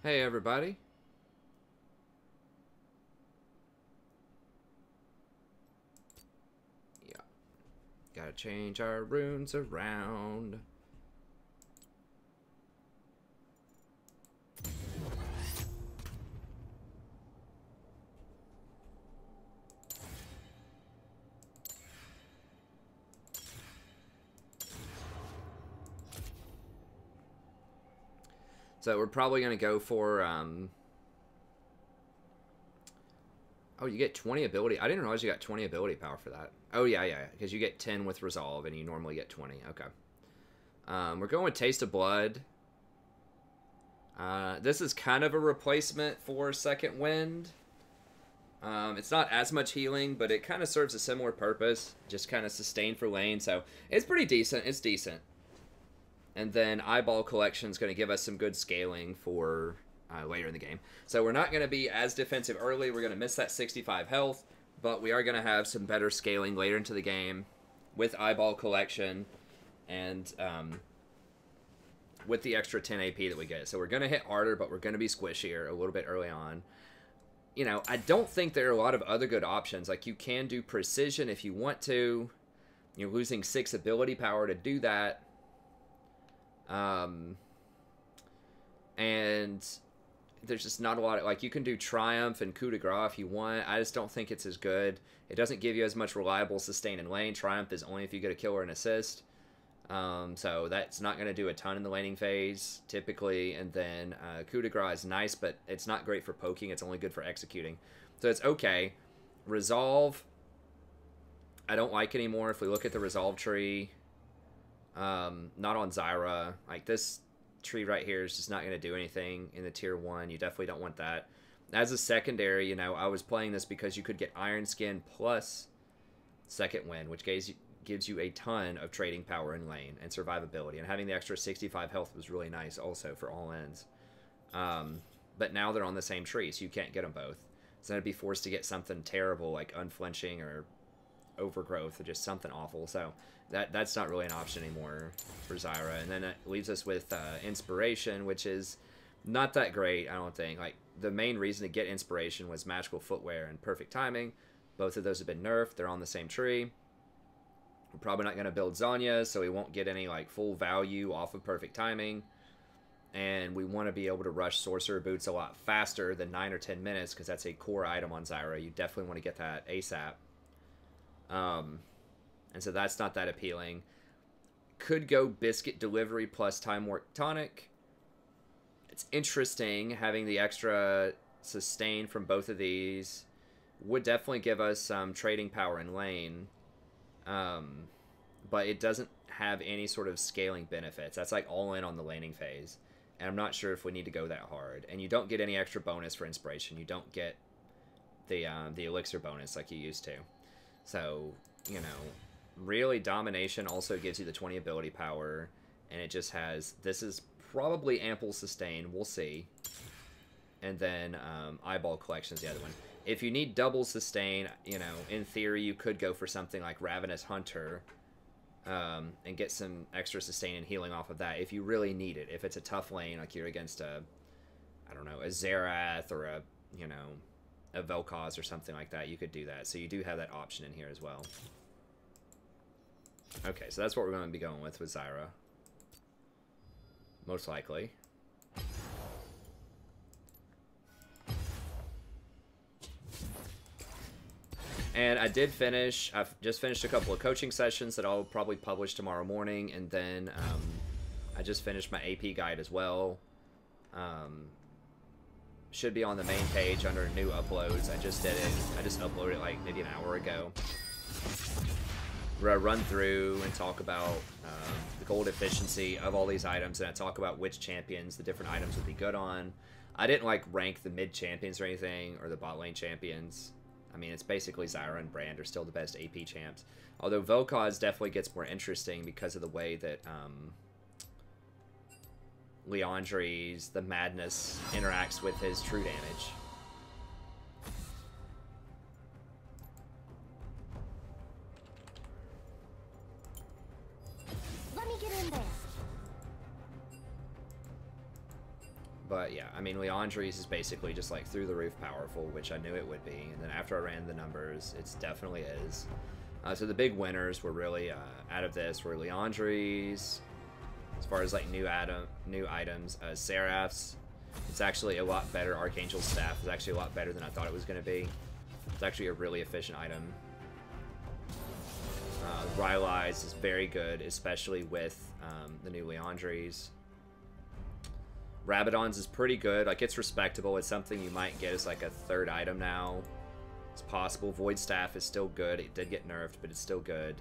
Hey everybody. Yeah, gotta change our runes around. So we're probably gonna go for oh, you get 20 ability. I didn't realize you got 20 ability power for that. Oh yeah, because you get 10 with resolve and you normally get 20. Okay. We're going with Taste of Blood. This is kind of a replacement for Second Wind. It's not as much healing, but it kind of serves a similar purpose. Just kind of sustain for lane, so it's pretty decent. It's decent. And then Eyeball Collection is going to give us some good scaling for later in the game. So we're not going to be as defensive early. We're going to miss that 65 health, but we are going to have some better scaling later into the game with Eyeball Collection and with the extra 10 AP that we get. So we're going to hit harder, but we're going to be squishier a little bit early on. You know, I don't think there are a lot of other good options. Like, you can do Precision if you want to. You're losing 6 ability power to do that. And there's just not a lot of, like, you can do Triumph and Coup de Grace if you want. I just don't think it's as good. It doesn't give you as much reliable sustain in lane. Triumph is only if you get a kill or an assist. So that's not going to do a ton in the laning phase, typically. And then Coup de Grace is nice, but it's not great for poking. It's only good for executing. So it's okay. Resolve, I don't like anymore. If we look at the Resolve tree, not on Zyra. Like, this tree right here is just not going to do anything in the tier 1. You definitely don't want that. As a secondary, you know, I was playing this because you could get Iron Skin plus Second Wind, which gives you a ton of trading power in lane and survivability. And having the extra 65 health was really nice also for all ends. But now they're on the same tree, so you can't get them both. So I'd be forced to get something terrible like Unflinching or Overgrowth or just something awful. So that's not really an option anymore for Zyra. And then it leaves us with Inspiration, which is not that great, I don't think. Like, the main reason to get Inspiration was Magical Footwear and Perfect Timing. Both of those have been nerfed. They're on the same tree. We're probably not going to build Zanya, so we won't get any like full value off of Perfect Timing. And we want to be able to rush Sorcerer Boots a lot faster than 9 or 10 minutes, because that's a core item on Zyra. You definitely want to get that ASAP. And so that's not that appealing. Could go Biscuit Delivery plus Time Warp Tonic. It's interesting having the extra sustain from both of these. Would definitely give us some trading power in lane. But it doesn't have any sort of scaling benefits. That's like all in on the laning phase. And I'm not sure if we need to go that hard. And you don't get any extra bonus for Inspiration. You don't get the elixir bonus like you used to. So, you know, really Domination also gives you the 20 ability power. And it just has, this is probably ample sustain. We'll see. And then Eyeball Collection is the other one. If you need double sustain, you know, in theory, you could go for something like Ravenous Hunter and get some extra sustain and healing off of that if you really need it. If it's a tough lane, like you're against a, I don't know, a Xerath or a, you know, a Vel'Koz or something like that, you could do that. So you do have that option in here as well. Okay, so that's what we're going to be going with Zyra. Most likely. And I did finish, I've just finished a couple of coaching sessions that I'll probably publish tomorrow morning, and then I just finished my AP guide as well. Should be on the main page under new uploads. I just did it. I just uploaded it like maybe an hour ago. Where I run through and talk about the gold efficiency of all these items, and I talk about which champions the different items would be good on. I didn't like rank the mid champions or anything, or the bot lane champions. I mean, it's basically Zyra and Brand are still the best AP champs. Although Vel'Koz definitely gets more interesting because of the way that Liandry's, the Madness, interacts with his true damage. Let me get in there. But yeah, I mean, Leandri's is basically just like through the roof powerful, which I knew it would be. And then after I ran the numbers, it definitely is. So the big winners were really out of this were Leandri's. As far as like new items, Seraph's. It's actually a lot better. Archangel's staff is actually a lot better than I thought it was going to be. It's actually a really efficient item. Rylai's is very good, especially with the new Leandri's. Rabadon's is pretty good. Like, it's respectable. It's something you might get as like a third item now. It's possible. Void Staff is still good. It did get nerfed, but it's still good.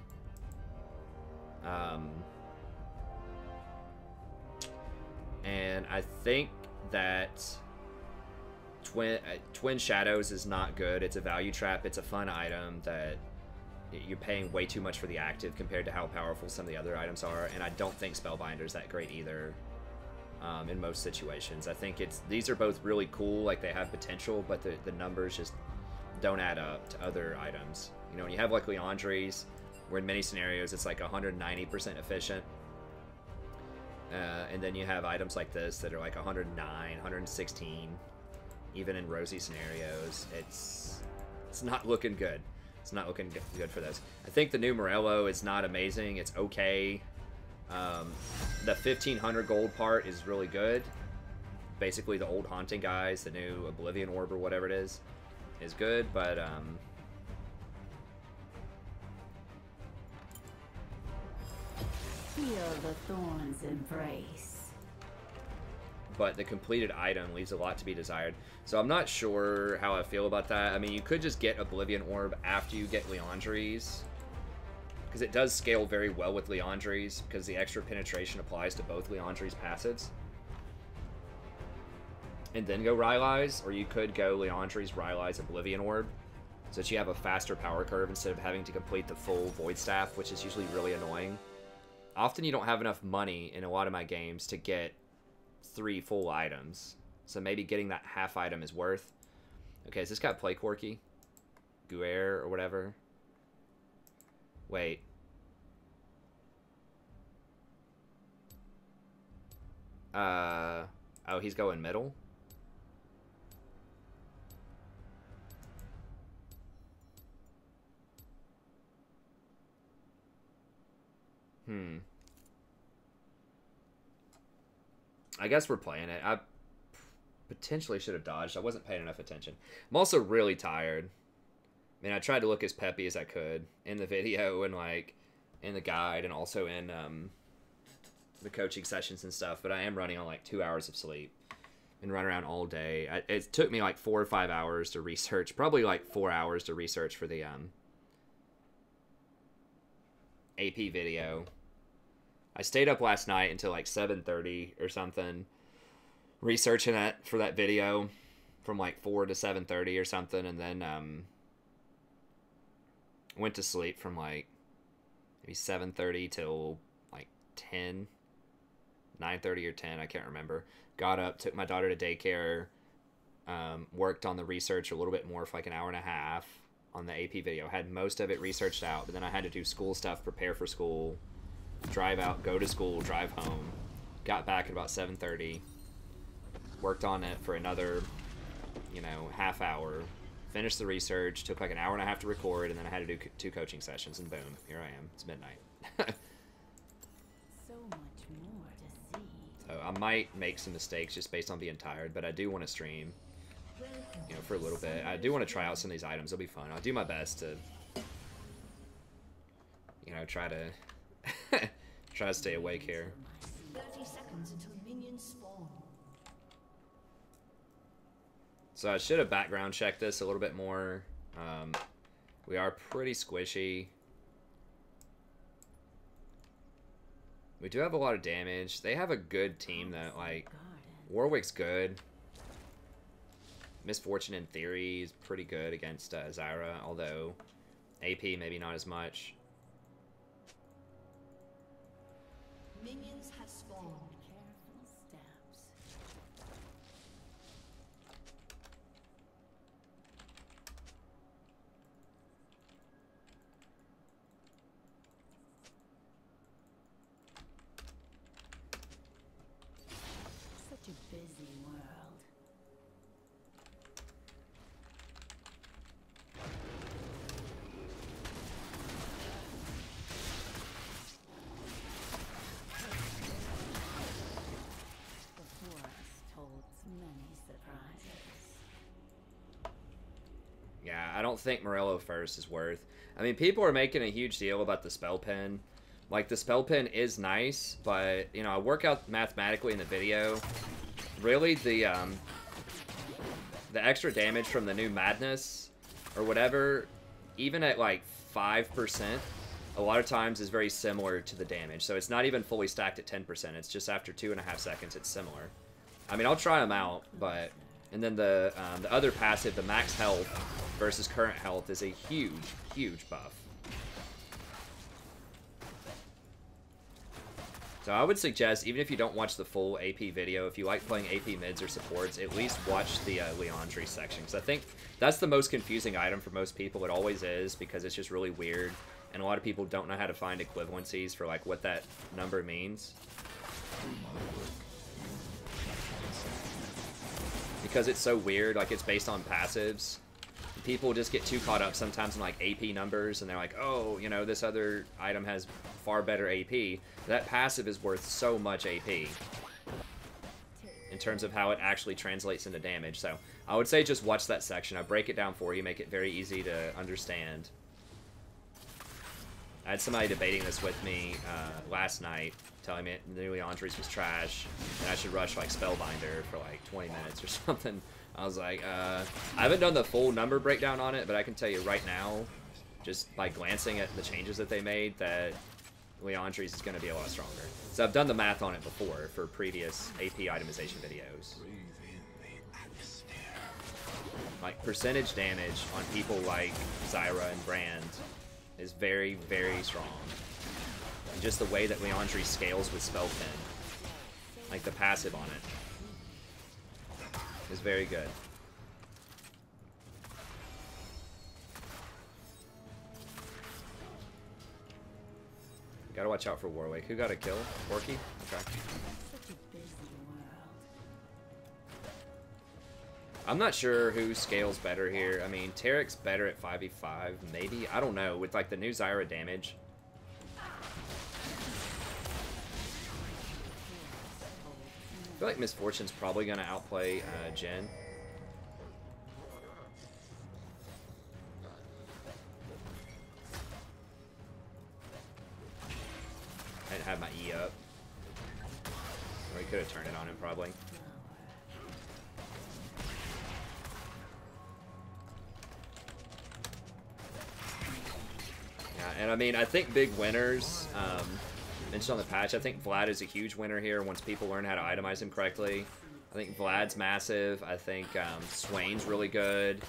And I think that Twin Shadows is not good. It's a value trap. It's a fun item that you're paying way too much for the active compared to how powerful some of the other items are. And I don't think Spellbinder's that great either in most situations. I think these are both really cool. Like, they have potential, but the numbers just don't add up to other items. You know, when you have like Leandri's, where in many scenarios it's like 190% efficient. And then you have items like this that are like 109, 116. Even in rosy scenarios, it's not looking good. It's not looking good for those. I think the new Morello is not amazing. It's okay. The 1500 gold part is really good. Basically, the old Haunting guys, the new Oblivion Orb or whatever it is good, but feel the thorns embrace. But the completed item leaves a lot to be desired. So I'm not sure how I feel about that. I mean, you could just get Oblivion Orb after you get Leandri's, because it does scale very well with Leandri's, because the extra penetration applies to both Leandri's passives. And then go Rylai's, or you could go Leandri's, Rylai's, Oblivion Orb, so that you have a faster power curve instead of having to complete the full Void Staff, which is usually really annoying. Often you don't have enough money in a lot of my games to get 3 full items, so maybe getting that half item is worth. Okay, has this got Play Corky? Guer or whatever? Wait. Oh, he's going middle? I guess we're playing it. I potentially should have dodged. I wasn't paying enough attention. I'm also really tired. I mean, I tried to look as peppy as I could in the video and, like, in the guide and also in the coaching sessions and stuff, but I am running on, like, 2 hours of sleep and run around all day. It took me, like, 4 or 5 hours to research. Probably, like, 4 hours to research for the AP video. I stayed up last night until like 7:30 or something, researching that for that video, from like 4 to 7:30 or something, and then went to sleep from like maybe 7:30 till like 10, 9:30 or 10, I can't remember. Got up, took my daughter to daycare, worked on the research a little bit more for like an hour and a half on the AP video. Had most of it researched out, but then I had to do school stuff, prepare for school, drive out, go to school, drive home. Got back at about 7:30. Worked on it for another, half hour. Finished the research. Took like an hour and a half to record, and then I had to do 2 coaching sessions, and boom, here I am. It's midnight. So much more to see. So I might make some mistakes just based on being tired, but I do want to stream, for a little bit. I do want to try out some of these items. It'll be fun. I'll do my best to, try to stay awake here. 30 seconds until minions spawn. So I should have background checked this a little bit more. We are pretty squishy. We do have a lot of damage. They have a good team though. Like, Warwick's good. Misfortune in theory is pretty good against Zyra, although AP maybe not as much. Minions have spawned. Careful steps. Such a busy world. don't think Morello first is worth. I mean, people are making a huge deal about the spell pen. Like, the spell pen is nice, but, you know, I work out mathematically in the video. Really, the extra damage from the new Madness, or whatever, even at, like, 5%, a lot of times is very similar to the damage. So it's not even fully stacked at 10%. It's just after 2.5 seconds, it's similar. I mean, I'll try them out, but... And then the other passive, the max health versus current health, is a huge, huge buff. So I would suggest, even if you don't watch the full AP video, if you like playing AP mids or supports, at least watch the Leandri section. Because I think that's the most confusing item for most people. It always is, because it's just really weird. And a lot of people don't know how to find equivalencies for like what that number means. Because it's so weird, like it's based on passives. People just get too caught up sometimes in like AP numbers, and they're like, oh, you know, this other item has far better AP. That passive is worth so much AP in terms of how it actually translates into damage. So I would say just watch that section. I break it down for you, make it very easy to understand. I had somebody debating this with me last night, telling me the new Leandri's was trash, and I should rush like Spellbinder for like 20 minutes or something. I was like, I haven't done the full number breakdown on it, but I can tell you right now, just by glancing at the changes that they made, that Leandri's is going to be a lot stronger. So I've done the math on it before for previous AP itemization videos. Like, percentage damage on people like Zyra and Brand is very, very strong. And just the way that Leandri scales with Spell Pen, like the passive on it, is very good. Gotta watch out for Warwick. Who got a kill? Porky? Okay. I'm not sure who scales better here. I mean, Tarek's better at 5v5, maybe? I don't know, with like the new Zyra damage. I feel like Misfortune's probably gonna outplay Jen. I didn't have my E up. Or he could have turned it on him, probably. Yeah, and I mean, I think big winners, mentioned on the patch, I think Vlad is a huge winner here once people learn how to itemize him correctly. I think Vlad's massive. I think Swain's really good.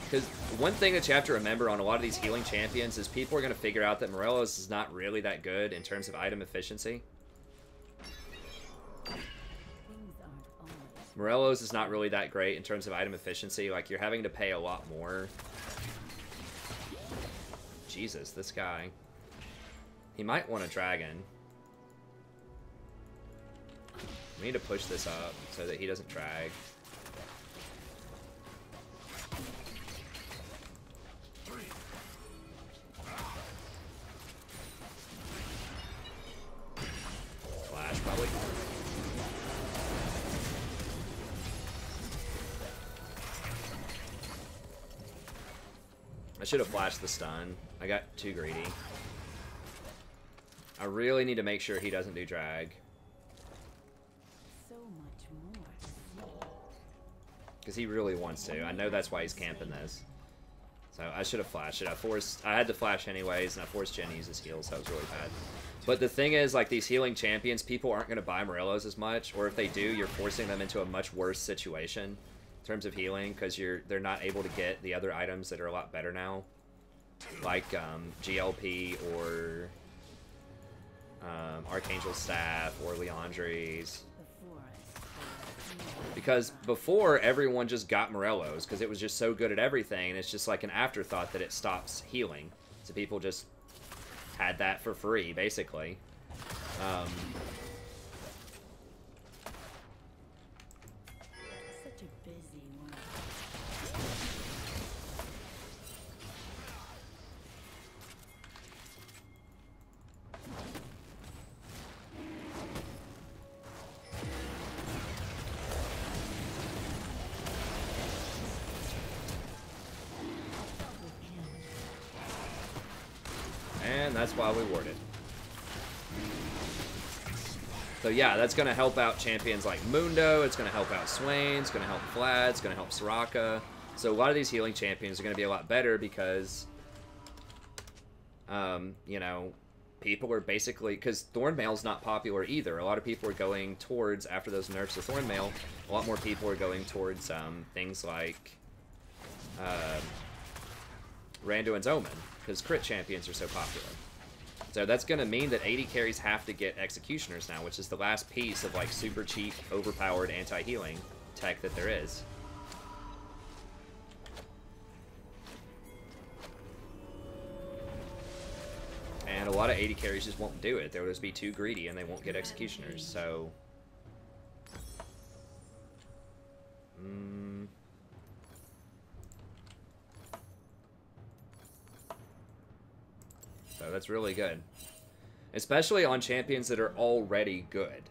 Because one thing that you have to remember on a lot of these healing champions is people are going to figure out that Morello's is not really that good in terms of item efficiency. Morello's is not really that great in terms of item efficiency. Like, you're having to pay a lot more. Jesus, this guy. He might want a dragon. We need to push this up so that he doesn't drag. Flash, probably. I should have flashed the stun. I got too greedy. I really need to make sure he doesn't do drag. So much more. Because he really wants to. I know that's why he's camping this. So I should have flashed it. I had to flash anyways, and I forced Jen to use his heals, so that was really bad. But the thing is, like, these healing champions, people aren't going to buy Morello's as much, or if they do, you're forcing them into a much worse situation in terms of healing, because they're not able to get the other items that are a lot better now. Like GLP or Archangel's Staff or Leandri's. Because before, everyone just got Morello's because it was just so good at everything, and it's just like an afterthought that it stops healing. So people just had that for free, basically. Such a busy one. and that's why we warded. So yeah, that's going to help out champions like Mundo, it's going to help out Swain, it's going to help Vlad, it's going to help Soraka. So a lot of these healing champions are going to be a lot better because, you know, people are basically, because Thornmail's not popular either. A lot of people are going towards, after those nerfs to Thornmail, a lot more people are going towards things like Randuin's Omen, because crit champions are so popular. So that's going to mean that 80 carries have to get Executioners now, which is the last piece of like super cheap, overpowered anti-healing tech that there is. And a lot of 80 carries just won't do it. They'll just be too greedy and they won't get Executioners, so... So that's really good. Especially on champions that are already good.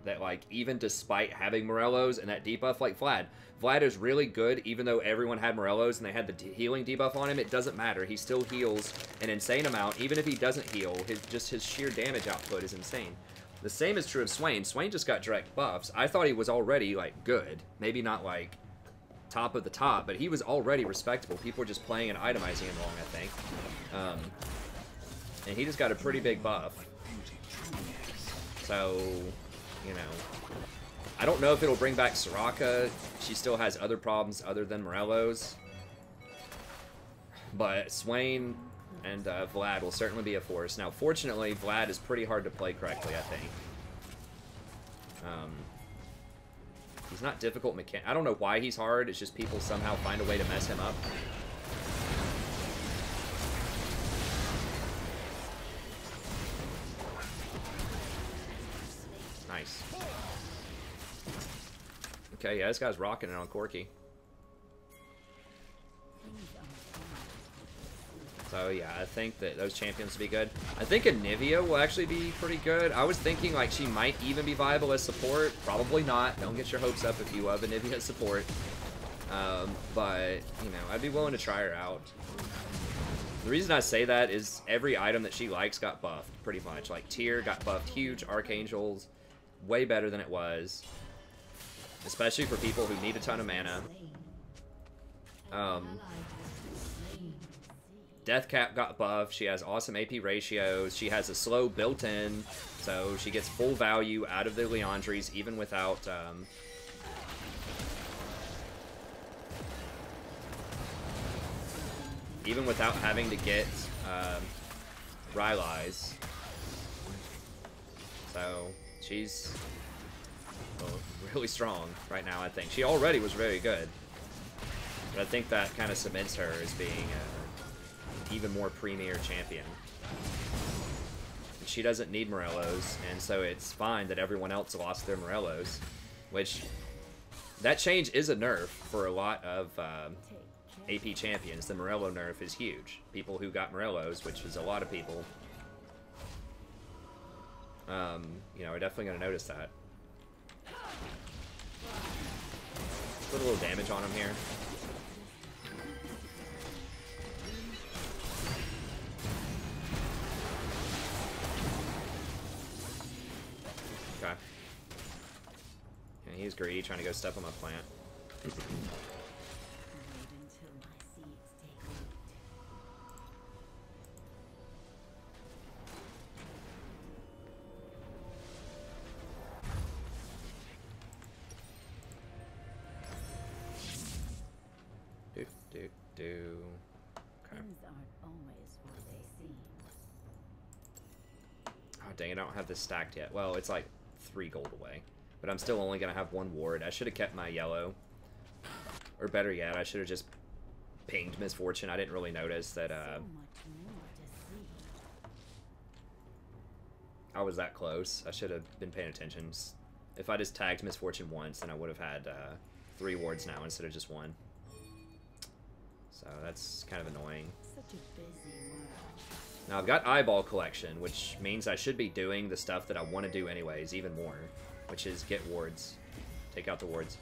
That, like, even despite having Morellos and that debuff, like Vlad. Vlad is really good, even though everyone had Morellos and they had the healing debuff on him. It doesn't matter. He still heals an insane amount. Even if he doesn't heal, his sheer damage output is insane. The same is true of Swain. Swain just got direct buffs. I thought he was already, like, good. Maybe not, like, top of the top, but he was already respectable. People were just playing and itemizing him wrong, I think. And he just got a pretty big buff. So, you know, I don't know if it'll bring back Soraka. She still has other problems other than Morellos. But Swain and Vlad will certainly be a force. Now, fortunately, Vlad is pretty hard to play correctly, I think. He's not difficult I don't know why he's hard. It's just people somehow find a way to mess him up. Nice. Okay, yeah, this guy's rocking it on Corky. So yeah, I think that those champions will be good. I think Anivia will actually be pretty good. I was thinking like she might even be viable as support. Probably not. Don't get your hopes up if you love Anivia as support. But, you know, I'd be willing to try her out. The reason I say that is every item that she likes got buffed, pretty much. Like, Tyr got buffed huge, Archangels, way better than it was. Especially for people who need a ton of mana. Deathcap got buffed. She has awesome AP ratios. She has a slow built-in, so she gets full value out of the Leandries, even without... even without having to get Rylai's. So, she's really strong right now, I think. She already was very good. But I think that kind of cements her as being an even more premier champion. She doesn't need Morellos, and so it's fine that everyone else lost their Morellos. Which, that change is a nerf for a lot of AP champions. The Morello nerf is huge. People who got Morellos, which is a lot of people, you know, are definitely going to notice that. Put a little damage on him here. Okay. Yeah, he's greedy, trying to go step on my plant. Okay. Oh, dang, I don't have this stacked yet. Well, it's like 3 gold away. But I'm still only going to have 1 ward. I should have kept my yellow. Or better yet, I should have just pinged Misfortune. I didn't really notice that I was that close. I should have been paying attention. If I just tagged Misfortune once, then I would have had 3 wards now instead of just 1. So that's kind of annoying. Such a busy world. Now I've got Eyeball Collection, which means I should be doing the stuff that I want to do anyways, even more. Which is get wards. Take out the wards.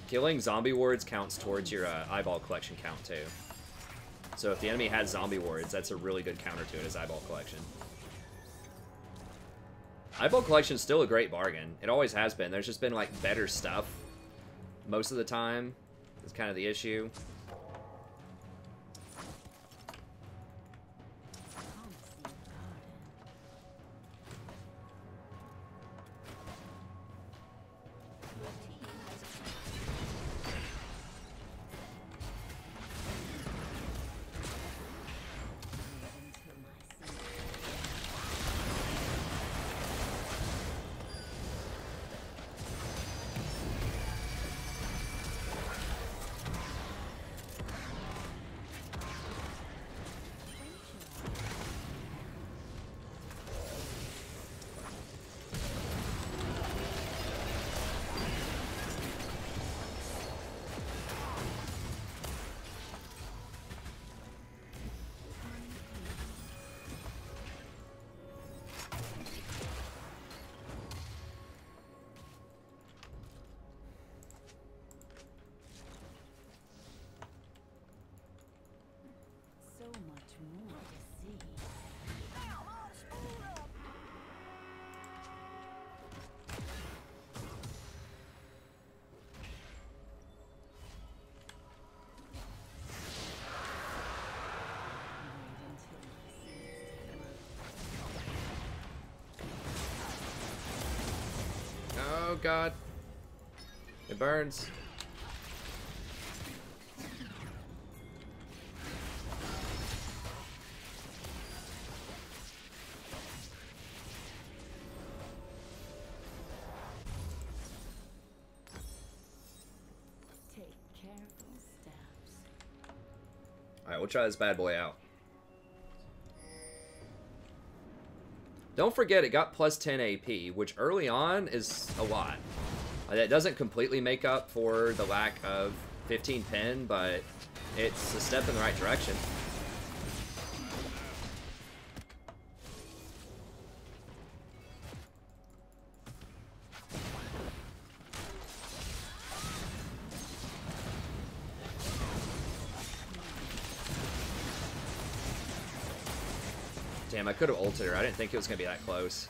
Killing zombie wards counts towards your eyeball collection count too. So if the enemy has zombie wards, that's a really good counter to it, is eyeball collection. Eyeball collection is still a great bargain. It always has been. There's just been like better stuff most of the time. Is kind of the issue. Oh god. It burns. Take careful steps. Alright, we'll try this bad boy out. Don't forget it got plus 10 AP, which early on is a lot. That doesn't completely make up for the lack of 15 pin, but it's a step in the right direction. Damn, I could have ulted her. I didn't think it was going to be that close.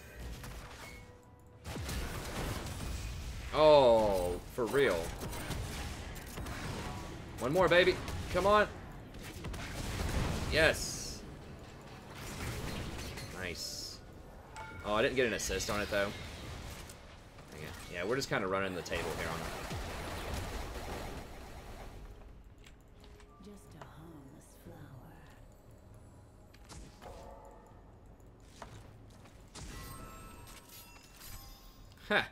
Oh, for real. One more, baby. Come on. Yes. Nice. Oh, I didn't get an assist on it, though. Dang it. Yeah, we're just kind of running the table here on it. Just a harmless flower. Ha!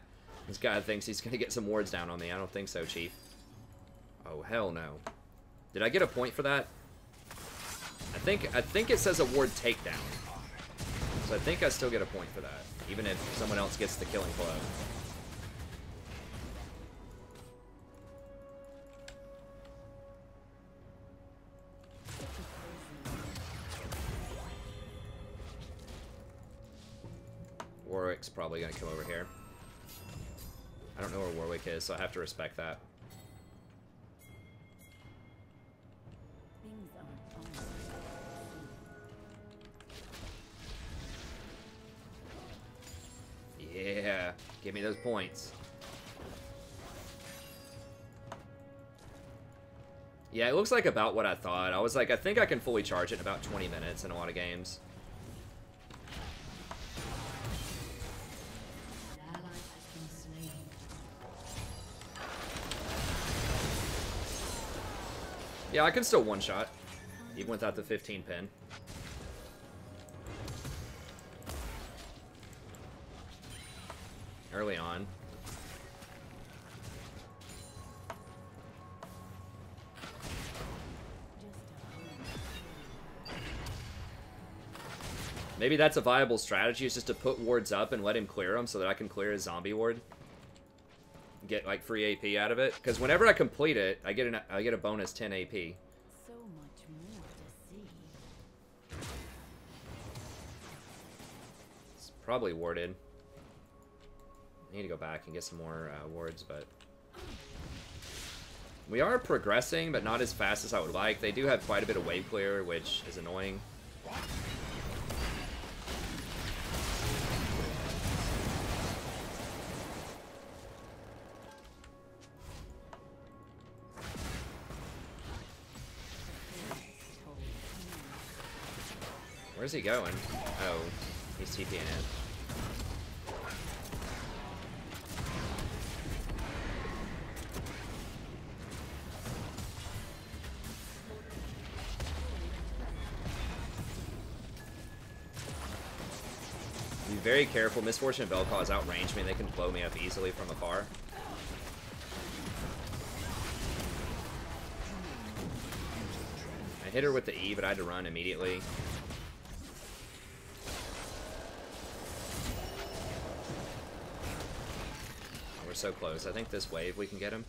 This guy thinks he's gonna get some wards down on me. I don't think so, Chief. Oh, hell no. Did I get a point for that? I think it says a ward takedown. So I think I still get a point for that, even if someone else gets the killing blow. Warwick's probably gonna come over here. I don't know where Warwick is, so I have to respect that. Things aren't always. Yeah, give me those points. Yeah, it looks like about what I thought. I was like, I think I can fully charge it in about 20 minutes in a lot of games. An ally has been slain. Yeah, I can still one-shot, even without the 15 pin. Early on. Maybe that's a viable strategy, is just to put wards up and let him clear them so that I can clear his zombie ward. Get like free AP out of it. Because whenever I complete it, I get a bonus 10 AP. So much more to see. It's probably warded. I need to go back and get some more wards, but... We are progressing, but not as fast as I would like. They do have quite a bit of wave clear, which is annoying. Where's he going? Oh, he's TPing in. Be very careful. Misfortune and Bellcaw has outranged me. They can blow me up easily from afar. I hit her with the E, but I had to run immediately. Oh, we're so close. I think this wave we can get him.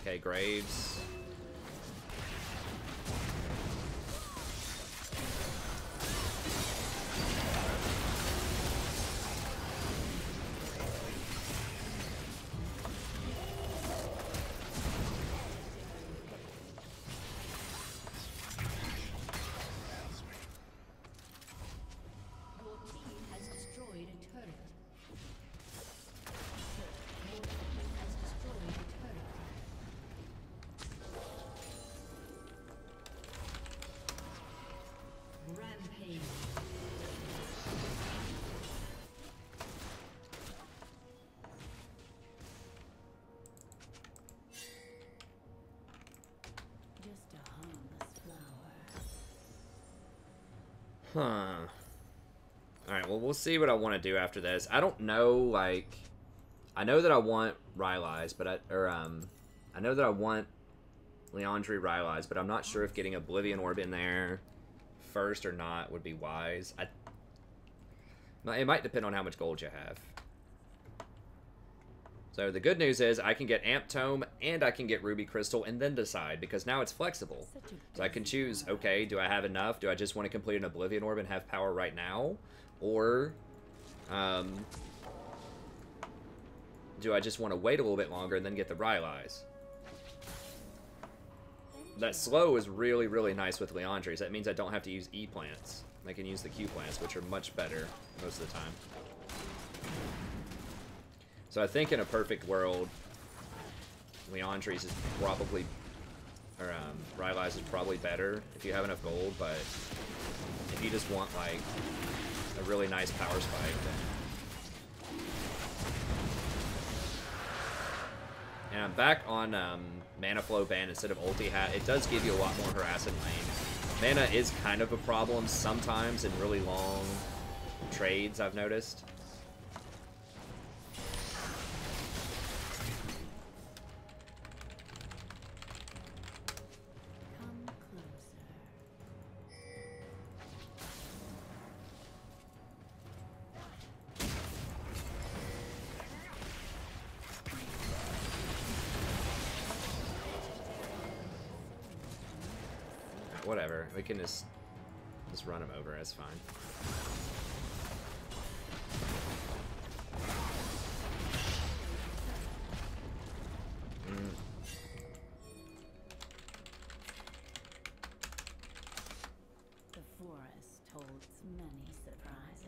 Okay, Graves. Huh. Alright, well, we'll see what I want to do after this. I don't know, like... I know that I want Rylai's, but I know that I want Liandry Rylai's, but I'm not sure if getting Oblivion Orb in there first or not would be wise. It might depend on how much gold you have. So the good news is I can get Amp Tome and I can get Ruby Crystal and then decide, because now it's flexible. So I can choose, okay, do I have enough? Do I just want to complete an Oblivion Orb and have power right now? Or do I just want to wait a little bit longer and then get the Rylai's? That slow is really, really nice with Liandry's. That means I don't have to use E plants. I can use the Q plants, which are much better most of the time. So I think in a perfect world, Liandry's is probably, or Rylai's is probably better if you have enough gold, but if you just want like a really nice power spike, then... And I'm back on Mana Flow ban instead of Ulti Hat. It does give you a lot more harass in lane. Mana is kind of a problem sometimes in really long trades, I've noticed. Whatever, we can just run him over, that's fine. The forest holds many surprises.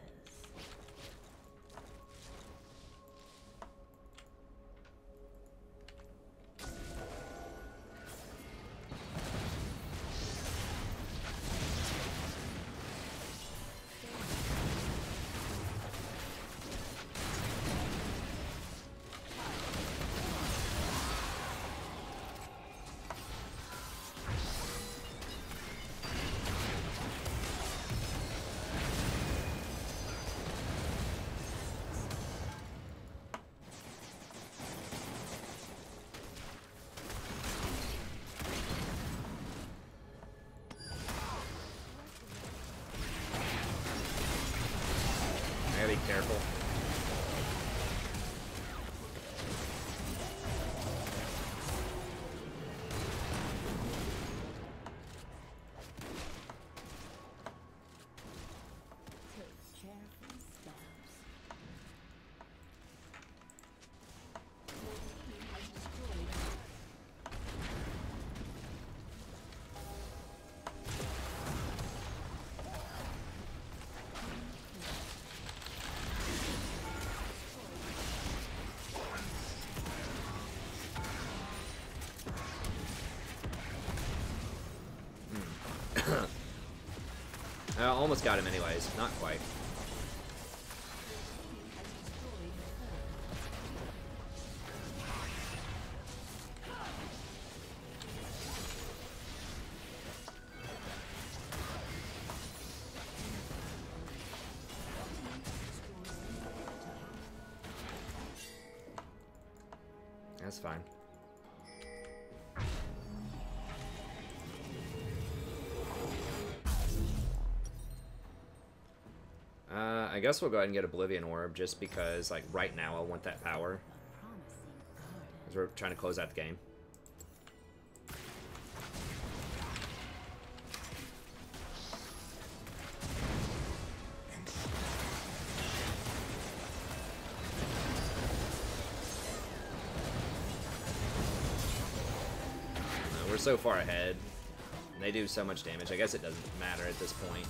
Be careful. Take careful steps. almost got him anyways. Not quite. That's fine. I guess we'll go ahead and get Oblivion Orb just because, like, right now I want that power. As we're trying to close out the game. We're so far ahead. And they do so much damage. I guess it doesn't matter at this point.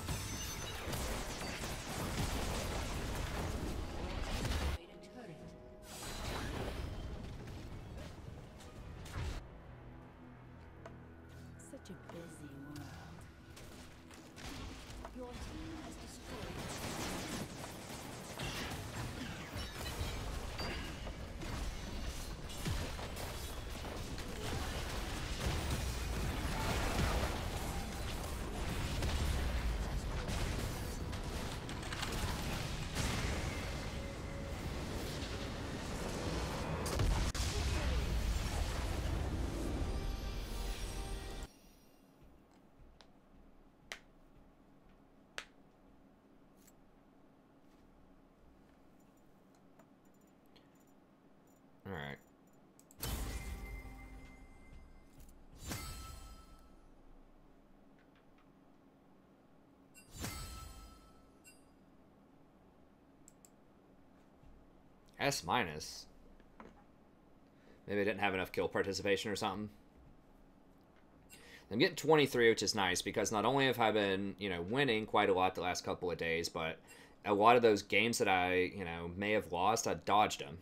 Such a busy world. Your team has destroyed. Alright. S minus. Maybe I didn't have enough kill participation or something. I'm getting 23, which is nice because not only have I been, you know, winning quite a lot the last couple of days, but a lot of those games that I, you know, may have lost, I dodged them.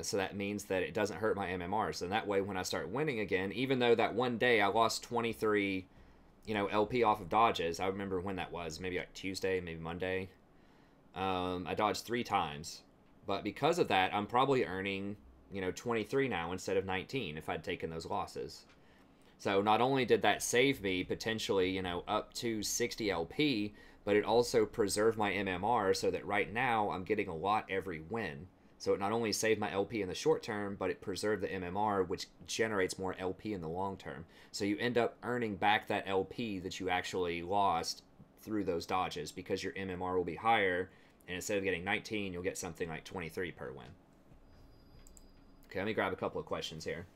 So that means that it doesn't hurt my MMRs. And that way, when I start winning again, even though that one day I lost 23, you know, LP off of dodges, I remember when that was, maybe like Tuesday, maybe Monday. I dodged 3 times. But because of that, I'm probably earning, you know, 23 now instead of 19 if I'd taken those losses. So not only did that save me potentially, you know, up to 60 LP, but it also preserved my MMR so that right now I'm getting a lot every win. So it not only saved my LP in the short term, but it preserved the MMR, which generates more LP in the long term. So you end up earning back that LP that you actually lost through those dodges because your MMR will be higher, and instead of getting 19, you'll get something like 23 per win. Okay, let me grab a couple of questions here.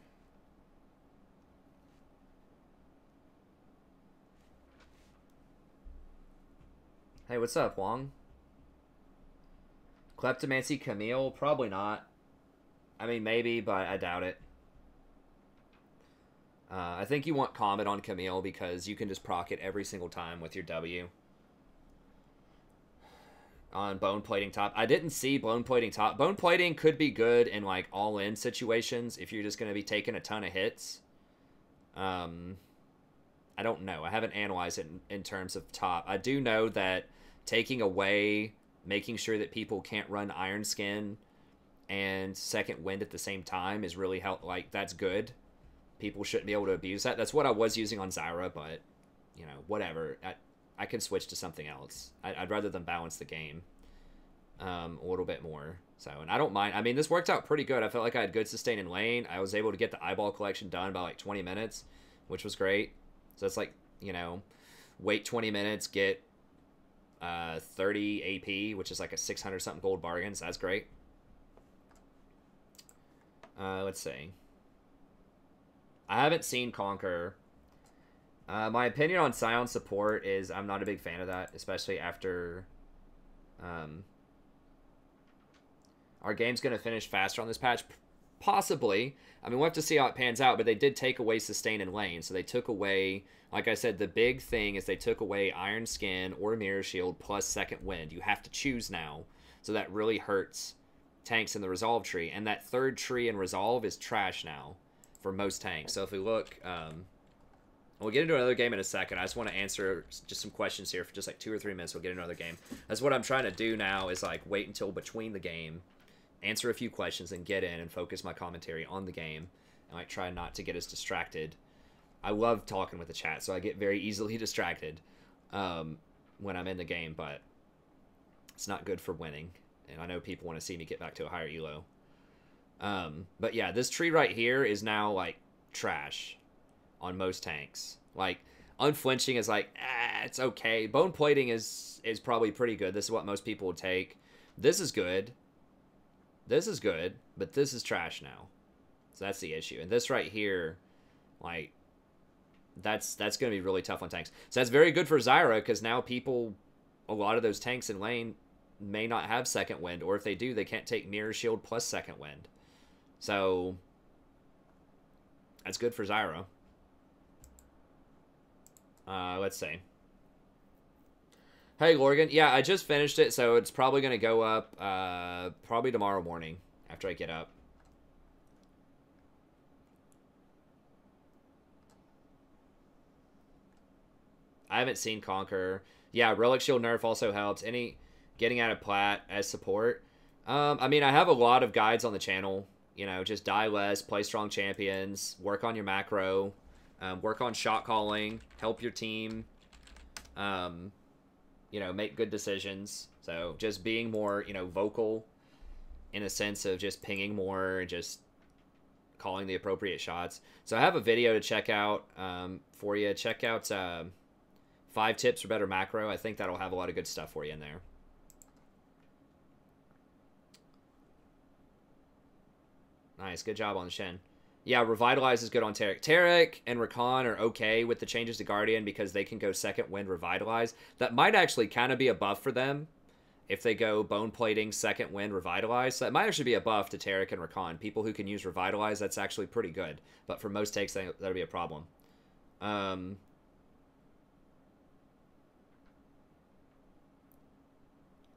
Hey, what's up, Wong? Kleptomancy Camille? Probably not. I mean, maybe, but I doubt it. I think you want Comet on Camille because you can just proc it every single time with your W. On Bone Plating Top. I didn't see Bone Plating Top. Bone Plating could be good in, like, all-in situations if you're just going to be taking a ton of hits. I don't know. I haven't analyzed it in terms of top. I do know that taking away, making sure that people can't run Iron Skin and Second Wind at the same time is really like, that's good. People shouldn't be able to abuse that. That's what I was using on Zyra, but, you know, whatever. I can switch to something else. I'd rather than balance the game a little bit more. So, and I don't mind. I mean, this worked out pretty good. I felt like I had good sustain in lane. I was able to get the eyeball collection done by like 20 minutes, which was great. So it's like, you know, wait 20 minutes, get 30 AP, which is like a 600 something gold bargain. So that's great. Let's see. I haven't seen Conquer. My opinion on Scion support is I'm not a big fan of that, especially after our game's going to finish faster on this patch. Possibly. I mean, we'll have to see how it pans out, but they did take away sustain in lane. So they took away, like I said, the big thing is they took away Iron Skin or Mirror Shield plus Second Wind. You have to choose now. So that really hurts tanks in the Resolve tree. And that third tree in Resolve is trash now for most tanks. So if we look, We'll get into another game in a second. I just want to answer just some questions here for just like 2 or 3 minutes. We'll get into another game. That's what I'm trying to do now is like wait until between the game, answer a few questions, and get in and focus my commentary on the game. And like try not to get as distracted. I love talking with the chat, so I get very easily distracted when I'm in the game, but it's not good for winning. And I know people want to see me get back to a higher elo. But yeah, this tree right here is now like trash on most tanks. Like unflinching is like, it's okay. Bone plating is probably pretty good. This is what most people would take. This is good. This is good, but this is trash now. So that's the issue. And this right here, like, that's going to be really tough on tanks. So that's very good for Zyra, because now people, a lot of those tanks in lane may not have second wind, or if they do, they can't take mirror shield plus second wind. So that's good for Zyra. Let's see. Hey, Lorgan. Yeah, I just finished it, so it's probably going to go up probably tomorrow morning after I get up. I haven't seen Conquer. Yeah, Relic Shield nerf also helps. Any getting out of plat as support. I mean, I have a lot of guides on the channel. You know, just die less, play strong champions, work on your macro, work on shot calling, help your team, you know, make good decisions. So just being more, you know, vocal in a sense of just pinging more and just calling the appropriate shots. So I have a video to check out for you. Check out 5 tips for better macro. I think that'll have a lot of good stuff for you in there. Nice. Good job on Shen. Yeah, Revitalize is good on Taric. Taric and Rakan are okay with the changes to Guardian because they can go second wind Revitalize. That might actually kind of be a buff for them if they go Bone Plating, second wind, Revitalize. So that might actually be a buff to Taric and Rakan. People who can use Revitalize, that's actually pretty good. But for most takes, that'll be a problem.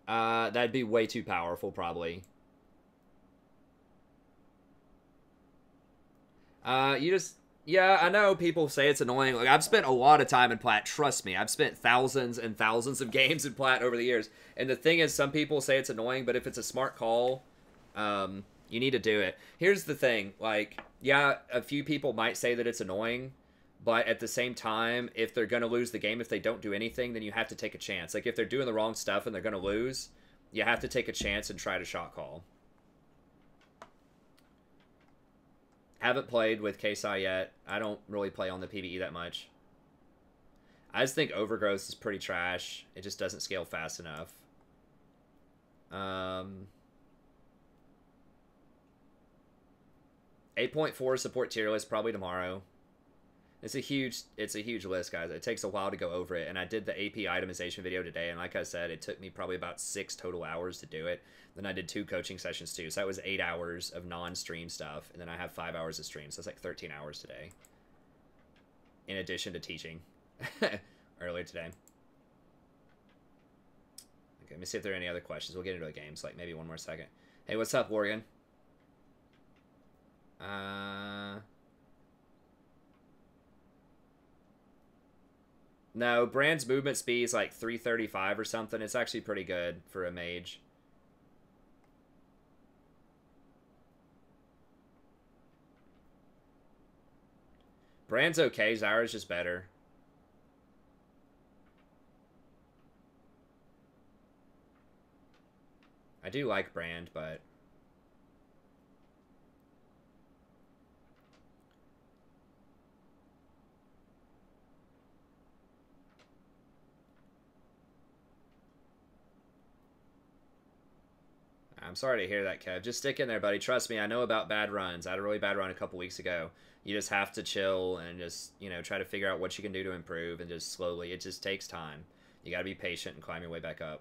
That'd be way too powerful, probably. Yeah, I know people say it's annoying. Like, I've spent a lot of time in Plat. Trust me, I've spent thousands and thousands of games in Plat over the years. And the thing is, some people say it's annoying, but if it's a smart call, you need to do it. Here's the thing. Like, yeah, a few people might say that it's annoying, but at the same time, if they're going to lose the game, if they don't do anything, then you have to take a chance. Like, if they're doing the wrong stuff and they're going to lose, you have to take a chance and try to shot call. Haven't played with KSI yet. I don't really play on the PvE that much. I just think Overgrowth is pretty trash. It just doesn't scale fast enough. 8.4 support tier list probably tomorrow. It's a huge list, guys. It takes a while to go over it, and I did the AP itemization video today, and like I said, it took me probably about 6 total hours to do it. Then I did 2 coaching sessions too, so that was 8 hours of non-stream stuff, and then I have 5 hours of stream, so it's like 13 hours today. In addition to teaching earlier today. Okay, let me see if there are any other questions. We'll get into the games, like maybe one more second. Hey, what's up, Morgan? No, Brand's movement speed is like 335 or something. It's actually pretty good for a mage. Brand's okay. Zyra's just better. I do like Brand, but... I'm sorry to hear that, Kev. Just stick in there, buddy. Trust me, I know about bad runs. I had a really bad run a couple weeks ago. You just have to chill and just, you know, try to figure out what you can do to improve and just slowly. It just takes time. You got to be patient and climb your way back up.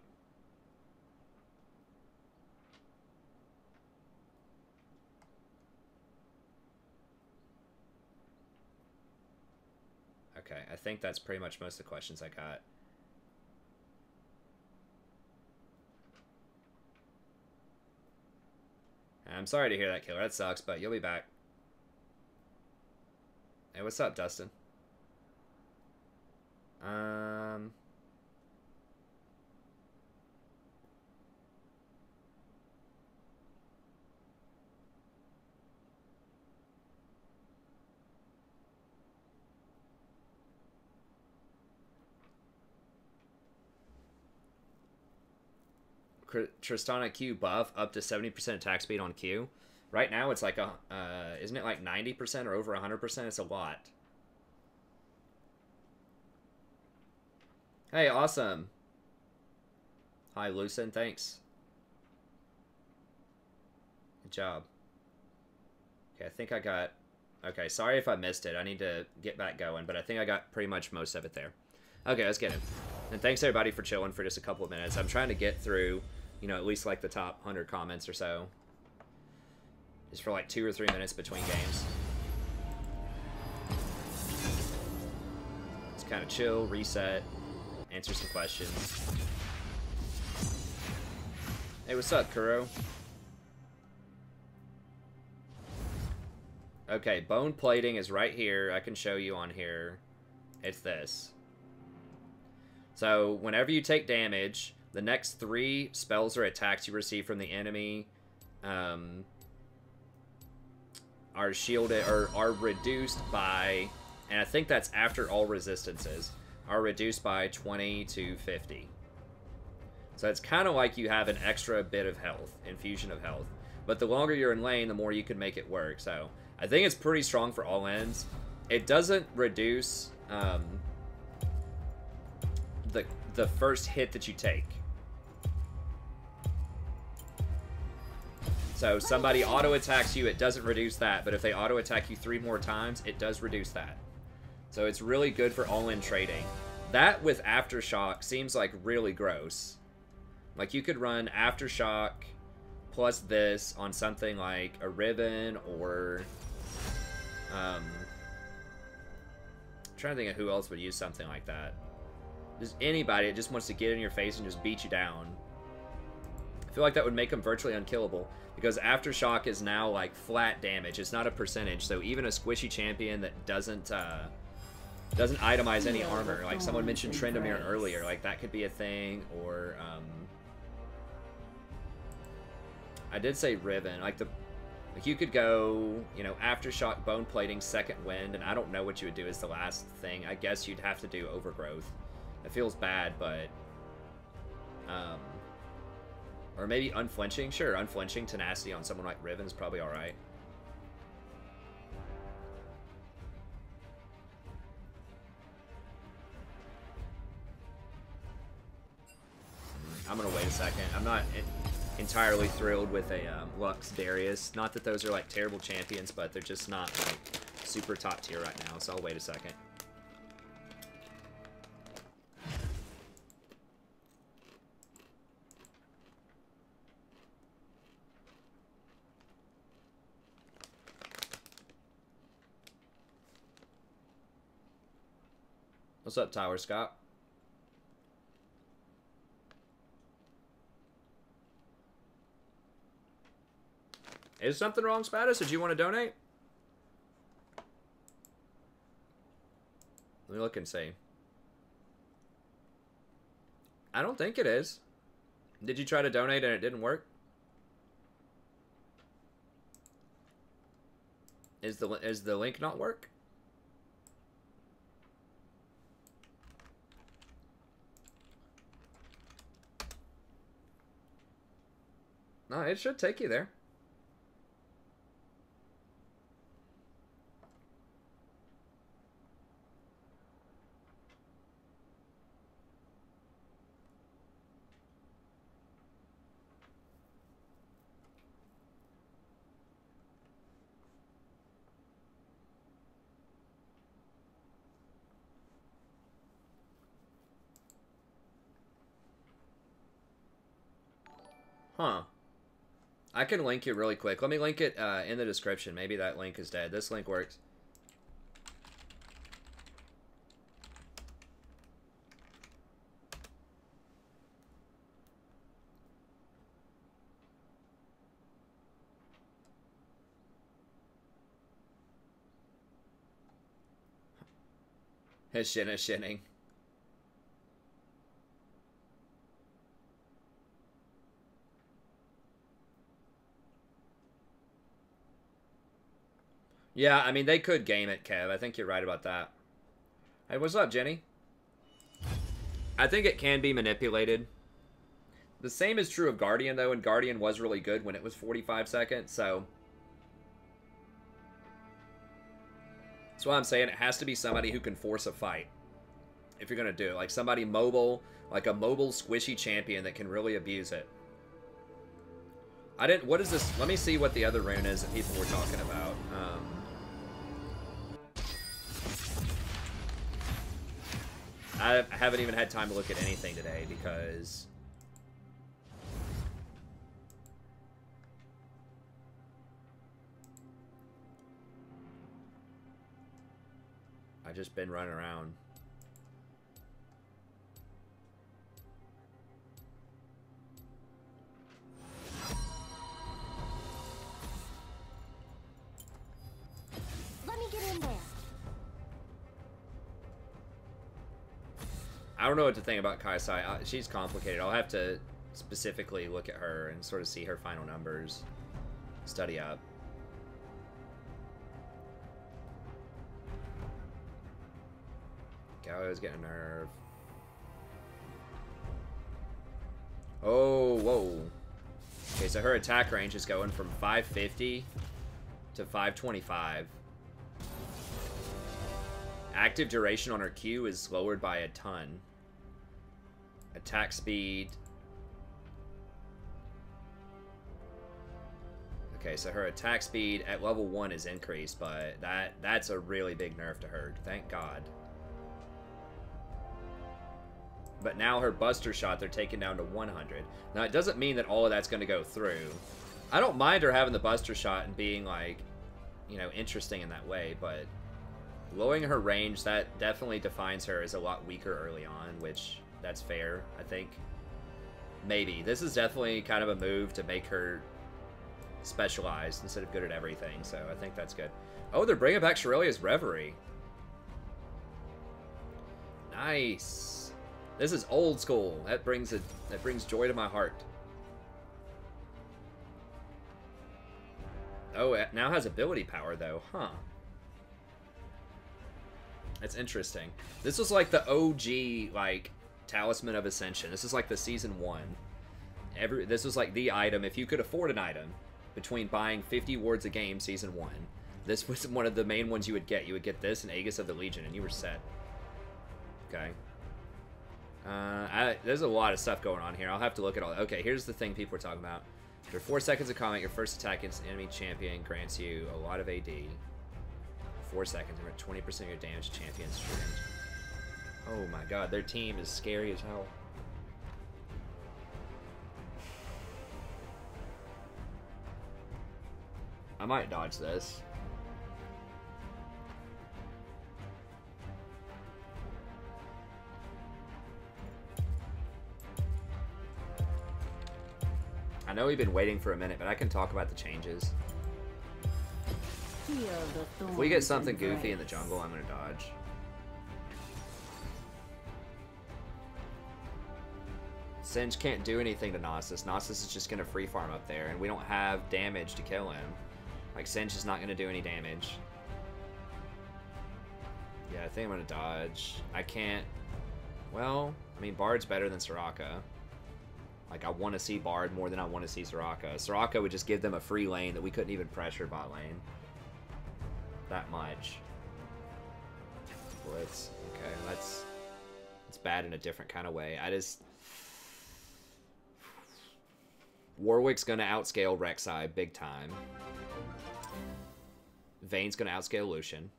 Okay, I think that's pretty much most of the questions I got. I'm sorry to hear that, Killer. That sucks, but you'll be back. Hey, what's up, Dustin? Um, Tristana Q buff up to 70% attack speed on Q. Right now it's like isn't it like 90% or over 100%? It's a lot. Hey, awesome. Hi, Lucen, thanks. Good job. Okay, I think I got... Okay, sorry if I missed it. I need to get back going, but I think I got pretty much most of it there. Okay, let's get it. And thanks everybody for chilling for just a couple of minutes. I'm trying to get through, you know, at least like the top 100 comments or so. Just for like 2 or 3 minutes between games. Just kind of chill, reset, answer some questions. Hey, what's up, Kuro? Okay, bone plating is right here. I can show you on here. It's this. So, whenever you take damage, the next 3 spells or attacks you receive from the enemy are shielded or are reduced by, and I think that's after all resistances, are reduced by 20 to 50. So it's kind of like you have an extra bit of health, infusion of health. But the longer you're in lane, the more you can make it work. So I think it's pretty strong for all ends. It doesn't reduce the first hit that you take. So somebody auto-attacks you, it doesn't reduce that. But if they auto-attack you 3 more times, it does reduce that. So it's really good for all-in trading. That with Aftershock seems like really gross. Like you could run Aftershock plus this on something like a Ribbon or... I'm trying to think of who else would use something like that. Just anybody that just wants to get in your face and just beat you down. I feel like that would make them virtually unkillable. Because Aftershock is now like flat damage. It's not a percentage. So even a squishy champion that doesn't itemize any armor. Like someone mentioned Trendamere earlier. Like that could be a thing. Or I did say Riven. Like you could go, you know, Aftershock, Bone Plating, Second Wind, and I don't know what you would do as the last thing. I guess you'd have to do Overgrowth. It feels bad, but or maybe Unflinching. Sure, Unflinching, Tenacity on someone like Riven is probably alright. I'm gonna wait a second. I'm not entirely thrilled with a Lux Darius. Not that those are like terrible champions, but they're just not like super top tier right now, so I'll wait a second. What's up, Tower Scott? Is something wrong, Spadus? Did you want to donate? Let me look and see. I don't think it is. Did you try to donate and it didn't work? Is the link not work? No, it should take you there. Huh. I can link you really quick. Let me link it in the description. Maybe that link is dead. This link works. His shinning. Yeah, I mean, they could game it, Kev. I think you're right about that. Hey, what's up, Jenny? I think it can be manipulated. The same is true of Guardian, though, and Guardian was really good when it was 45 seconds, so... That's why I'm saying it has to be somebody who can force a fight. If you're going to do it. Like somebody mobile, like a mobile squishy champion that can really abuse it. What is this? Let me see what the other rune is that people were talking about. I haven't even had time to look at anything today because... I've just been running around. Let me get in there. I don't know what to think about Kaisai. She's complicated. I'll have to specifically look at her and sort of see her final numbers. Study up. Galio's getting a nerve. Oh, whoa. Okay, so her attack range is going from 550 to 525. Active duration on her Q is lowered by a ton. Attack speed. Okay, so her attack speed at level 1 is increased, but that's a really big nerf to her. Thank God. But now her Buster Shot, they're taking down to 100. Now, it doesn't mean that all of that's going to go through. I don't mind her having the Buster Shot and being, like, you know, interesting in that way, but lowering her range, that definitely defines her as a lot weaker early on, which, that's fair, I think. Maybe. This is definitely kind of a move to make her specialized instead of good at everything, so I think that's good. Oh, they're bringing back Shirelia's Reverie. Nice. This is old school. That brings joy to my heart. Oh, it now has ability power though, huh? That's interesting. This was like the OG like Talisman of Ascension. This is like the season 1. This was like the item if you could afford an item between buying 50 wards a game season 1. This was one of the main ones you would get. You would get this and Aegis of the Legion and you were set. Okay. There's a lot of stuff going on here. I'll have to look at all that. Okay, here's the thing people are talking about. After 4 seconds of combat, your first attack against enemy champion grants you a lot of AD. 4 seconds, and 20% of your damage champion's range. Oh my god, their team is scary as hell. I might dodge this. I know we've been waiting for a minute, but I can talk about the changes. If we get something goofy in the jungle, I'm going to dodge. Singe can't do anything to Nasus. Nasus is just going to free farm up there, and we don't have damage to kill him. Like, Singe is not going to do any damage. Yeah, I think I'm going to dodge. I can't... Well, I mean, Bard's better than Soraka. Like, I want to see Bard more than I want to see Soraka. Soraka would just give them a free lane that we couldn't even pressure bot lane. That much. Blitz. Okay, that's... It's bad in a different kind of way. I just... Warwick's gonna outscale Rek'Sai big time. Vayne's gonna outscale Lucian.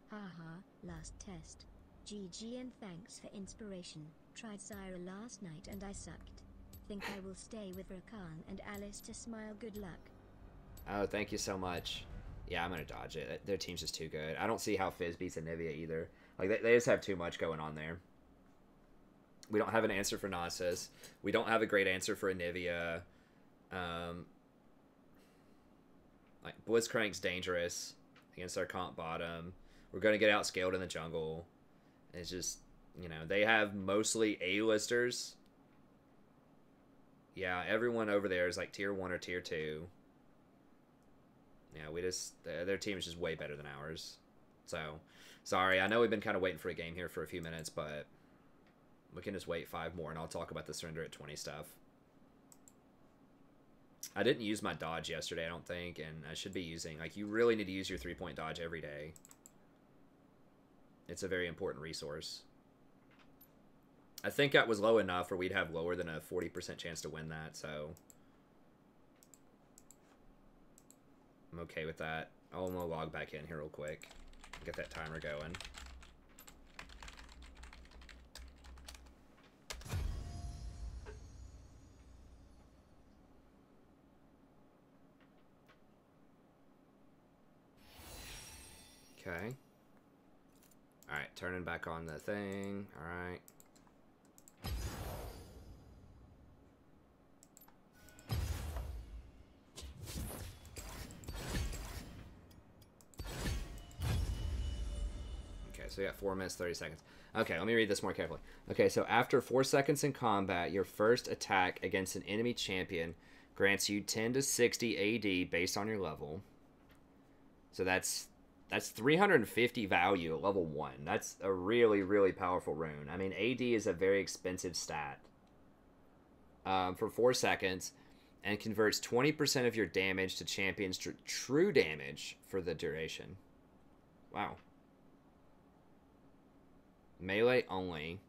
Haha, last test. GG and thanks for inspiration. Tried Syra last night and I sucked. Think I will stay with Rakan and Alice to smile good luck. Oh, thank you so much. Yeah, I'm gonna dodge it. Their team's just too good. I don't see how Fizz beats Anivia either. Like, they just have too much going on there. We don't have an answer for Nasus. We don't have a great answer for Anivia. Like, Blitzcrank's dangerous against our comp bottom. We're going to get outscaled in the jungle. It's just, you know, they have mostly A-listers. Yeah, everyone over there is like tier 1 or tier 2. Yeah, we just their team is just way better than ours. So, sorry. I know we've been kind of waiting for a game here for a few minutes, but we can just wait 5 more, and I'll talk about the surrender at 20 stuff. I didn't use my dodge yesterday, I don't think, and I should be using... Like, you really need to use your 3-point dodge every day. It's a very important resource. I think that was low enough where we'd have lower than a 40% chance to win that, so... I'm okay with that. I'll log back in here real quick. Get that timer going. Okay. Alright, turning back on the thing. Alright. Okay, so we got 4 minutes, 30 seconds. Okay, let me read this more carefully. Okay, so after 4 seconds in combat, your first attack against an enemy champion grants you 10 to 60 AD based on your level. So that's 350 value at level 1. That's a really, really powerful rune. I mean, AD is a very expensive stat. For 4 seconds, and converts 20% of your damage to champions to true damage for the duration. Wow. Melee only.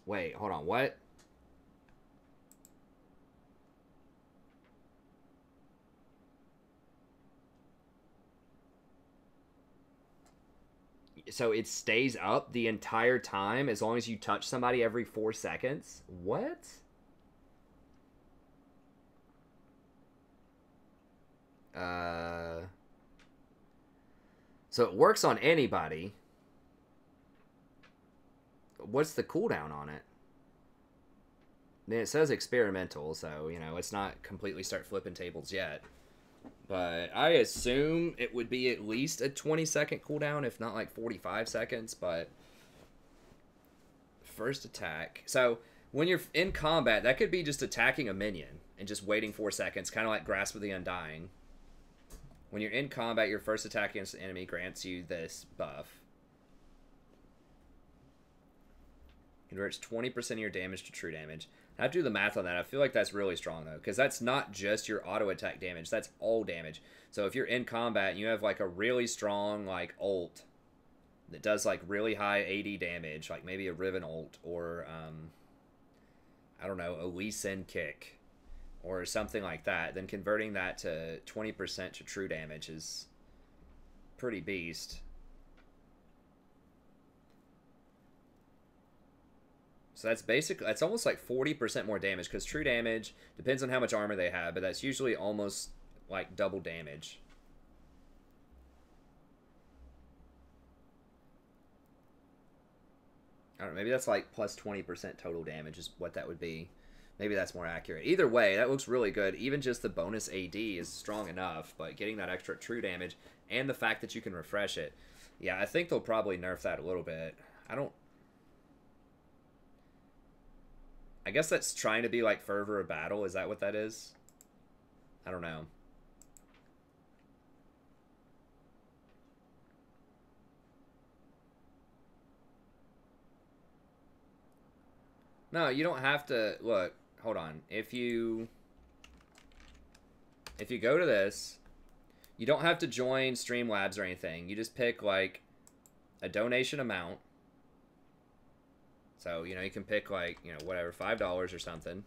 Wait, hold on, what? So it stays up the entire time as long as you touch somebody every 4 seconds? What? So it works on anybody. What's the cooldown on it? I mean, it says experimental, so, you know, it's not completely start flipping tables yet. But I assume it would be at least a 20-second cooldown, if not like 45 seconds, but... First attack. So, when you're in combat, that could be just attacking a minion and just waiting 4 seconds, kind of like Grasp of the Undying. When you're in combat, your first attack against the enemy grants you this buff. Converts 20% of your damage to true damage. I have to do the math on that. I feel like that's really strong, though, because that's not just your auto attack damage. That's all damage. So if you're in combat and you have, like, a really strong, like, ult that does, like, really high AD damage, like maybe a Riven ult or, I don't know, a Lee Sin kick or something like that, then converting that to 20% to true damage is pretty beast. So that's basically, that's almost like 40% more damage, because true damage depends on how much armor they have, but that's usually almost like double damage. I don't know, maybe that's like plus 20% total damage is what that would be. Maybe that's more accurate. Either way, that looks really good. Even just the bonus AD is strong enough, but getting that extra true damage and the fact that you can refresh it. Yeah, I think they'll probably nerf that a little bit. I guess that's trying to be like Fervor of Battle. Is that what that is? I don't know. No, you don't have to. Look, hold on. If you go to this, you don't have to join Streamlabs or anything. You just pick like a donation amount. So, you know, you can pick like, you know, whatever, $5 or something.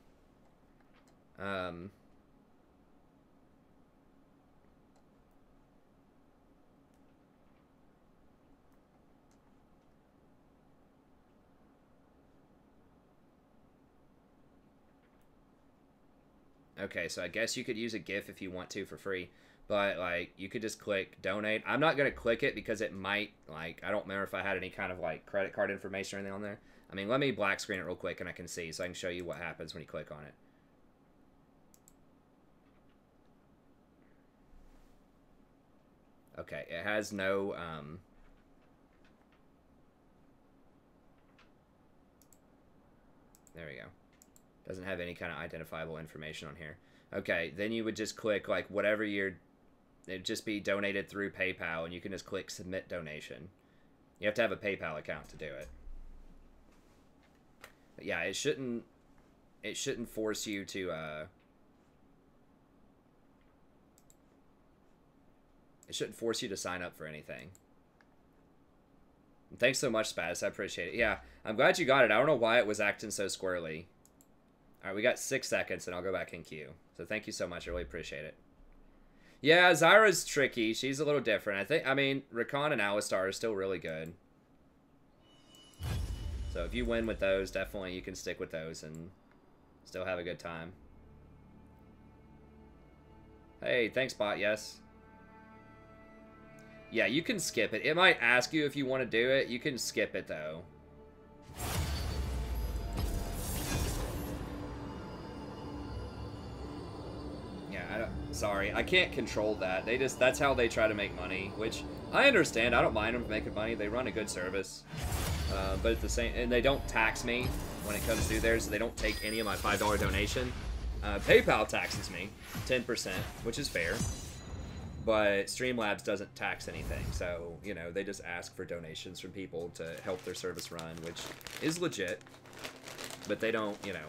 Okay, so I guess you could use a GIF if you want to for free. But, like, you could just click donate. I'm not going to click it because it might, like, I don't remember if I had any kind of, like, credit card information or anything on there. I mean, let me black screen it real quick and I can see, so I can show you what happens when you click on it. Okay, it has no, there we go. Doesn't have any kind of identifiable information on here. Okay, then you would just click like whatever it'd just be donated through PayPal, and you can just click submit donation. You have to have a PayPal account to do it. But yeah, it shouldn't force you to it shouldn't force you to sign up for anything. And thanks so much, Spaz. I appreciate it. Yeah, I'm glad you got it. I don't know why it was acting so squirrely. Alright, we got 6 seconds, and I'll go back in queue. So thank you so much. I really appreciate it. Yeah, Zyra's tricky. She's a little different. I mean, Rakan and Alistar are still really good. So if you win with those, definitely you can stick with those and still have a good time. Hey, thanks, bot. Yes. Yeah, you can skip it. It might ask you if you want to do it. You can skip it, though. Sorry, I can't control that. That's how they try to make money, which I understand. I don't mind them making money. They run a good service. But at the same, and they don't tax me when it comes through there, so they don't take any of my $5 donation. PayPal taxes me 10%, which is fair. But Streamlabs doesn't tax anything, so, you know, they just ask for donations from people to help their service run, which is legit. But they don't, you know.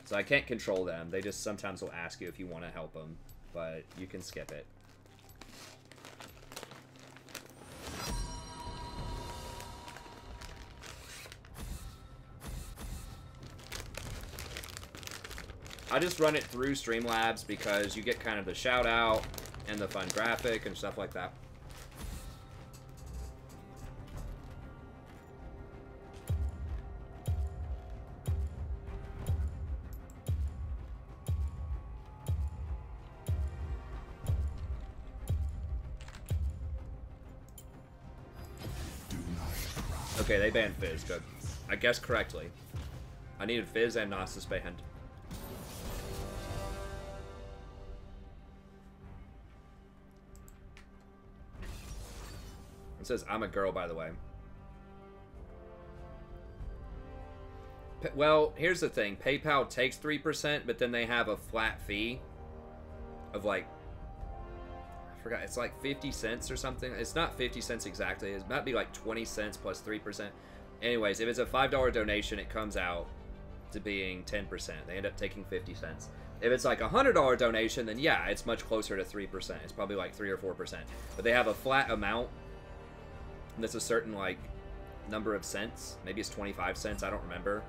So I can't control them. They just sometimes will ask you if you want to help them, but you can skip it. I just run it through Streamlabs because you get kind of the shout out and the fun graphic and stuff like that. Okay, they banned Fizz. Good. I guessed correctly. I needed Fizz and Gnosis banned. It says, I'm a girl, by the way. Well, here's the thing. PayPal takes 3%, but then they have a flat fee of like, I forgot, it's like 50 cents or something. It's not 50 cents exactly. It might be like 20 cents plus 3%. Anyways, if it's a $5 donation, it comes out to being 10%. They end up taking 50 cents. If it's like a $100 donation, then yeah, it's much closer to 3%. It's probably like 3 or 4%. But they have a flat amount. And that's a certain like number of cents. Maybe it's 25 cents. I don't remember.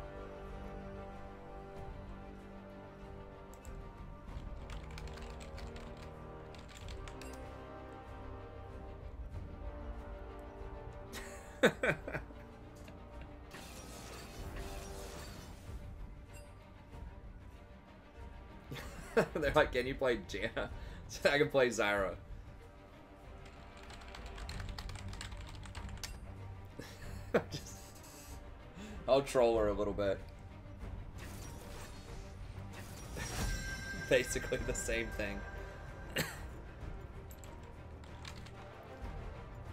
They're like, can you play Janna? So I can play Zyra. I'll troll her a little bit. Basically the same thing.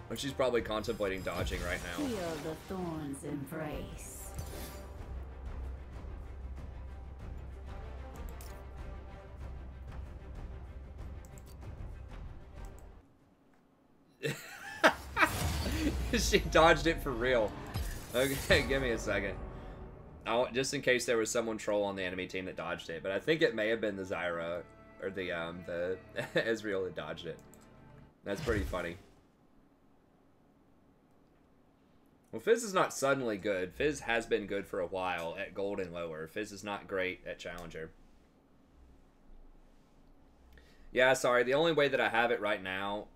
But she's probably contemplating dodging right now. Feel the thorns embrace. She dodged it for real. Okay, give me a second. Just in case there was someone troll on the enemy team that dodged it, but I think it may have been the Zyra or the Ezreal that dodged it. That's pretty funny. Well, Fizz is not suddenly good. Fizz has been good for a while at Gold and lower. Fizz is not great at Challenger. Yeah, sorry. The only way that I have it right now...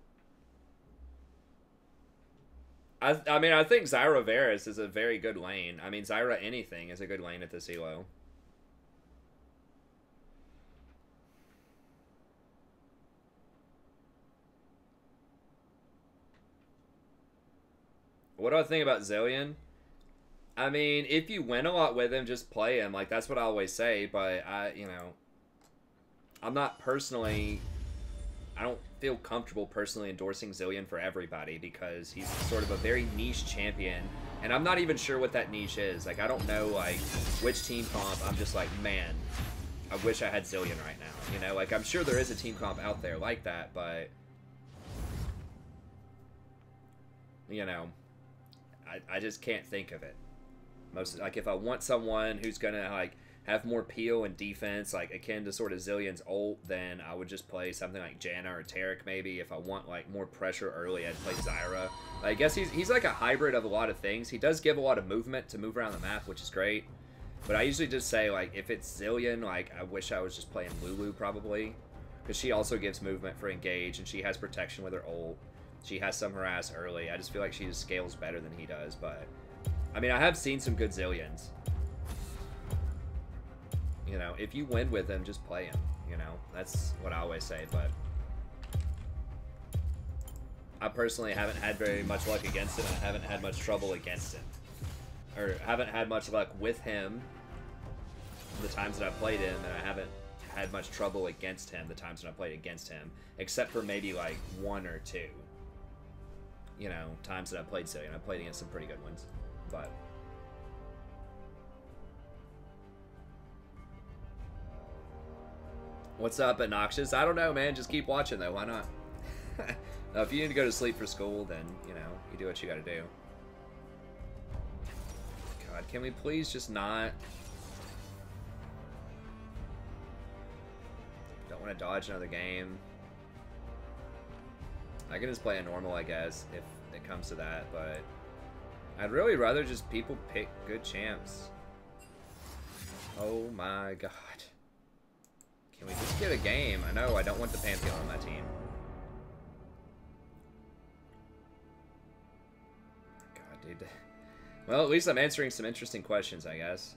I mean, I think Zyra Varus is a very good lane. I mean, Zyra anything is a good lane at this elo. What do I think about Zillion? I mean, if you win a lot with him, just play him. Like, that's what I always say. But, you know, I'm not personally... I don't feel comfortable personally endorsing Zillion for everybody because he's sort of a very niche champion. And I'm not even sure what that niche is. Like, I don't know, like, which team comp I'm just like, man, I wish I had Zillion right now. You know, like, I'm sure there is a team comp out there like that, but... You know, I just can't think of it. Like, if I want someone who's gonna, like, have more peel and defense, like, akin to sort of Zillion's ult, then I would just play something like Janna or Taric, maybe. If I want, like, more pressure early, I'd play Zyra. I guess he's like a hybrid of a lot of things. He does give a lot of movement to move around the map, which is great. But I usually just say, like, if it's Zillion, like, I wish I was just playing Lulu, probably. Because she also gives movement for engage, and she has protection with her ult. She has some harass early. I just feel like she just scales better than he does, but... I mean, I have seen some good Zillions. You know, if you win with him, just play him. You know, that's what I always say, but... I personally haven't had very much luck against him. I haven't had much trouble against him. Or haven't had much luck with him the times that I've played him, and I haven't had much trouble against him the times that I played against him, except for maybe like 1 or 2. You know, times that I played Zillion. I played against some pretty good ones, but... What's up, Obnoxious? I don't know, man. Just keep watching, though. Why not? Now, if you need to go to sleep for school, then, you know, you do what you gotta do. God, can we please just not... Don't want to dodge another game. I can just play a normal, I guess, if it comes to that, but... I'd really rather just people pick good champs. Oh my god. Can we just get a game? I know, I don't want the Pantheon on my team. God, dude. Well, at least I'm answering some interesting questions, I guess.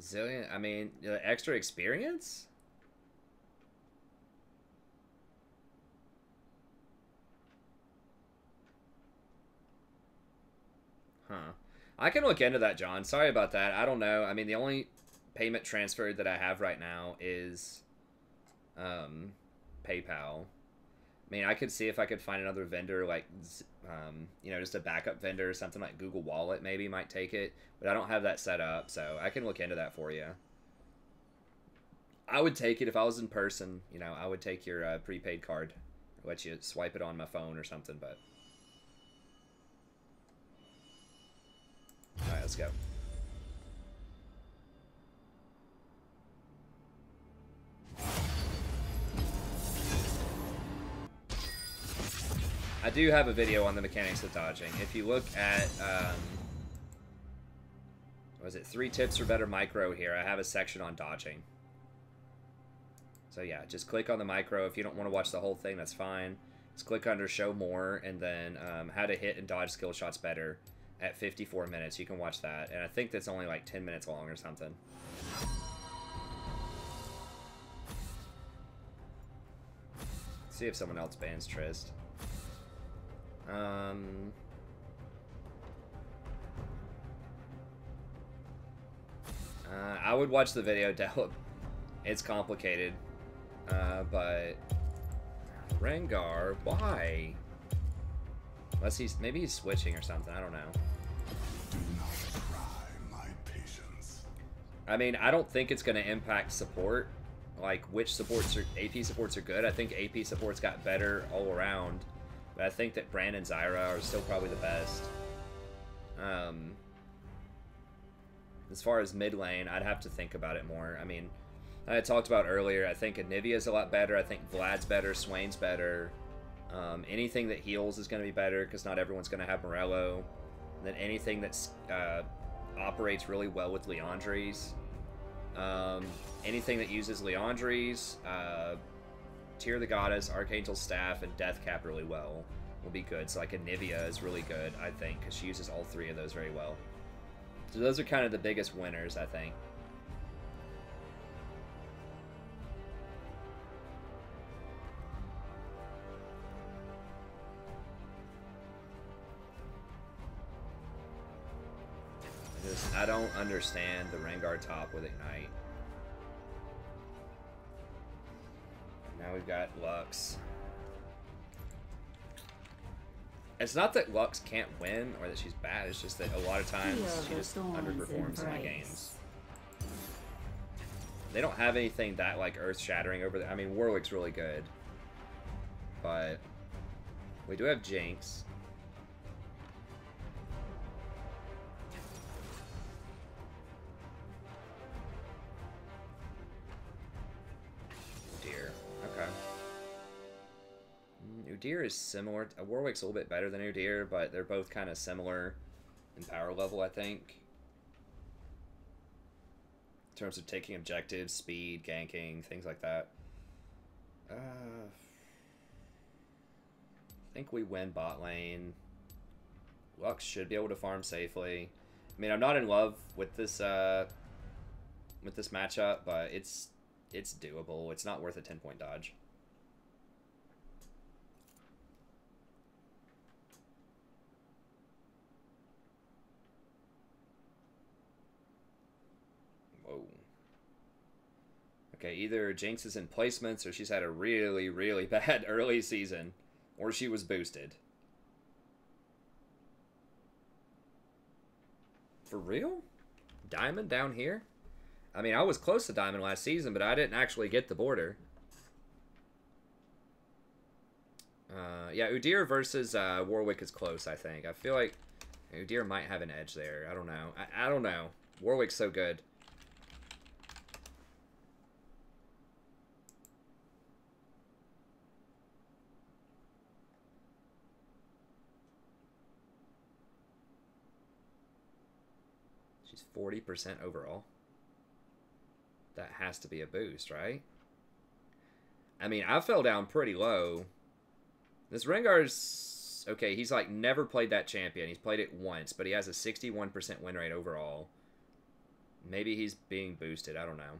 Zillion, I mean, extra experience? Huh. I can look into that, John. Sorry about that. I don't know. I mean, the only payment transfer that I have right now is PayPal. I mean, I could see if I could find another vendor, like, you know, just a backup vendor or something like Google Wallet maybe might take it. But I don't have that set up, so I can look into that for you. I would take it if I was in person. You know, I would take your prepaid card. Let you swipe it on my phone or something, but... Alright, let's go. I do have a video on the mechanics of dodging. If you look at, was it 3 tips for better micro here, I have a section on dodging. So yeah, just click on the micro. If you don't want to watch the whole thing, that's fine. Just click under show more, and then how to hit and dodge skill shots better at 54 minutes. You can watch that. And I think that's only like 10 minutes long or something. See if someone else bans Trist. I would watch the video. It's complicated. But Rengar, why? Unless maybe he's switching or something. I don't know. Do not try my patience. I mean, I don't think it's going to impact support. Like, which supports are AP supports are good. I think AP supports got better all around. But I think that Brand and Zyra are still probably the best. As far as mid lane, I'd have to think about it more. I mean, I had talked about earlier, I think Anivia's a lot better. I think Vlad's better. Swain's better. Anything that heals is going to be better because not everyone's going to have Morello. And then anything that operates really well with Leandries. Anything that uses Leandries, Tear the Goddess, Archangel's Staff, and Deathcap really well will be good. So like Anivia is really good, I think, because she uses all 3 of those very well. So those are kind of the biggest winners, I think. I don't understand the Rengar top with Ignite. Now we've got Lux. It's not that Lux can't win or that she's bad. It's just that a lot of times she just underperforms in my games. They don't have anything that like earth-shattering over there. I mean, Warwick's really good, but we do have Jinx. Udyr. Okay. Udyr is similar. Warwick's a little bit better than Udyr, but they're both kind of similar in power level, I think. In terms of taking objectives, speed, ganking, things like that. I think we win bot lane. Lux should be able to farm safely. I mean, I'm not in love with this matchup, but it's doable. It's not worth a 10-point dodge. Whoa. Okay, either Jinx is in placements or she's had a really, really bad early season, or she was boosted. For real? Diamond down here? I mean, I was close to Diamond last season, but I didn't actually get the border. Yeah, Udyr versus Warwick is close, I think. I feel like Udyr might have an edge there. I don't know. I don't know. Warwick's so good. She's 40% overall. That has to be a boost, right? I mean, I fell down pretty low. This Rengar's... Okay, he's like never played that champion. He's played it once, but he has a 61% win rate overall. Maybe he's being boosted. I don't know.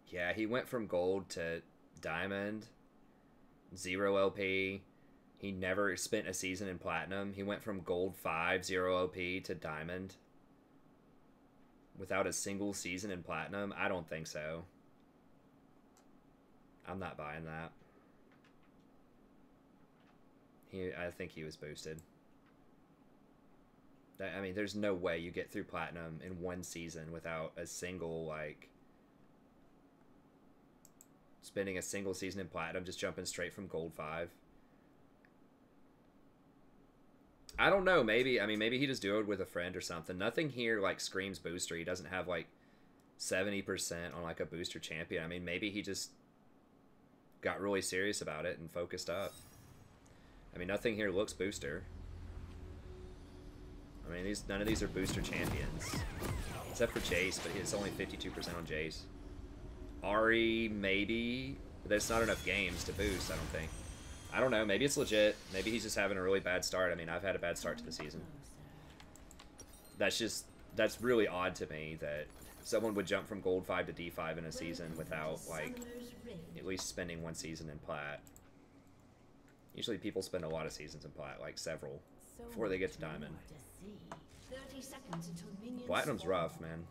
Yeah, he went from gold to diamond. 0 LP. He never spent a season in platinum. He went from gold 5, 0 LP to diamond without a single season in platinum. I don't think so. I'm not buying that. I think he was boosted. I mean, there's no way you get through platinum in one season without a single, like, spending a single season in platinum, just jumping straight from gold 5. I don't know, maybe, I mean, maybe he just duoed with a friend or something. Nothing here, like, screams booster. He doesn't have, like, 70% on, like, a booster champion. I mean, maybe he just got really serious about it and focused up. I mean, nothing here looks booster. I mean, none of these are booster champions. Except for Jace, but it's only 52% on Jace. Ari, maybe. But that's not enough games to boost, I don't think. I don't know. Maybe it's legit. Maybe he's just having a really bad start. I mean, I've had a bad start to the season. That's really odd to me that someone would jump from gold 5 to D5 in a season without, like, at least spending one season in plat. Usually people spend a lot of seasons in plat, like several, before they get to diamond. Platinum's rough, man.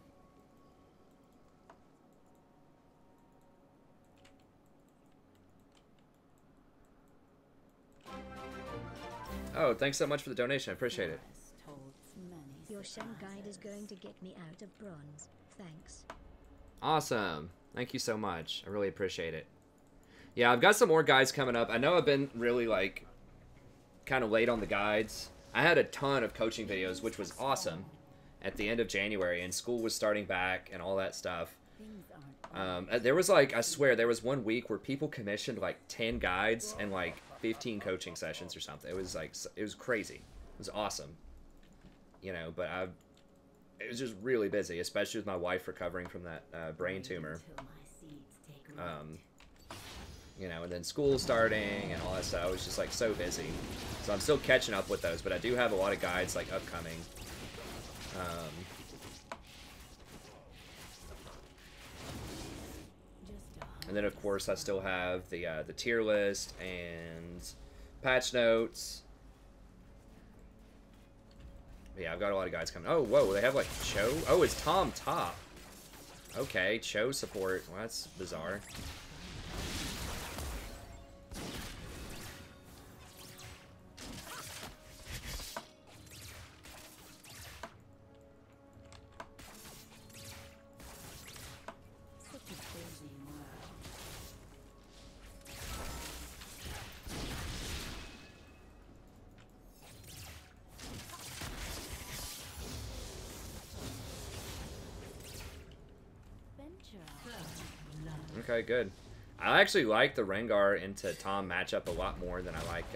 Oh, thanks so much for the donation. I appreciate it. Your Shen guide is going to get me out of bronze. Thanks. Awesome. Thank you so much. I really appreciate it. Yeah, I've got some more guides coming up. I know I've been really, like, kind of late on the guides. I had a ton of coaching videos, which was awesome, at the end of January, and school was starting back and all that stuff. There was, like, I swear, there was one week where people commissioned, like, 10 guides and, like, 15 coaching sessions or something. It was, like, it was crazy. It was awesome. You know, but it was just really busy, especially with my wife recovering from that brain tumor. You know, and then school starting and all that stuff. I was just, like, so busy. So I'm still catching up with those, but I do have a lot of guides, like, upcoming. And then, of course, I still have the tier list and patch notes. But yeah, I've got a lot of guides coming. Oh, whoa, they have, like, Cho? Oh, it's Tom Top. Okay, Cho support. Well, that's bizarre. Okay, good. I actually like the Rengar into Tom matchup a lot more than I like,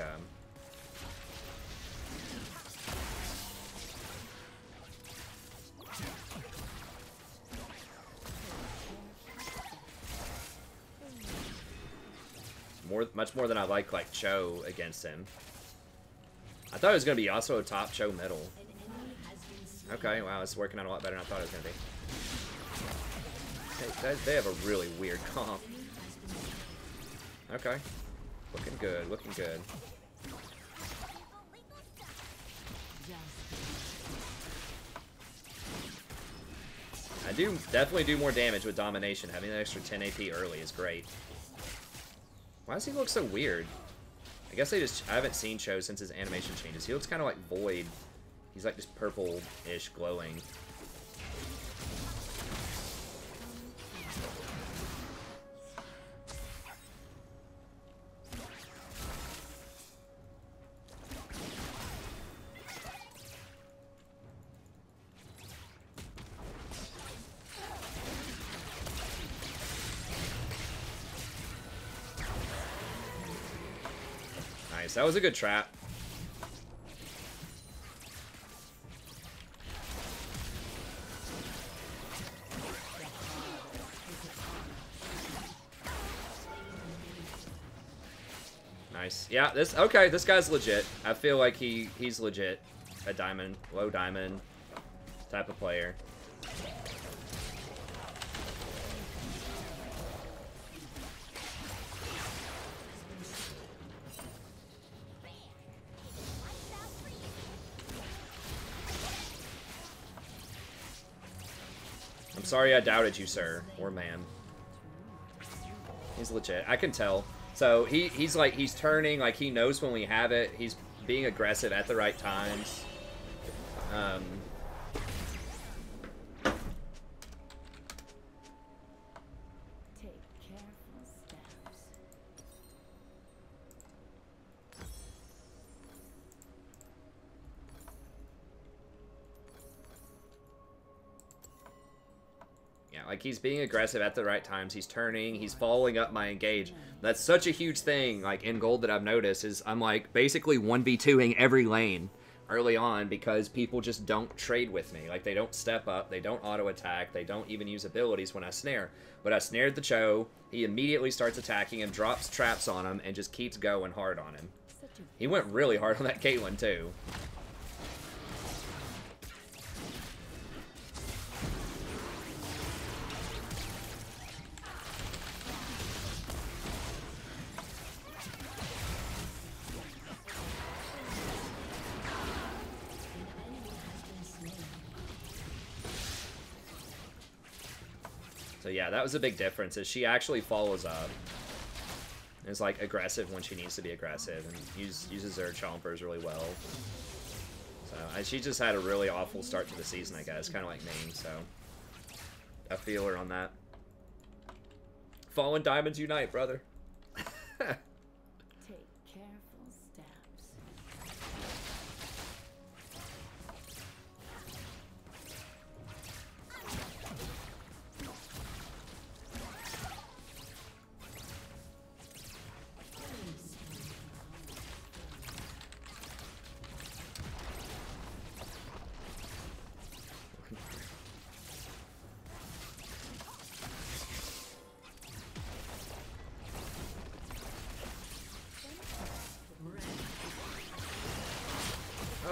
much more than I like Cho against him. I thought it was going to be also a top Cho middle. Okay, wow, it's working out a lot better than I thought it was going to be. They have a really weird comp. Okay. Looking good, looking good. I do definitely do more damage with Domination. Having an extra 10 AP early is great. Why does he look so weird? I guess I haven't seen Cho since his animation changes. He looks kind of like Void. He's like just purple-ish glowing. Nice, that was a good trap. Nice. Yeah, this guy's legit. I feel like he's legit. A diamond, low diamond type of player. I'm sorry I doubted you, sir. Or ma'am. He's legit. I can tell. So he's turning, like he knows when we have it. He's being aggressive at the right times. Take careful steps. Yeah, like he's being aggressive at the right times. He's turning. He's following up my engage. That's such a huge thing, like in gold, that I've noticed is I'm like basically 1v2ing every lane early on because people just don't trade with me. Like they don't step up, they don't auto attack, they don't even use abilities when I snare. But I snared the Cho. He immediately starts attacking him, drops traps on him, and just keeps going hard on him. He went really hard on that Caitlyn too. So yeah, that was a big difference, is she actually follows up. Is like aggressive when she needs to be aggressive, and uses her chompers really well. So she just had a really awful start to the season, I guess, kind of like me, so I feel her on that. Fallen Diamonds unite, brother. Take careful steps.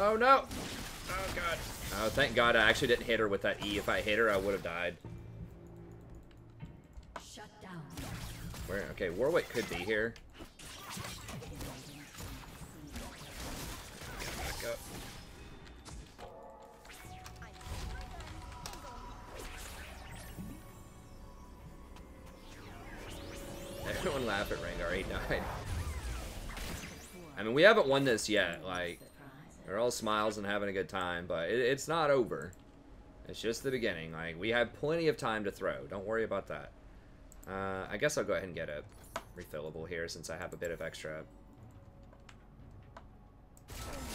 Oh no! Oh god. Oh, thank god I actually didn't hit her with that E. If I hit her, I would have died. Shut down. Where? Okay, Warwick could be here. Back up. Everyone laugh at Rengar, he died. I mean, we haven't won this yet. Like, they're all smiles and having a good time, but it's not over. It's just the beginning. Like, we have plenty of time to throw. Don't worry about that. I guess I'll go ahead and get a refillable here since I have a bit of extra.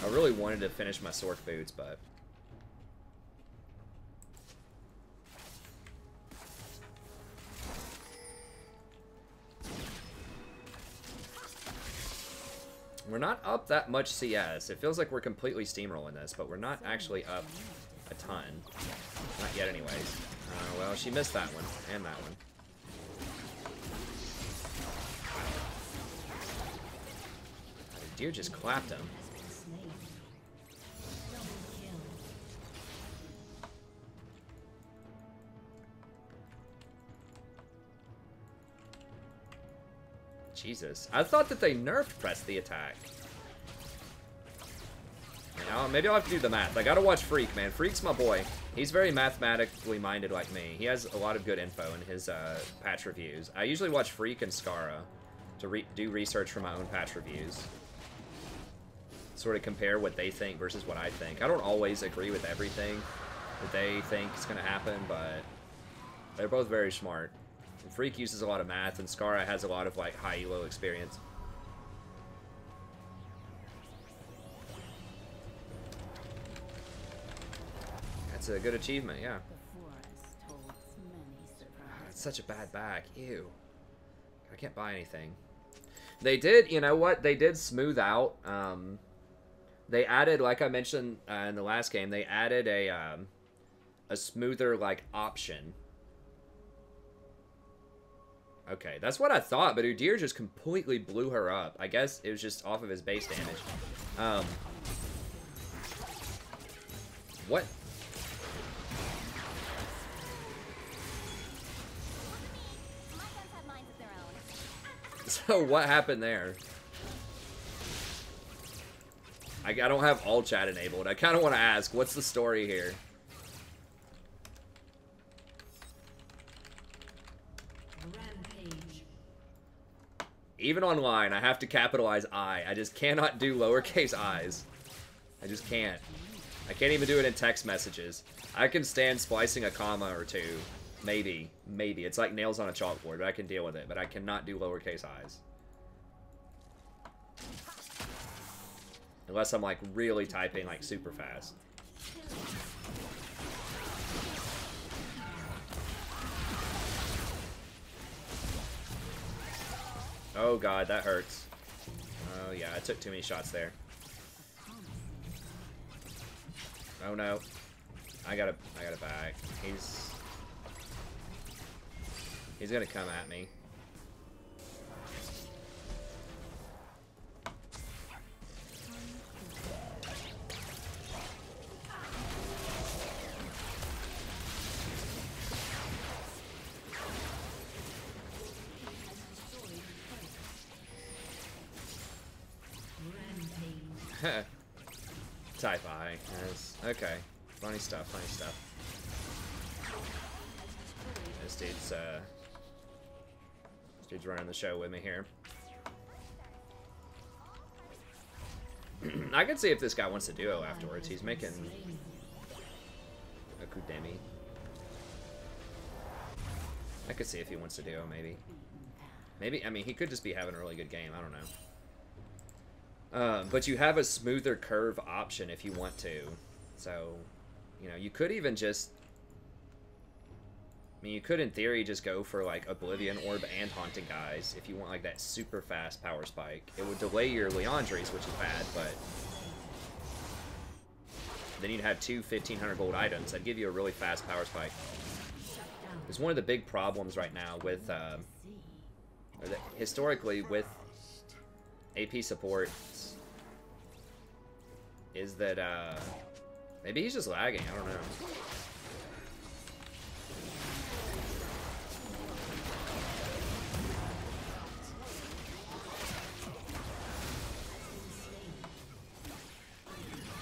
I really wanted to finish my Sork boots, but... We're not up that much CS. It feels like we're completely steamrolling this, but we're not actually up a ton. Not yet anyways. Well, she missed that one, and that one. The deer just clapped him. Jesus. I thought that they nerfed press the attack. Now, maybe I'll have to do the math. I gotta watch Freak, man. Freak's my boy. He's very mathematically minded like me. He has a lot of good info in his patch reviews. I usually watch Freak and Skara to do research for my own patch reviews. Sort of compare what they think versus what I think. I don't always agree with everything that they think is gonna happen, but they're both very smart. Freak uses a lot of math, and Skara has a lot of like high elo experience. That's a good achievement, yeah. It's such a bad back. Ew. I can't buy anything. They did, you know what? They did smooth out. They added, like I mentioned in the last game, they added a smoother like option. Okay, that's what I thought, but Udyr just completely blew her up. I guess it was just off of his base damage. What? So what happened there? I don't have all chat enabled. I kind of want to ask, what's the story here? Even online, I have to capitalize I. I just cannot do lowercase i's. I just can't. I can't even do it in text messages. I can stand splicing a comma or two. Maybe. Maybe. It's like nails on a chalkboard, but I can deal with it. But I cannot do lowercase i's. Unless I'm like really typing like super fast. Oh god, that hurts. Oh yeah, I took too many shots there. Oh no. I got a back. He's gonna come at me. Type I. Yes. Okay. Funny stuff, funny stuff. This dude's running the show with me here. I can see if this guy wants to duo afterwards. He's making a Kudemi. I could see if he wants to duo, maybe. Maybe, I mean, he could just be having a really good game. I don't know. But you have a smoother curve option if you want to. So, you know, you could even just... I mean, you could, in theory, just go for, like, Oblivion Orb and Haunting Guys if you want, like, that super fast power spike. It would delay your Leandries, which is bad, but... Then you'd have two 1,500 gold items. That'd give you a really fast power spike. It's one of the big problems right now with... historically, with AP support... is that, maybe he's just lagging, I don't know.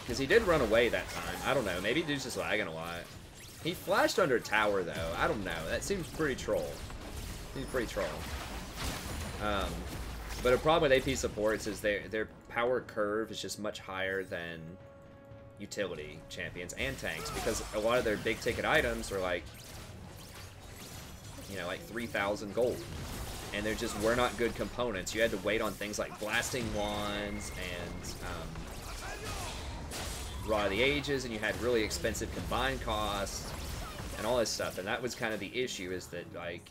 Because he did run away that time. I don't know, maybe dude's just lagging a lot. He flashed under tower, though. I don't know, that seems pretty troll. Seems pretty troll. But a problem with AP supports is their power curve is just much higher than utility champions and tanks, because a lot of their big ticket items are like, you know, like 3,000 gold, and they're just were not good components. You had to wait on things like blasting wands and Rod of the Ages, and you had really expensive combined costs and all this stuff. And that was kind of the issue, is that like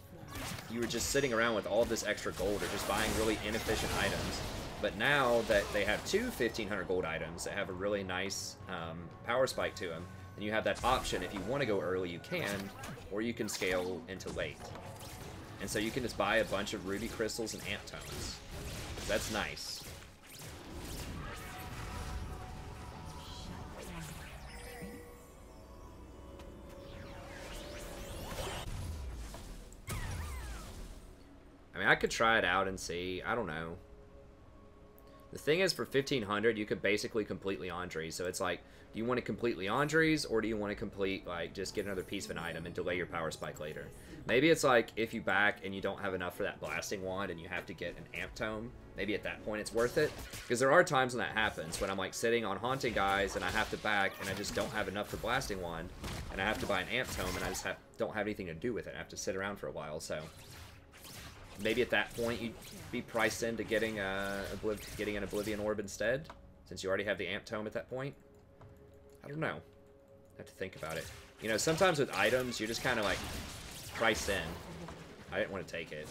you were just sitting around with all this extra gold or just buying really inefficient items. But now that they have two 1,500 gold items that have a really nice power spike to them, and you have that option, if you want to go early, you can, or you can scale into late. And so you can just buy a bunch of ruby crystals and amp tones. That's nice. I mean, I could try it out and see. I don't know. The thing is, for 1,500, you could basically complete Leandre's. So it's like, do you want to complete Leandre's, or do you want to complete, like, just get another piece of an item and delay your power spike later? Maybe it's like, if you back and you don't have enough for that blasting wand and you have to get an amp tome, maybe at that point it's worth it. Because there are times when that happens, when I'm like sitting on haunting guys and I have to back and I just don't have enough for blasting wand, and I have to buy an amp tome and I just don't have anything to do with it. I have to sit around for a while, so maybe at that point you'd be priced into getting an Oblivion Orb instead, since you already have the amp tome at that point. I don't know. I have to think about it. You know, sometimes with items, you're just kind of like priced in. I didn't want to take it,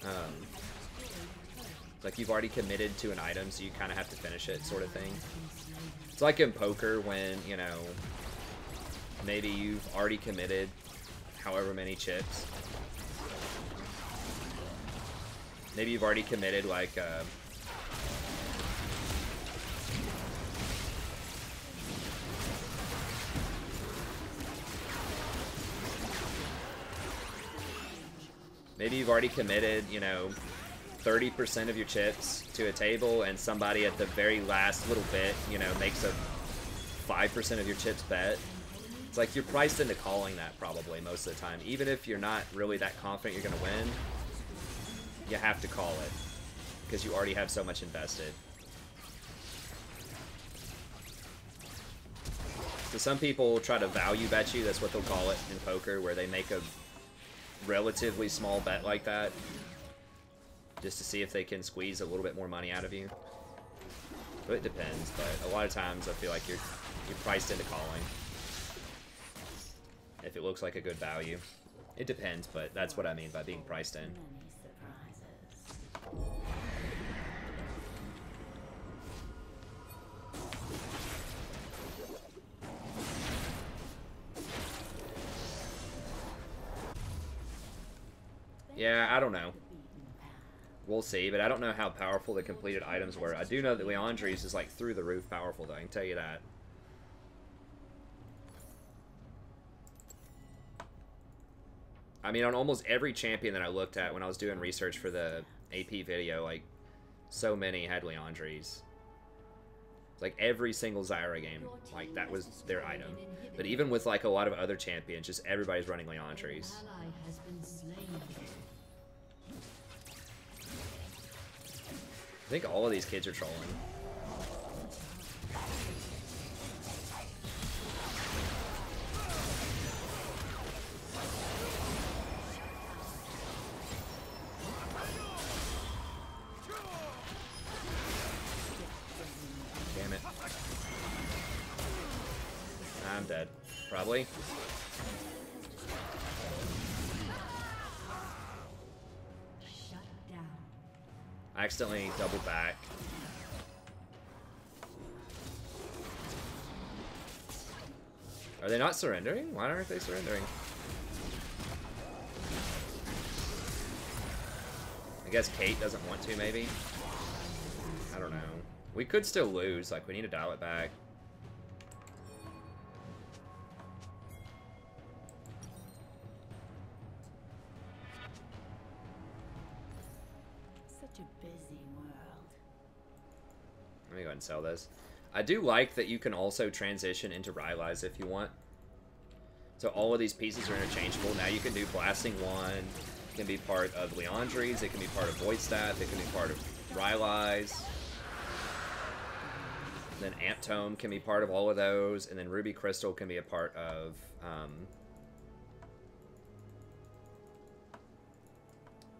but like you've already committed to an item, so you kind of have to finish it, sort of thing. It's like in poker when, you know, maybe you've already committed however many chips. Maybe you've already committed like maybe you've already committed, you know, 30% of your chips to a table, and somebody at the very last little bit, you know, makes a 5% of your chips bet. It's like you're priced into calling that probably most of the time. Even if you're not really that confident you're going to win, you have to call it because you already have so much invested. So some people try to value bet you. That's what they'll call it in poker, where they make a relatively small bet like that just to see if they can squeeze a little bit more money out of you. So it depends, but a lot of times I feel like you're priced into calling if it looks like a good value. It depends, but that's what I mean by being priced in. Yeah, I don't know. We'll see, but I don't know how powerful the completed items were. I do know that Leandre's is like through the roof powerful, though. I can tell you that. I mean, on almost every champion that I looked at when I was doing research for the AP video, like, so many had Leandre's. Like, every single Zyra game, like, that was their item. But even with, like, a lot of other champions, just everybody's running Leandre's. I think all of these kids are trolling. Damn it. I'm dead. Probably. I accidentally doubled back. Are they not surrendering? Why aren't they surrendering? I guess Kate doesn't want to, maybe? I don't know. We could still lose. Like, we need to dial it back. Let me go ahead and sell this. I do like that you can also transition into Rylai's if you want. So all of these pieces are interchangeable. Now you can do Blasting 1. It can be part of Leandri's. It can be part of Void Staff. It can be part of Rylai's. Then Amp Tome can be part of all of those. And then Ruby Crystal can be a part of...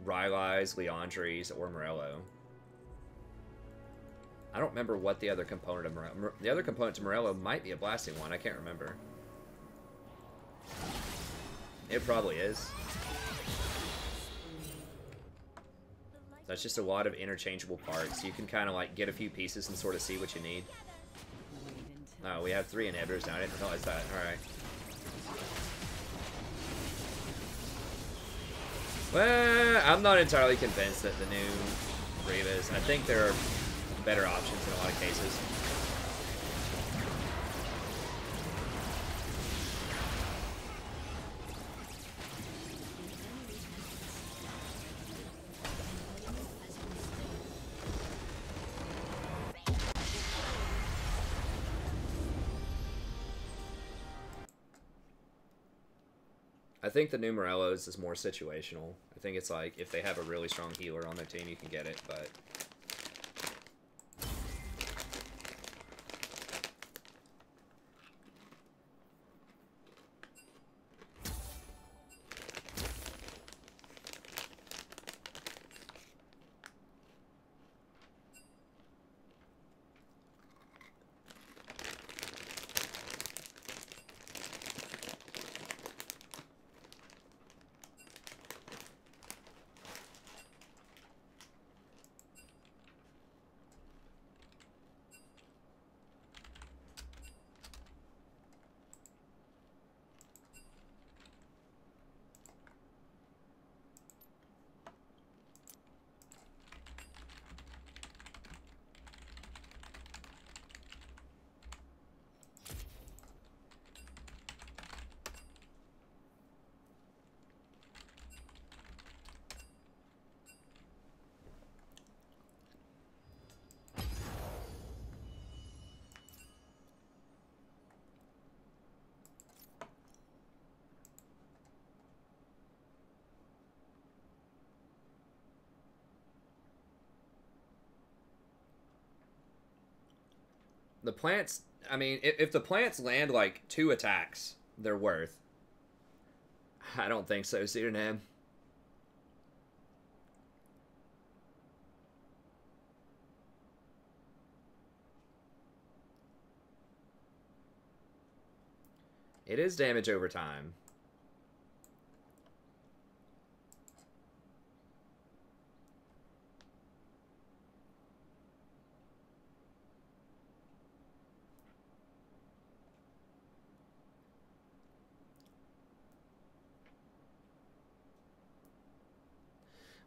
Rylai's, Leandri's, or Morello. I don't remember what the other component of Morello... The other component to Morello might be a Blasting one. I can't remember. It probably is. That's just a lot of interchangeable parts. You can kind of like get a few pieces and sort of see what you need. Oh, we have 3 inhibitors now. I didn't realize that. Alright. Well, I'm not entirely convinced that the new Reavas... I think there are better options in a lot of cases. I think the new Morellos is more situational. I think it's like, if they have a really strong healer on their team, you can get it, but... The plants, I mean, if the plants land like 2 attacks, they're worth. I don't think so, Pseudonym. It is damage over time.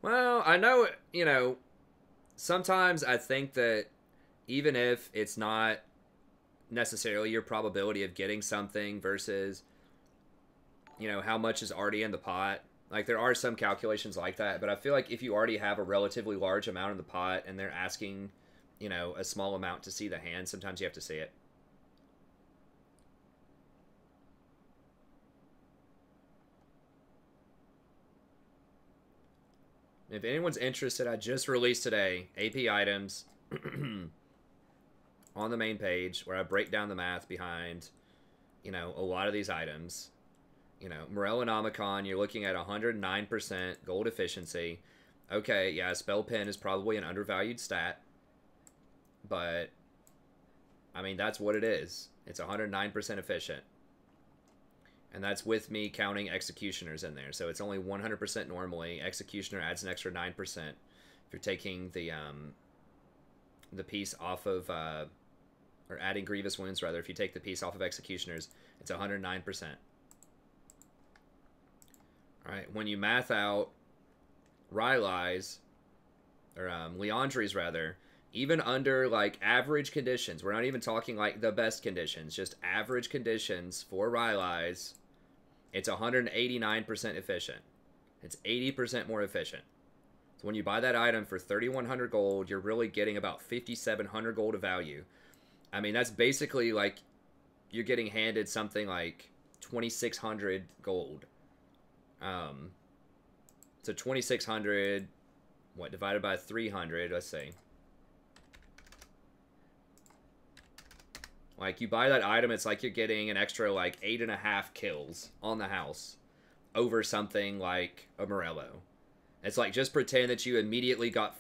Well, I know, you know, sometimes I think that even if it's not necessarily your probability of getting something versus, you know, how much is already in the pot. Like, there are some calculations like that, but I feel like if you already have a relatively large amount in the pot and they're asking, you know, a small amount to see the hand, sometimes you have to see it. If anyone's interested, I just released today AP items on the main page where I break down the math behind, you know, a lot of these items. You know, Morellonomicon, you're looking at 109% gold efficiency. Okay, yeah, Spell Pen is probably an undervalued stat. But, I mean, that's what it is. It's 109% efficient. And that's with me counting Executioners in there. So it's only 100% normally. Executioner adds an extra 9%. If you're taking the piece off of... or adding Grievous Wounds, rather. If you take the piece off of Executioners, it's 109%. Alright, when you math out Rylai's, or Leandri's, rather, even under, like, average conditions, we're not even talking, like, the best conditions, just average conditions for Rylai's, it's 189% efficient. It's 80% more efficient. So when you buy that item for 3,100 gold, you're really getting about 5,700 gold of value. I mean, that's basically like you're getting handed something like 2,600 gold. So 2,600, what, divided by 300, let's see. Like, you buy that item, it's like you're getting an extra, like, 8.5 kills on the house over something like a Morello. It's like, just pretend that you immediately got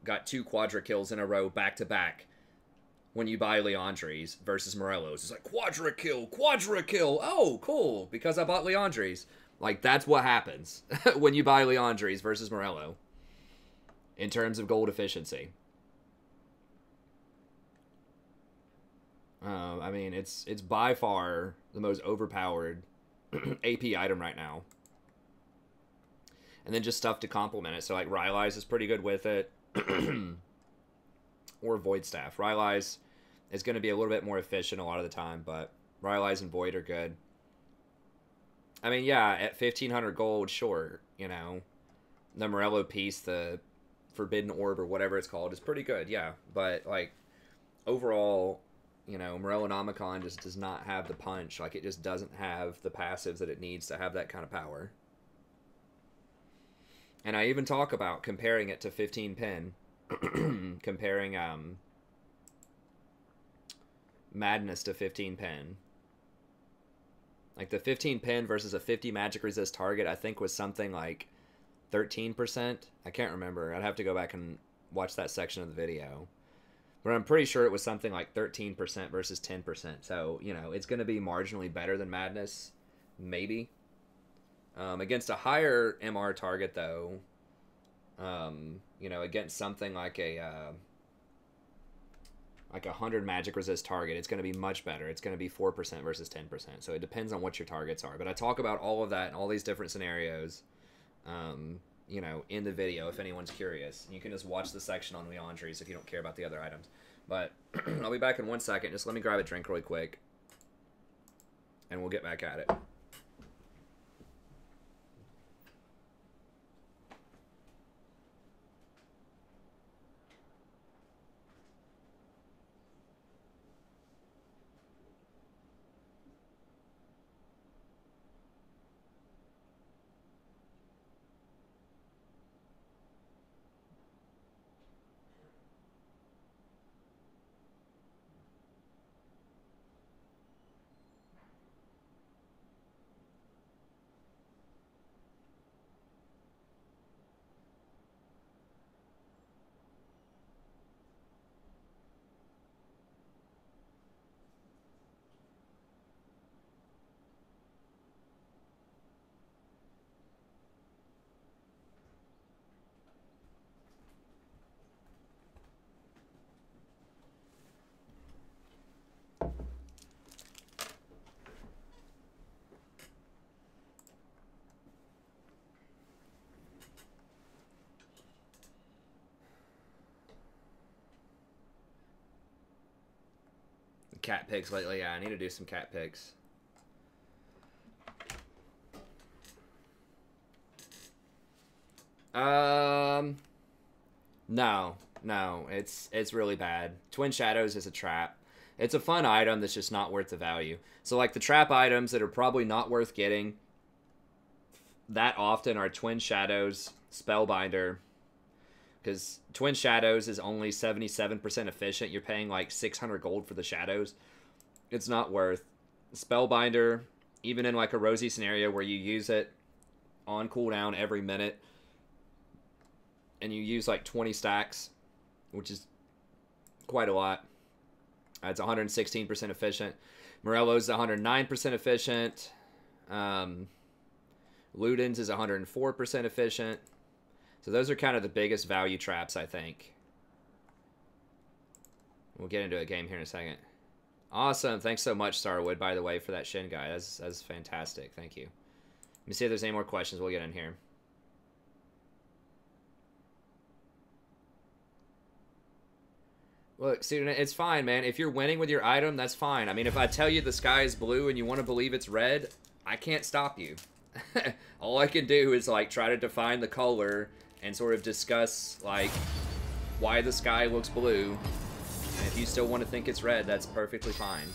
got 2 quadra kills in a row back-to-back when you buy Leandries versus Morellos. It's like, quadra kill, oh, cool, because I bought Leandries. Like, that's what happens when you buy Leandries versus Morello in terms of gold efficiency. I mean, it's by far the most overpowered AP item right now. And then just stuff to complement it. So, like, Rylai's is pretty good with it. Or Void Staff. Rylai's is going to be a little bit more efficient a lot of the time, but Rylai's and Void are good. I mean, yeah, at 1,500 gold, sure, you know. The Morello piece, the Forbidden Orb or whatever it's called, is pretty good, yeah. But, like, overall, you know, Morellonomicon just does not have the punch. Like, it just doesn't have the passives that it needs to have that kind of power. And I even talk about comparing it to 15 pin. Comparing Madness to 15 pin. Like, the 15 pin versus a 50 magic resist target, I think was something like 13%. I can't remember. I'd have to go back and watch that section of the video. But I'm pretty sure it was something like 13% versus 10%. So, you know, it's going to be marginally better than Madness. Maybe. Against a higher MR target, though, you know, against something like a 100 magic resist target, it's going to be much better. It's going to be 4% versus 10%. So it depends on what your targets are. But I talk about all of that and all these different scenarios, you know, in the video if anyone's curious. You can just watch the section on Leandries if you don't care about the other items. But I'll be back in 1 second. Just let me grab a drink really quick, and we'll get back at it. Cat picks lately, yeah, I need to do some cat picks. No, it's really bad. Twin Shadows is a trap. It's a fun item that's just not worth the value. So, like, the trap items that are probably not worth getting that often are Twin Shadows, Spellbinder, because Twin Shadows is only 77% efficient. You're paying like 600 gold for the shadows. It's not worth. Spellbinder, even in like a rosy scenario where you use it on cooldown every minute, and you use like 20 stacks, which is quite a lot. It's 116% efficient. Morello's 109% efficient. Luden's is 104% efficient. So those are kind of the biggest value traps, I think. We'll get into a game here in a second. Awesome. Thanks so much, Starwood, by the way, for that Shin guy. That's fantastic. Thank you. Let me see if there's any more questions. We'll get in here. Look, student, it's fine, man. If you're winning with your item, that's fine. I mean, if I tell you the sky is blue and you want to believe it's red, I can't stop you. All I can do is, like, try to define the color and sort of discuss, like, why the sky looks blue. And if you still want to think it's red, that's perfectly fine.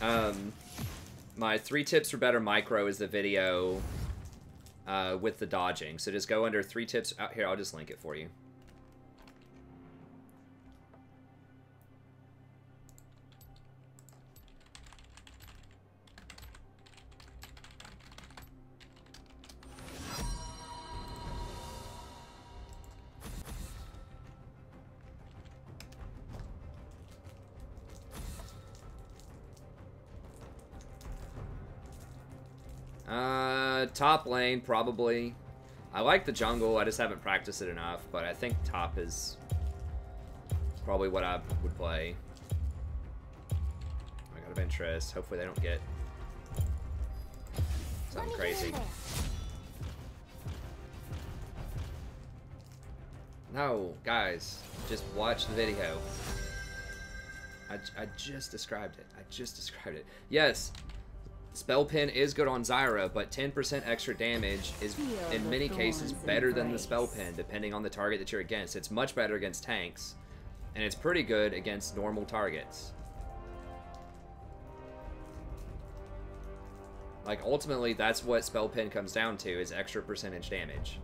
My 3 tips for better micro is the video with the dodging. So just go under 3 tips. Out here, I'll just link it for you. Top lane, probably. I like the jungle, I just haven't practiced it enough, but I think top is probably what I would play. I got a Ventress. Hopefully they don't get something crazy. No, guys, just watch the video. I just described it. I just described it. Yes. Spell Pin is good on Zyra, but 10% extra damage is, in many cases, better than the Spell Pin, depending on the target that you're against. It's much better against tanks, and it's pretty good against normal targets. Like, ultimately, that's what Spell Pin comes down to, is extra percentage damage.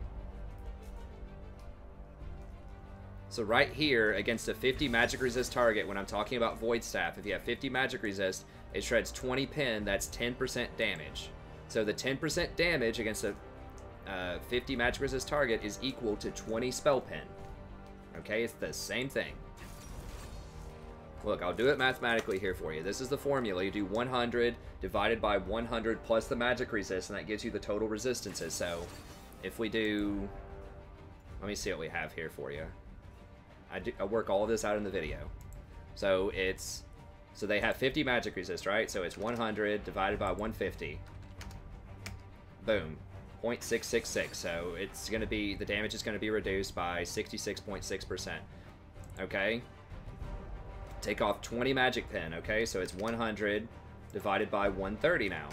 So right here, against a 50 magic resist target, when I'm talking about Void Staff, if you have 50 magic resist, it shreds 20 pin, that's 10% damage. So the 10% damage against a 50 magic resist target is equal to 20 spell pin. Okay, it's the same thing. Look, I'll do it mathematically here for you. This is the formula. You do 100 divided by 100 plus the magic resist, and that gives you the total resistances. So if we do... Let me see what we have here for you. I work all of this out in the video. So it's... So they have 50 magic resist, right? So it's 100 divided by 150. Boom. 0.666. So it's going to be... The damage is going to be reduced by 66.6%. Okay? Take off 20 magic pin, okay? So it's 100 divided by 130 now.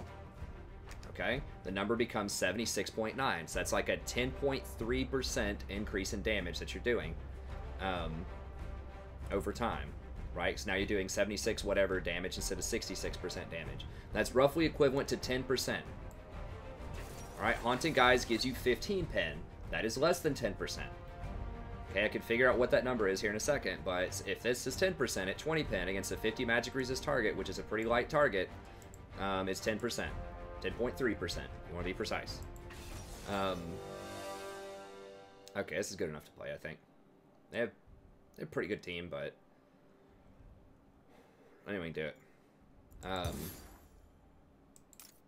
Okay? The number becomes 76.9. So that's like a 10.3% increase in damage that you're doing over time. Right? So now you're doing 76 whatever damage instead of 66% damage. That's roughly equivalent to 10%. Alright, Haunting Guise gives you 15 pin. That is less than 10%. Okay, I can figure out what that number is here in a second, but if this is 10% at 20 pin against a 50 magic resist target, which is a pretty light target, it's 10%. 10.3%, if you want to be precise. Okay, this is good enough to play, I think. They're a pretty good team, but... Anyway, we can do it.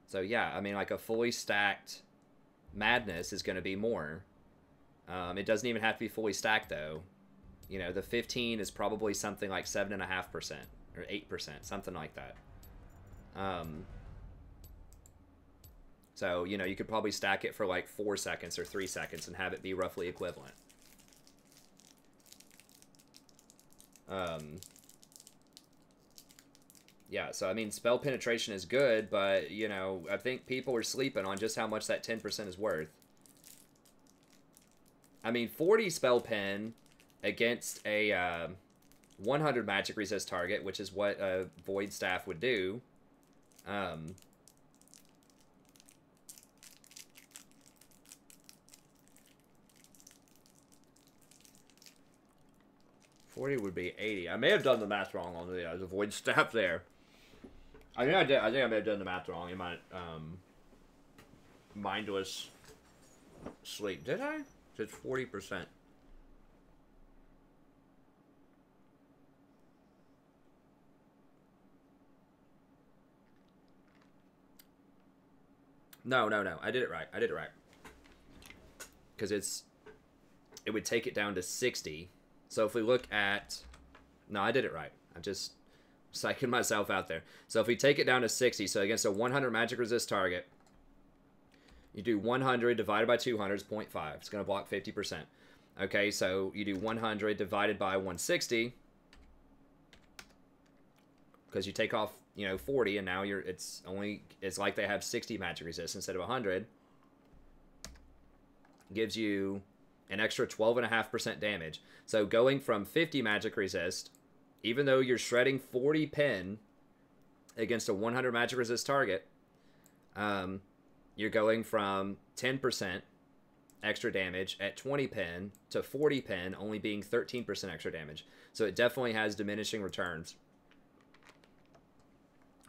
So yeah, I mean, like a fully stacked Madness is going to be more. It doesn't even have to be fully stacked, though. You know, the 15 is probably something like 7.5% or 8%, something like that. So, you know, you could probably stack it for like 4 seconds or 3 seconds and have it be roughly equivalent. Yeah, so I mean, spell penetration is good, but, you know, I think people are sleeping on just how much that 10% is worth. I mean, 40 spell pen against a 100 magic resist target, which is what a Void Staff would do. 40 would be 80. I may have done the math wrong on the Void Staff there. I think I did. I think I may have done the math wrong in my mindless sleep. Did I? It's 40%. No. I did it right. Because it would take it down to 60. So if we look at... No, I did it right. I'm just psyching myself out there. So if we take it down to 60, so against a 100 magic resist target, you do 100 divided by 200 is 0.5. It's going to block 50%. Okay, so you do 100 divided by 160, because you take off, you know, 40, and now it's like they have 60 magic resist instead of 100. Gives you an extra 12.5% damage. So going from 50 magic resist, even though you're shredding 40 pin against a 100 magic resist target, you're going from 10% extra damage at 20 pen to 40 pen, only being 13% extra damage. So it definitely has diminishing returns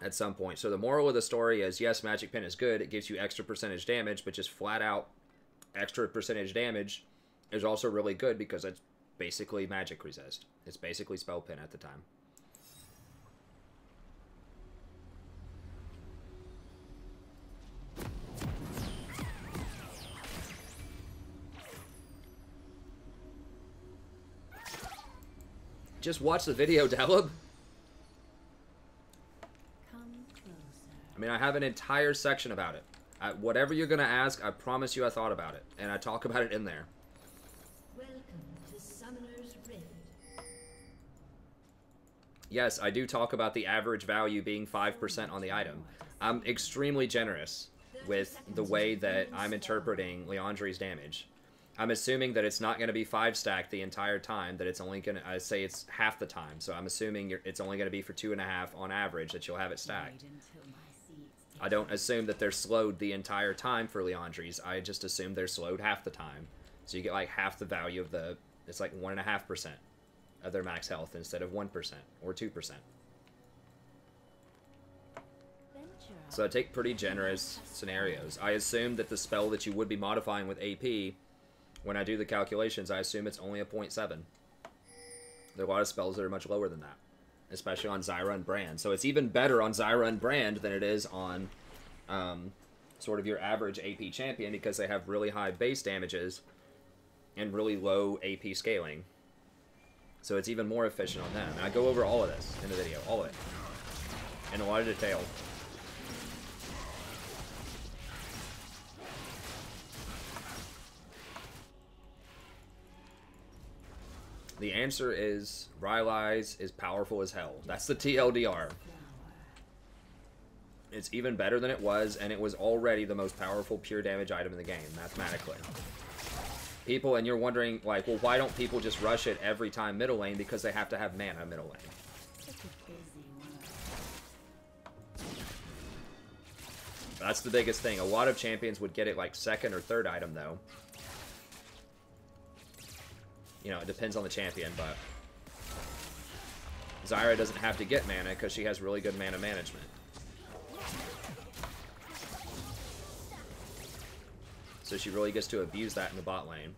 at some point. So the moral of the story is, yes, magic pen is good. It gives you extra percentage damage, but just flat out extra percentage damage is also really good because it's basically magic resist. It's basically spell pen at the time. Just watch the video, Dalib. I mean, I have an entire section about it. Whatever you're going to ask, I promise you I thought about it. And I talk about it in there. Welcome to Summoner's Rift. Yes, I do talk about the average value being 5% on the item. I'm extremely generous with the way that I'm interpreting Leandri's damage. I'm assuming that it's not going to be 5 stacked the entire time, that it's only going to, I say it's half the time. So I'm assuming it's only going to be for 2.5 on average that you'll have it stacked. I don't assume that they're slowed the entire time for Leandri's. I just assume they're slowed half the time. So you get like half the value of the, it's like 1.5% of their max health instead of 1% or 2%. So I take pretty generous scenarios. I assume that the spell that you would be modifying with AP, when I do the calculations, I assume it's only a 0.7. There are a lot of spells that are much lower than that, especially on Zyra and Brand. So it's even better on Zyra and Brand than it is on sort of your average AP champion, because they have really high base damages and really low AP scaling. So it's even more efficient on them. And I go over all of this in the video, all of it, in a lot of detail. The answer is Rylai's is powerful as hell. That's the TLDR. It's even better than it was, and it was already the most powerful pure damage item in the game, mathematically. People, and you're wondering, like, well, why don't people just rush it every time middle lane? Because they have to have mana middle lane. That's the biggest thing. A lot of champions would get it like second or third item, though. You know, it depends on the champion, but Zyra doesn't have to get mana because she has really good mana management. So she really gets to abuse that in the bot lane.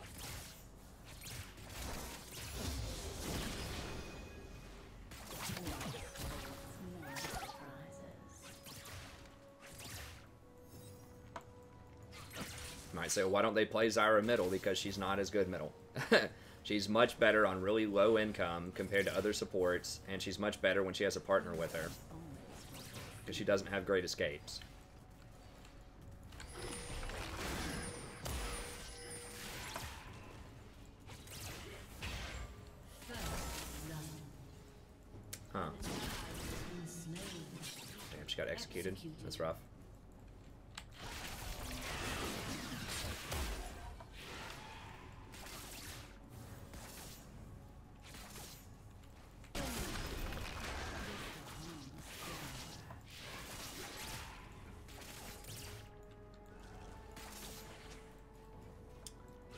You might say, well, why don't they play Zyra middle? Because she's not as good middle. She's much better on really low income compared to other supports, and she's much better when she has a partner with her, because she doesn't have great escapes. Huh. Damn, she got executed. That's rough.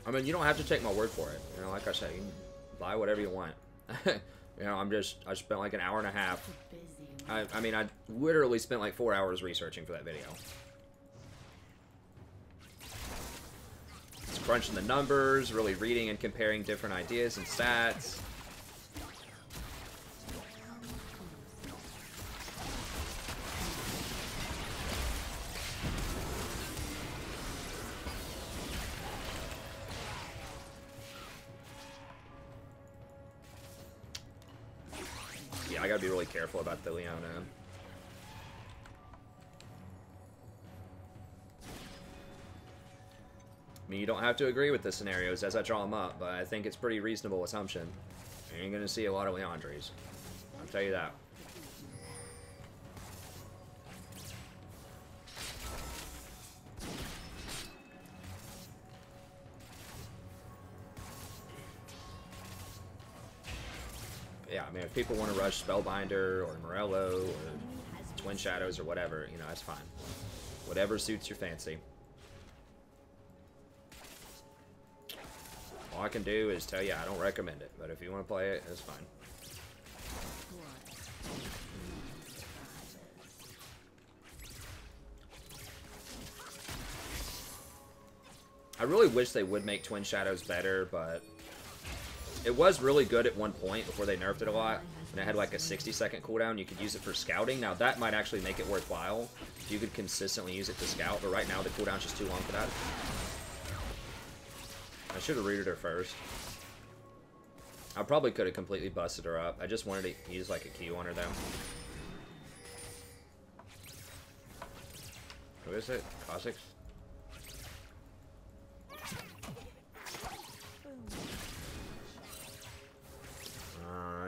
I mean, you don't have to take my word for it. You know, like I said, you can buy whatever you want. You know, I spent like an hour and a half. I mean, I literally spent like 4 hours researching for that video. It's crunching the numbers, really reading and comparing different ideas and stats. I gotta be really careful about the Leona. I mean, you don't have to agree with the scenarios as I draw them up, but I think it's pretty reasonable assumption. You ain't gonna see a lot of Leandries. I'll tell you that. Yeah, I mean, if people want to rush Spellbinder or Morello or Twin Shadows or whatever, you know, that's fine. Whatever suits your fancy. All I can do is tell you I don't recommend it, but if you want to play it, it's fine. I really wish they would make Twin Shadows better, but it was really good at one point before they nerfed it a lot. And it had like a 60-second cooldown. You could use it for scouting. Now that might actually make it worthwhile if you could consistently use it to scout, but right now the cooldown's just too long for that. I should have rooted her first. I probably could have completely busted her up. I just wanted to use like a Q on her though. Who is it? Kha'Zix?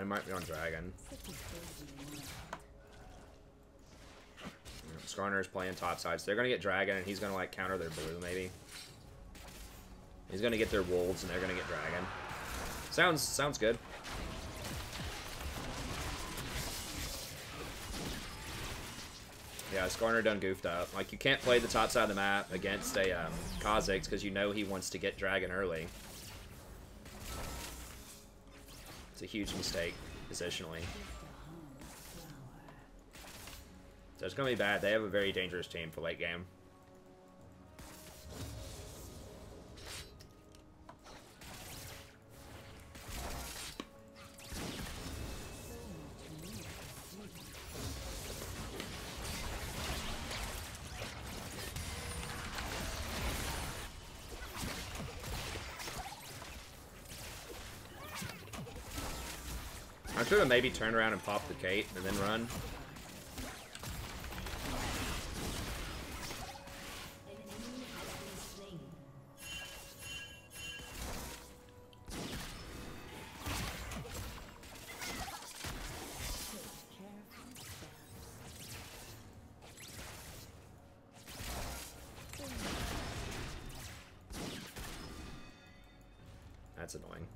It might be on Dragon. Skarner's playing top side, so they're gonna get Dragon, and he's gonna like counter their blue maybe. He's gonna get their wolves, and they're gonna get Dragon. Sounds good. Yeah, Skarner done goofed up. Like, you can't play the top side of the map against a Kha'Zix because you know he wants to get Dragon early. It's a huge mistake, positionally. So it's going to be bad. They have a very dangerous team for late game. I should have maybe turned around and popped the Kate and then run. That's annoying.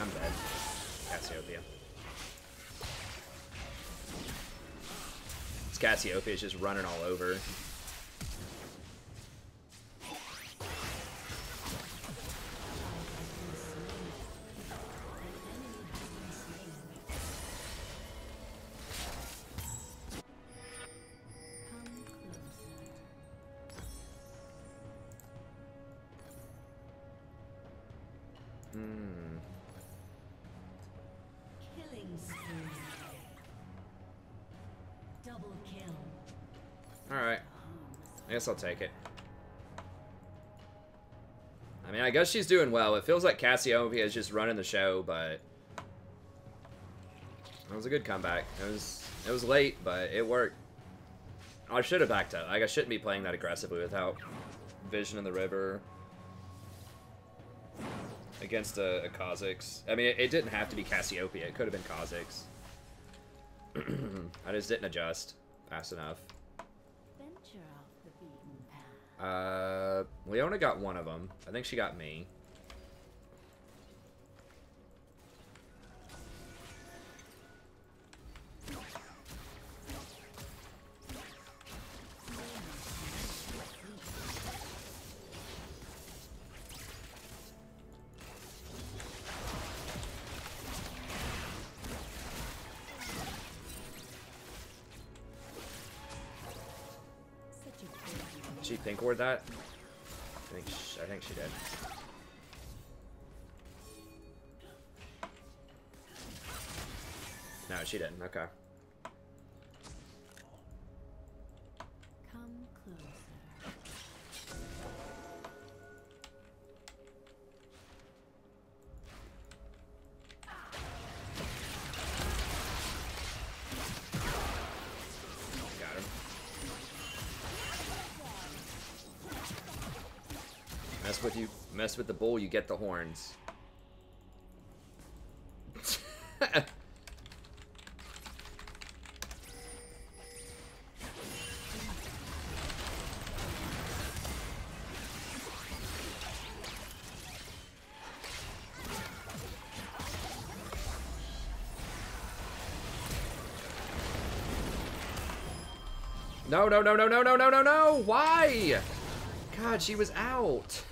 I'm dead. Cassiopeia. This Cassiopeia is just running all over. Killing spree. Double kill. Alright. I guess I'll take it. I mean, I guess she's doing well. It feels like Cassiopeia is just running the show, but it was a good comeback. It was late, but it worked. I should have backed up. Like, I shouldn't be playing that aggressively without Vision in the River against a Kha'Zix. I mean, it didn't have to be Cassiopeia. It could have been Kha'Zix. I just didn't adjust fast enough. Venture off the beaten path. Leona got one of them. I think she got me. Did she pink ward that? I think she did. No, she didn't. Okay. Come closer. mess with the bull, you get the horns. No, no, no, no, no, no, no, no, no! Why? God, she was out.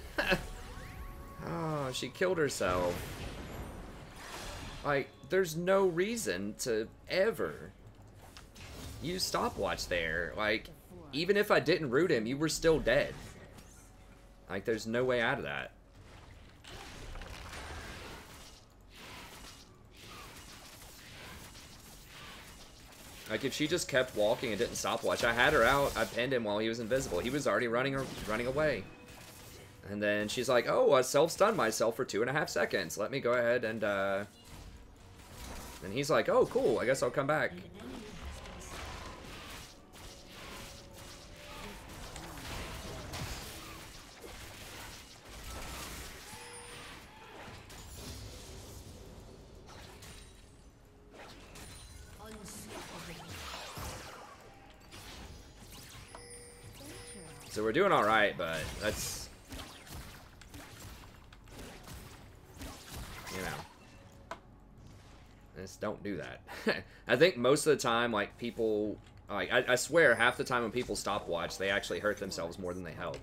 Oh, she killed herself. Like, there's no reason to ever use stopwatch there. Like, even if I didn't root him, you were still dead. Like, there's no way out of that. Like, if she just kept walking and didn't stopwatch, I had her out. I pinned him while he was invisible. He was already running away. And then she's like, oh, I self-stunned myself for 2.5 seconds. Let me go ahead and, And he's like, oh, cool. I guess I'll come back. So we're doing all right, but that's, you know, just don't do that. I think most of the time, like, people, like, I swear half the time when people stopwatch, they actually hurt themselves more than they help.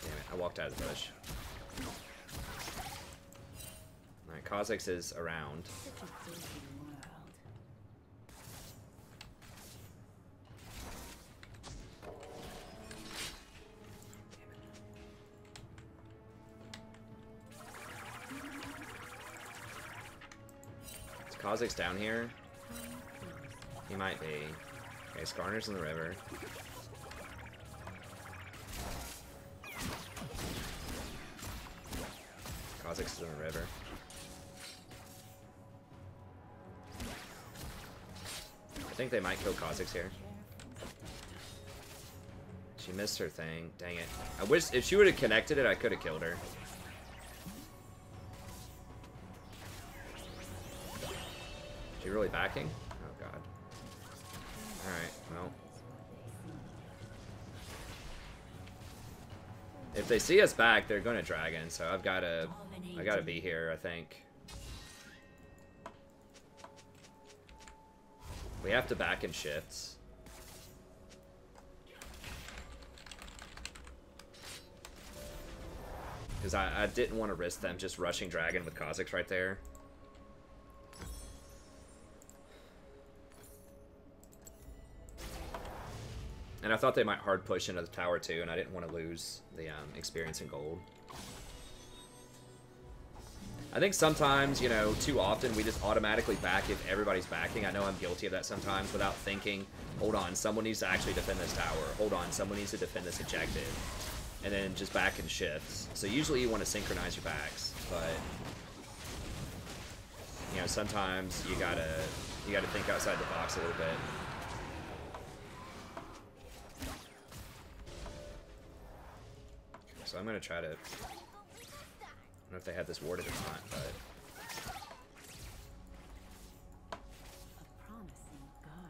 Damn it, I walked out of the bush. Alright, Kha'Zix is around. Is Kha'Zix down here? He might be. Okay, Skarner's in the river. Kha'Zix is in the river. I think they might kill Kha'Zix here. She missed her thing. Dang it. I wish if she would have connected it, I could have killed her. Is she really backing? Oh god. Alright, well. If they see us back, they're gonna dragon, so I gotta be here, I think. We have to back in shifts. Because I didn't want to risk them just rushing dragon with Kha'Zix right there. And I thought they might hard push into the tower too, and I didn't want to lose the experience and gold. I think sometimes, you know, too often we just automatically back if everybody's backing. I know I'm guilty of that sometimes without thinking, hold on, someone needs to actually defend this tower. Hold on, someone needs to defend this objective. And then just back in shifts. So usually you want to synchronize your backs, but you know, sometimes you gotta think outside the box a little bit. So I'm gonna try to, I don't know if they had this warded or not, but A promising garden.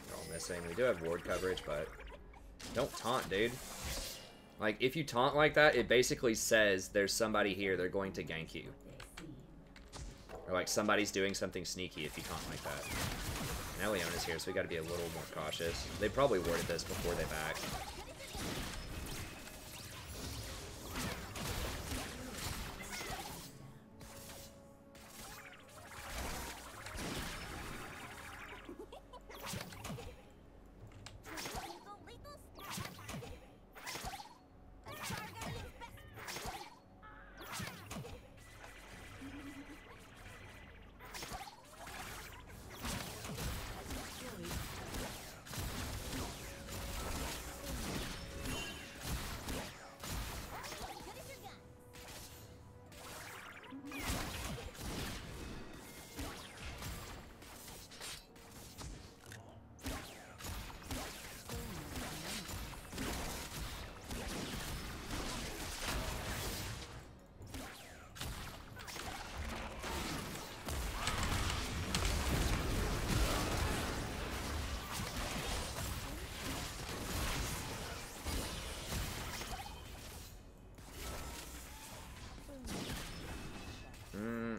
they're all missing. We do have ward coverage, but don't taunt, dude. Like, if you taunt like that, it basically says there's somebody here, they're going to gank you. Or like somebody's doing something sneaky if you taunt like that. Now Leona's here, so we gotta be a little more cautious. They probably warded this before they back.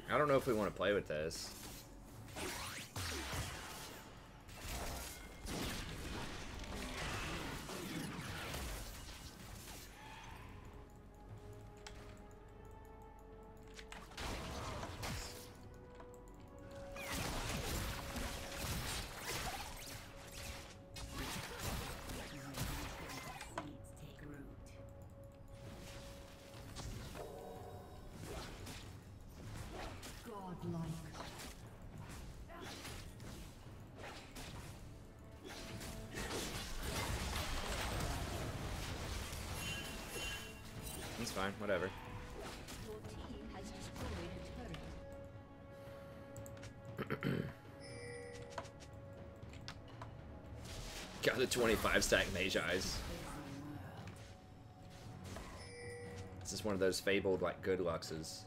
I don't know if we want to play with this. It's fine, whatever. Your team has destroyed a turret. Got a 25 stack Mage Eyes. This is one of those fabled, like, good Luxes.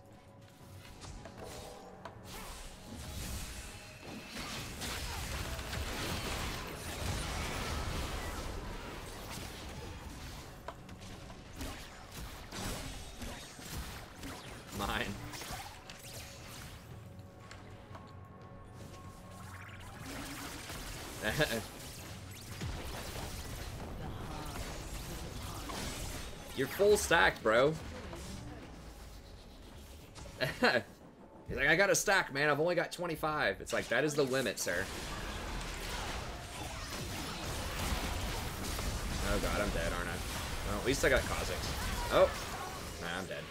Mine. You're full stacked, bro. He's like, I got a stack, man. I've only got 25. It's like, that is the limit, sir. Oh god, I'm dead, aren't I? Well, at least I got Kha'Zix. Oh. Nah, I'm dead.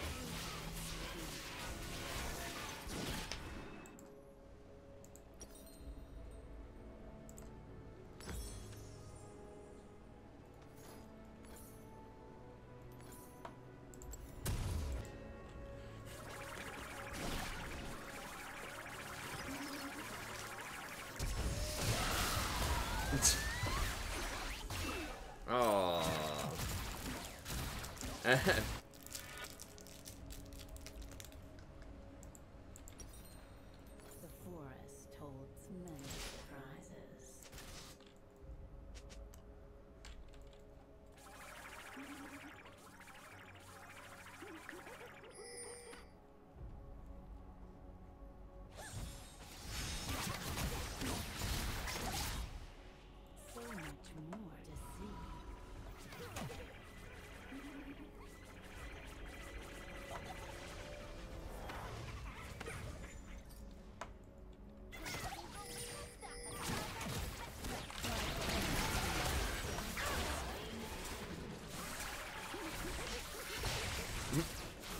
Oh. The forest holds many surprises. So much more to see.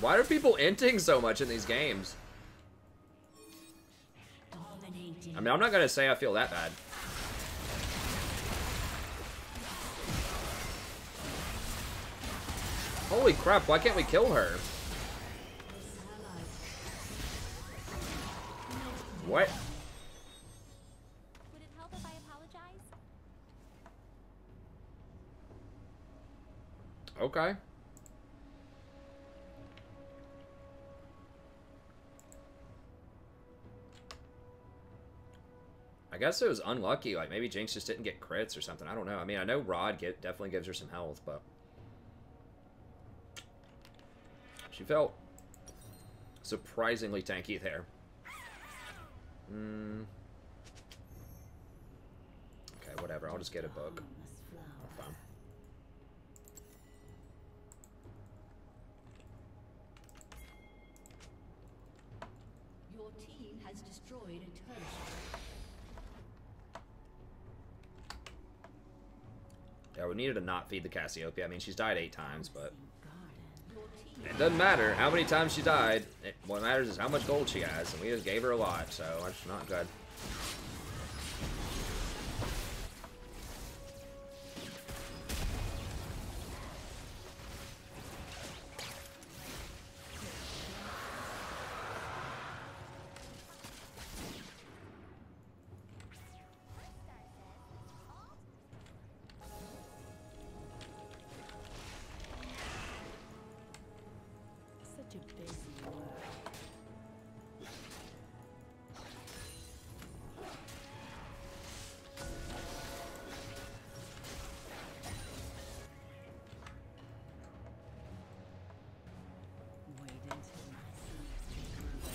Why are people inting so much in these games? Dominating. I mean, I'm not gonna say I feel that bad. Holy crap, why can't we kill her? What? Would it help if I apologize? Okay. I guess it was unlucky. Like, maybe Jinx just didn't get crits or something. I don't know. I mean, I know Rod definitely gives her some health, but... she felt surprisingly tanky there. Okay, whatever. I'll just get a book. Oh, fine. Your team has destroyed a turret. Yeah, we needed to not feed the Cassiopeia. I mean, she's died 8 times, but Your team it doesn't matter how many times she died. What matters is how much gold she has, and we just gave her a lot, so that's not good. Such a busy world. Wait until my sleeves take root.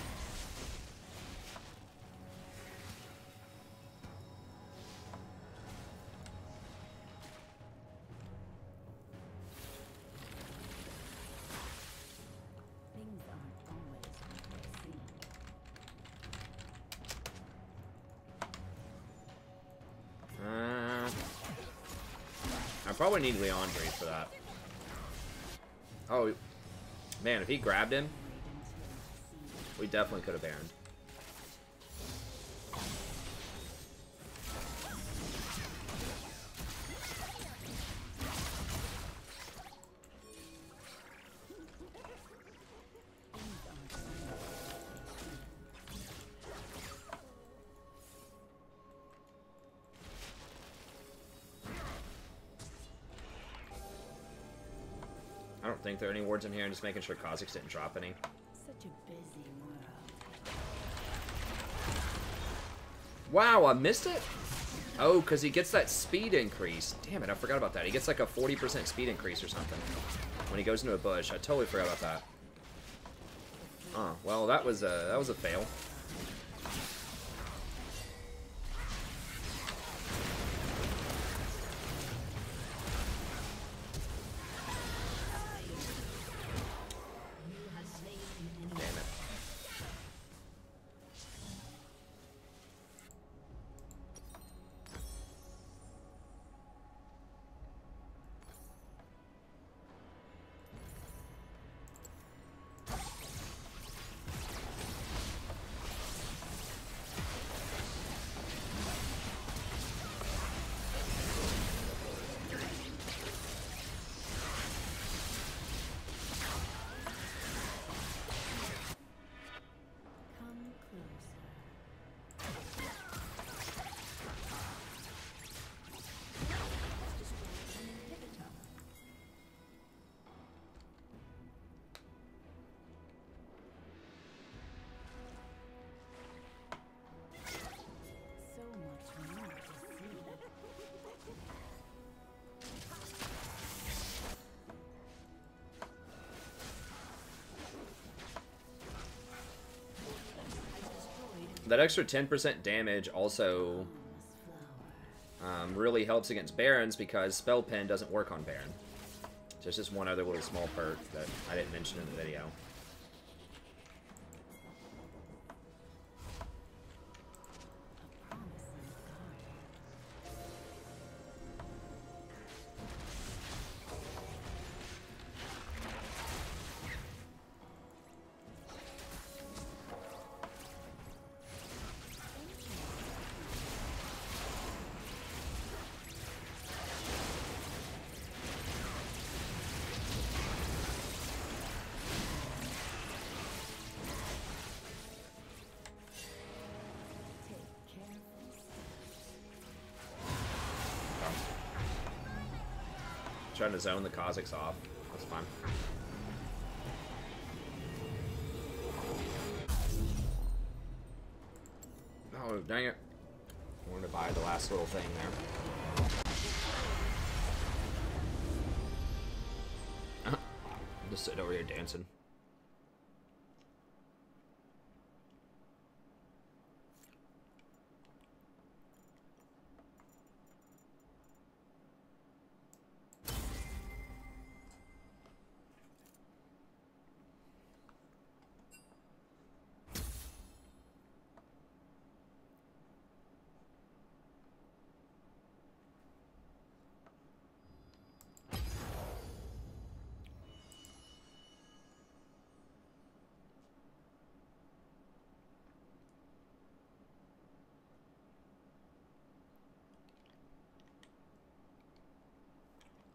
probably need Leandre for that. Oh, man, if he grabbed him, we definitely could have banned. I don't think there are any wards in here. I'm just making sure Kha'Zix didn't drop any. Such a busy world. Wow, I missed it? Oh, because he gets that speed increase. Damn it, I forgot about that. He gets like a 40% speed increase or something when he goes into a bush. I totally forgot about that. Oh, well, that was a fail. Come closer. So much more to see. That extra 10% damage also really helps against Barons because Spell Pen doesn't work on Baron. So it's just one other little small perk that I didn't mention in the video. Trying to zone the Kha'Zix off. That's fine. Oh, dang it. I wanted to buy the last little thing there. I'm just sitting over here dancing.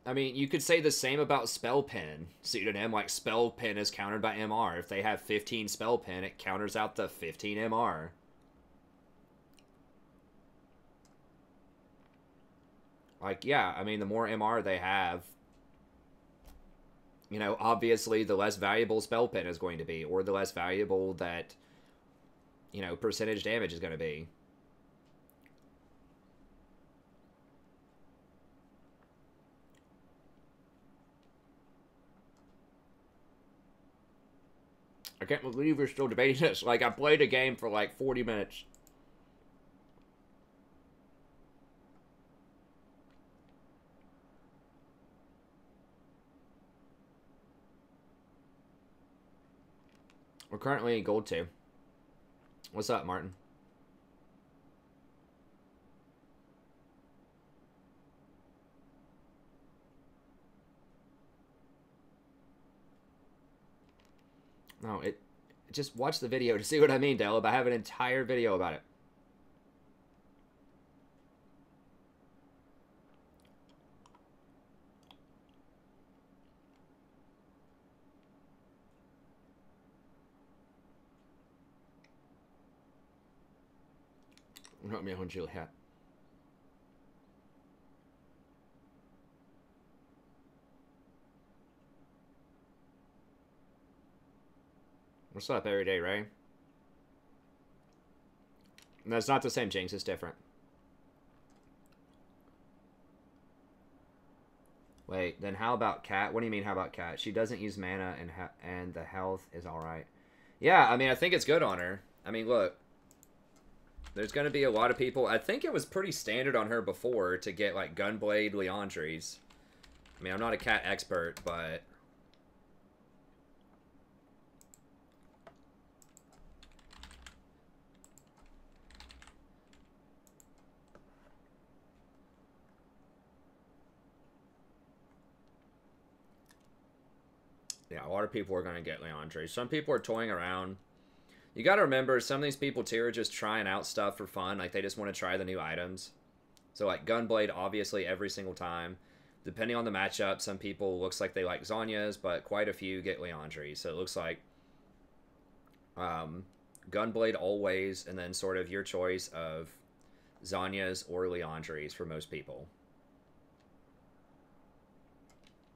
I mean, you could say the same about Spell Pen. Pseudonym, like Spell Pen is countered by MR. If they have 15 Spell Pen, it counters out the 15 MR. Like, yeah, I mean, the more MR they have, you know, obviously the less valuable Spell Pen is going to be, or the less valuable that, you know, percentage damage is going to be. I can't believe we're still debating this. Like, I played a game for like 40 minutes. We're currently in gold 2. What's up, Martin? No, just watch the video to see what I mean, Delib. I have an entire video about it. Romeo and Juliet. What's up, Everyday Ray? No, it's not the same, Jinx. It's different. Wait, then how about Cat? What do you mean, how about Cat? She doesn't use mana, and the health is alright. Yeah, I mean, I think it's good on her. I mean, look. There's going to be a lot of people. I think it was pretty standard on her before to get, like, Gunblade Leandries. I mean, I'm not a Cat expert, but... yeah, a lot of people are going to get Leandries. Some people are toying around. You got to remember, some of these people, too, are just trying out stuff for fun. Like, they just want to try the new items. So, like, Gunblade, obviously, every single time. Depending on the matchup, some people, looks like they like Zhonya's, but quite a few get Leandry. So, it looks like Gunblade always, and then sort of your choice of Zhonya's or Leandry's for most people.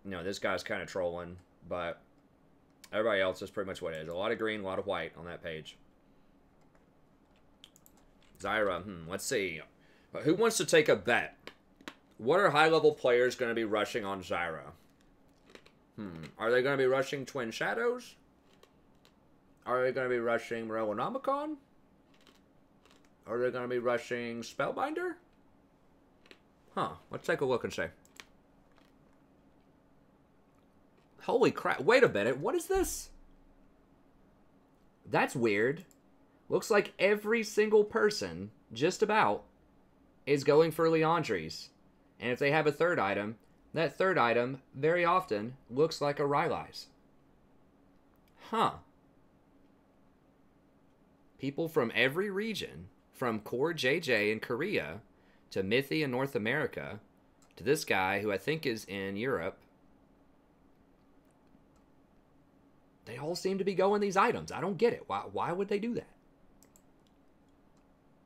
You know, this guy's kind of trolling, but... everybody else is pretty much what it is. A lot of green, a lot of white on that page. Zyra, let's see. Who wants to take a bet? What are high-level players going to be rushing on Zyra? Are they going to be rushing Twin Shadows? Are they going to be rushing Morellonomicon? Are they going to be rushing Spellbinder? Huh, let's take a look and see. Holy crap. Wait a minute. What is this? That's weird. Looks like every single person, just about, is going for Leandries. And if they have a third item, that third item very often looks like a Rylai's. Huh. People from every region, from Core JJ in Korea, to Mithy in North America, to this guy who I think is in Europe, they all seem to be going these items. I don't get it. Why would they do that?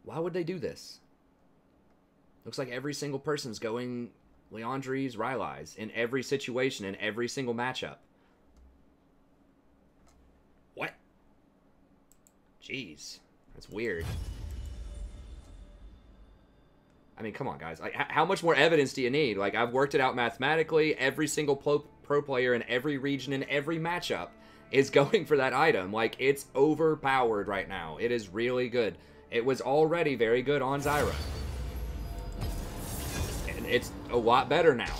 Why would they do this? Looks like every single person's going Leandry's, Rylai's in every situation, in every single matchup. What? Jeez. That's weird. I mean, come on, guys. Like, how much more evidence do you need? Like, I've worked it out mathematically. Every single pro player in every region, in every matchup, is going for that item. Like, it's overpowered right now. It is really good. It was already very good on Zyra. And it's a lot better now,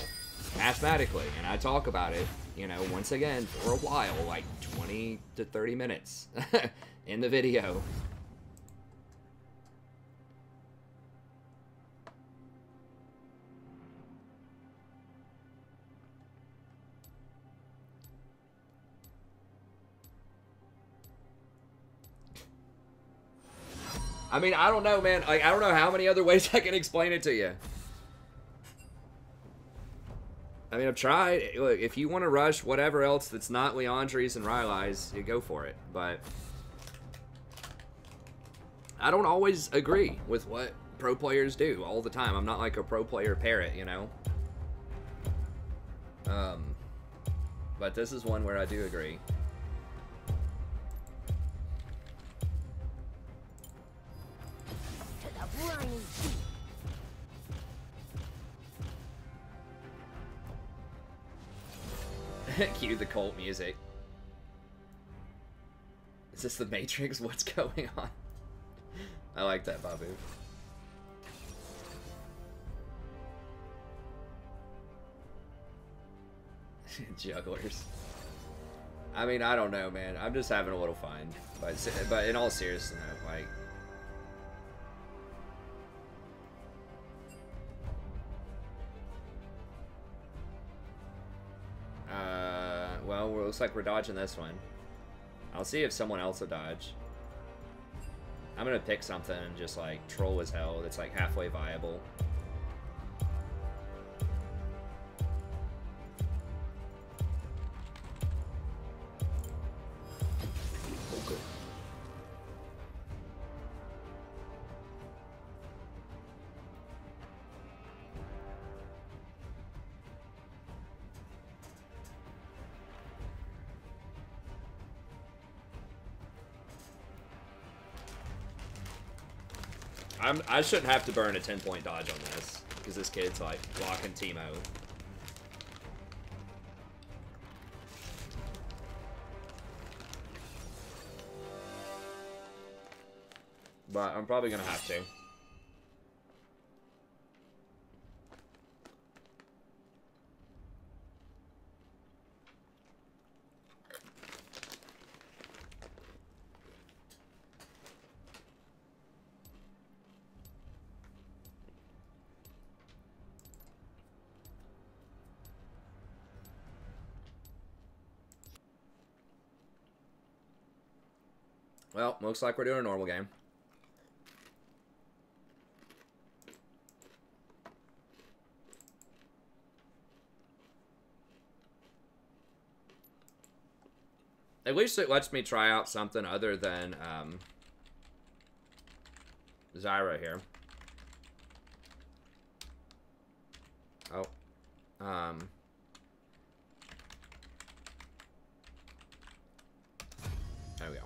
mathematically. And I talk about it, you know, once again, for a while, like 20 to 30 minutes in the video. I mean, I don't know, man. Like, I don't know how many other ways I can explain it to you. I mean, I've tried. Look, if you want to rush whatever else that's not Leandry's and Rylai's, you go for it. But I don't always agree with what pro players do all the time. I'm not like a pro player parrot, you know? But this is one where I do agree. Cue the cult music. Is this the Matrix? What's going on? I like that, Babu. Jugglers. I mean, I don't know, man. I'm just having a little fun. But in all seriousness, no, like... well, it looks like we're dodging this one. I'll see if someone else will dodge. I'm gonna pick something and just like troll as hell that's like halfway viable. Okay. I shouldn't have to burn a 10-point dodge on this, because this kid's like blocking Teemo. But I'm probably gonna have to. Well, looks like we're doing a normal game. At least it lets me try out something other than Zyra here. Oh. There we go.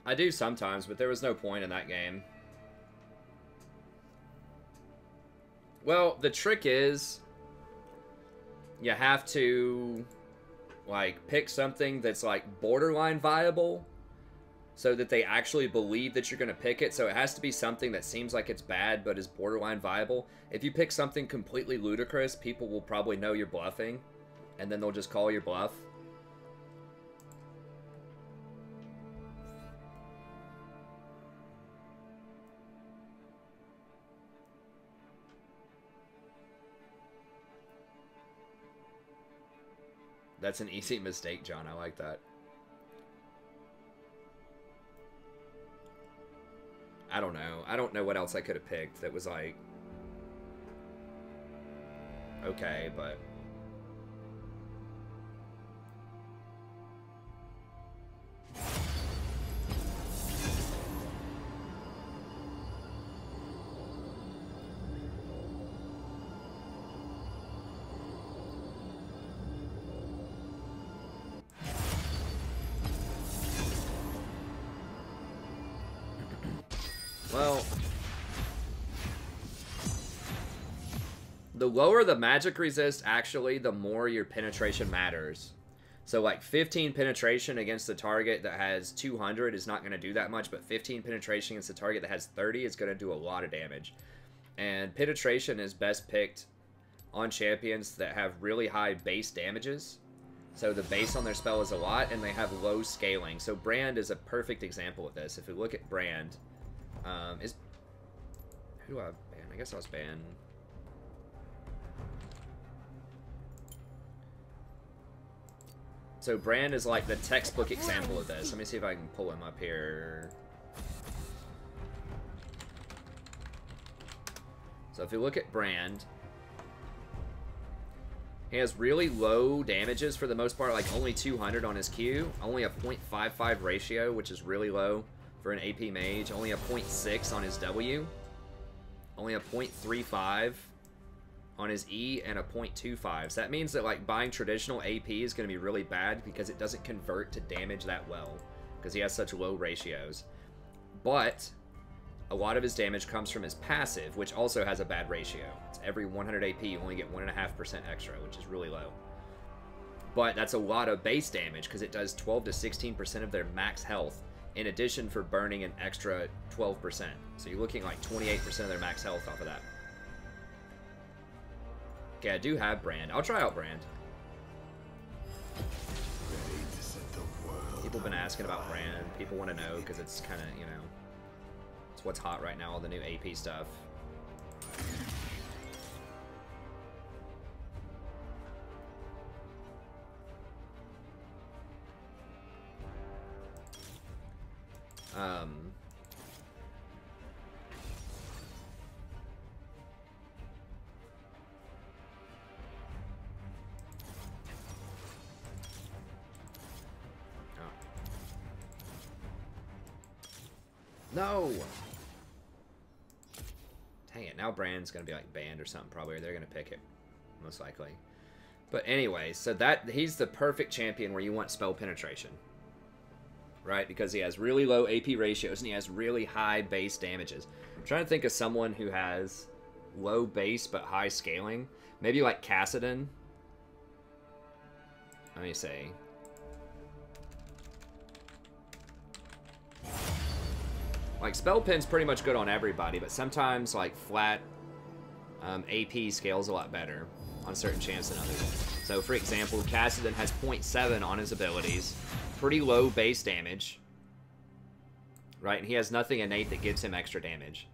I do sometimes, but there was no point in that game. Well, the trick is you have to like pick something that's like borderline viable so that they actually believe that you're going to pick it. So it has to be something that seems like it's bad but is borderline viable. If you pick something completely ludicrous, people will probably know you're bluffing and then they'll just call your bluff. That's an easy mistake, John. I like that. I don't know. I don't know what else I could have picked that was like... okay, but... well, the lower the magic resist, actually, the more your penetration matters. So, like, 15 penetration against the target that has 200 is not going to do that much, but 15 penetration against the target that has 30 is going to do a lot of damage. And penetration is best picked on champions that have really high base damages. So the base on their spell is a lot, and they have low scaling. So Brand is a perfect example of this. If we look at Brand... who do I ban? I guess I was banned. So Brand is like the textbook example of this. Let me see if I can pull him up here. So if you look at Brand, he has really low damages for the most part, like only 200 on his Q, only a 0.55 ratio, which is really low for an AP mage, only a 0.6 on his W, only a 0.35 on his E, and a 0.25. So that means that like buying traditional AP is going to be really bad because it doesn't convert to damage that well because he has such low ratios. But a lot of his damage comes from his passive, which also has a bad ratio. It's every 100 AP you only get 1.5% extra, which is really low. But that's a lot of base damage because it does 12 to 16% of their max health, in addition for burning an extra 12%. So you're looking like 28% of their max health off of that. Okay, I do have Brand. I'll try out Brand. Ready to set the world People have been asking about Brand. People want to know because it's kind of, you know, it's what's hot right now, all the new AP stuff. No! Dang it, now Brand's gonna be like banned or something probably, or they're gonna pick it, most likely. But anyway, so that he's the perfect champion where you want spell penetration. Right? Because he has really low AP ratios and he has really high base damages. I'm trying to think of someone who has low base but high scaling. Maybe like Cassidon. Let me see. Like, Spell Pin's pretty much good on everybody, but sometimes, like, flat AP scales a lot better on certain champs than others. So, for example, Cassidon has 0.7 on his abilities. Pretty low base damage. Right? And he has nothing innate that gives him extra damage.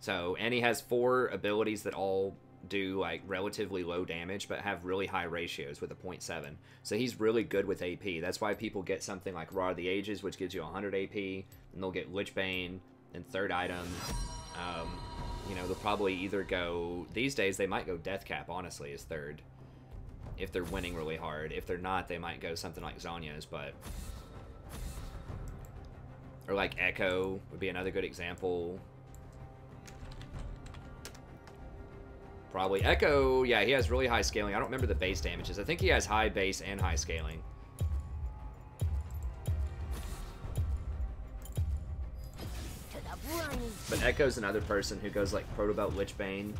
So, and he has 4 abilities that all do, like, relatively low damage, but have really high ratios with a 0.7. So he's really good with AP. That's why people get something like Rod of the Ages, which gives you 100 AP, and they'll get Lichbane and third item. You know, they'll probably either go... These days, they might go Death Cap, honestly, as third. If they're winning really hard. If they're not, they might go something like Zonya's, but... Or like Echo would be another good example. Probably Echo, yeah, he has really high scaling. I don't remember the base damages. I think he has high base and high scaling. But Echo's another person who goes like Protobelt Lichbane.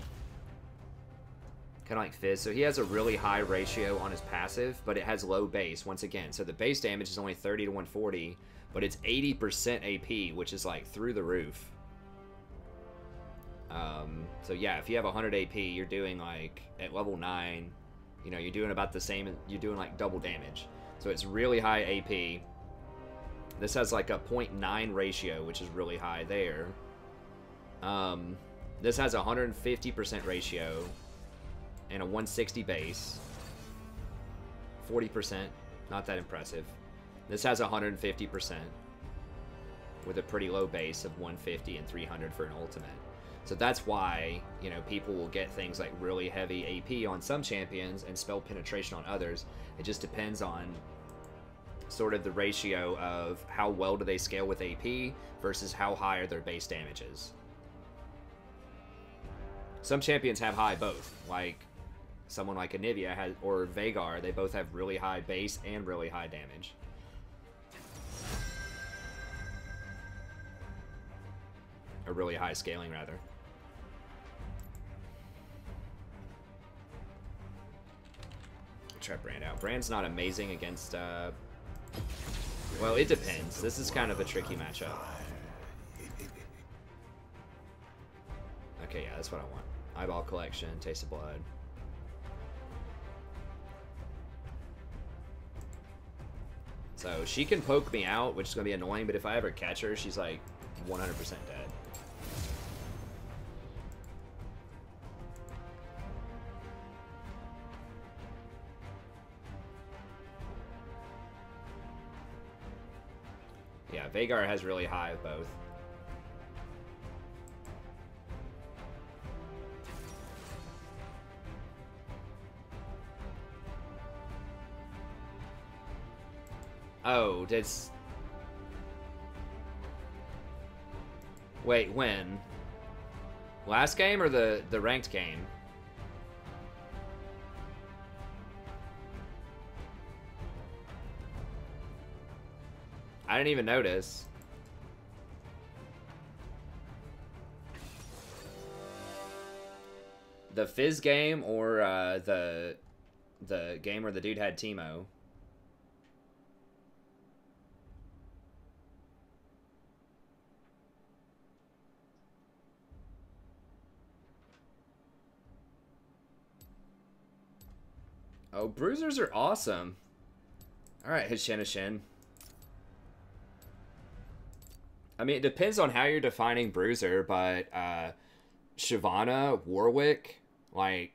Kind of like Fizz. So he has a really high ratio on his passive, but it has low base once again. So the base damage is only 30 to 140, but it's 80% AP, which is like through the roof. So yeah, if you have 100 AP, you're doing like, at level 9, you know, you're doing about the same, you're doing like double damage. So it's really high AP. This has like a 0.9 ratio, which is really high there. This has a 150% ratio and a 160 base. 40%, not that impressive. This has 150% with a pretty low base of 150 and 300 for an ultimate. So that's why, you know, people will get things like really heavy AP on some champions and spell penetration on others. It just depends on sort of the ratio of how well do they scale with AP versus how high are their base damages. Some champions have high both, like someone like Anivia has, or Veigar, they both have really high base and really high damage. Or really high scaling, rather. Try Brand out. Brand's not amazing against, well, it depends. This is kind of a tricky matchup. Okay, yeah, that's what I want. Eyeball Collection, Taste of Blood. So she can poke me out, which is going to be annoying, but if I ever catch her, she's like 100% dead. Yeah, Veigar has really high of both. Oh, that's... Wait, when? Last game or the ranked game? I didn't even notice. The Fizz game or the The game where the dude had Teemo. Oh, bruisers are awesome. Alright, Hishin. I mean, it depends on how you're defining bruiser, but Shyvana, Warwick, like,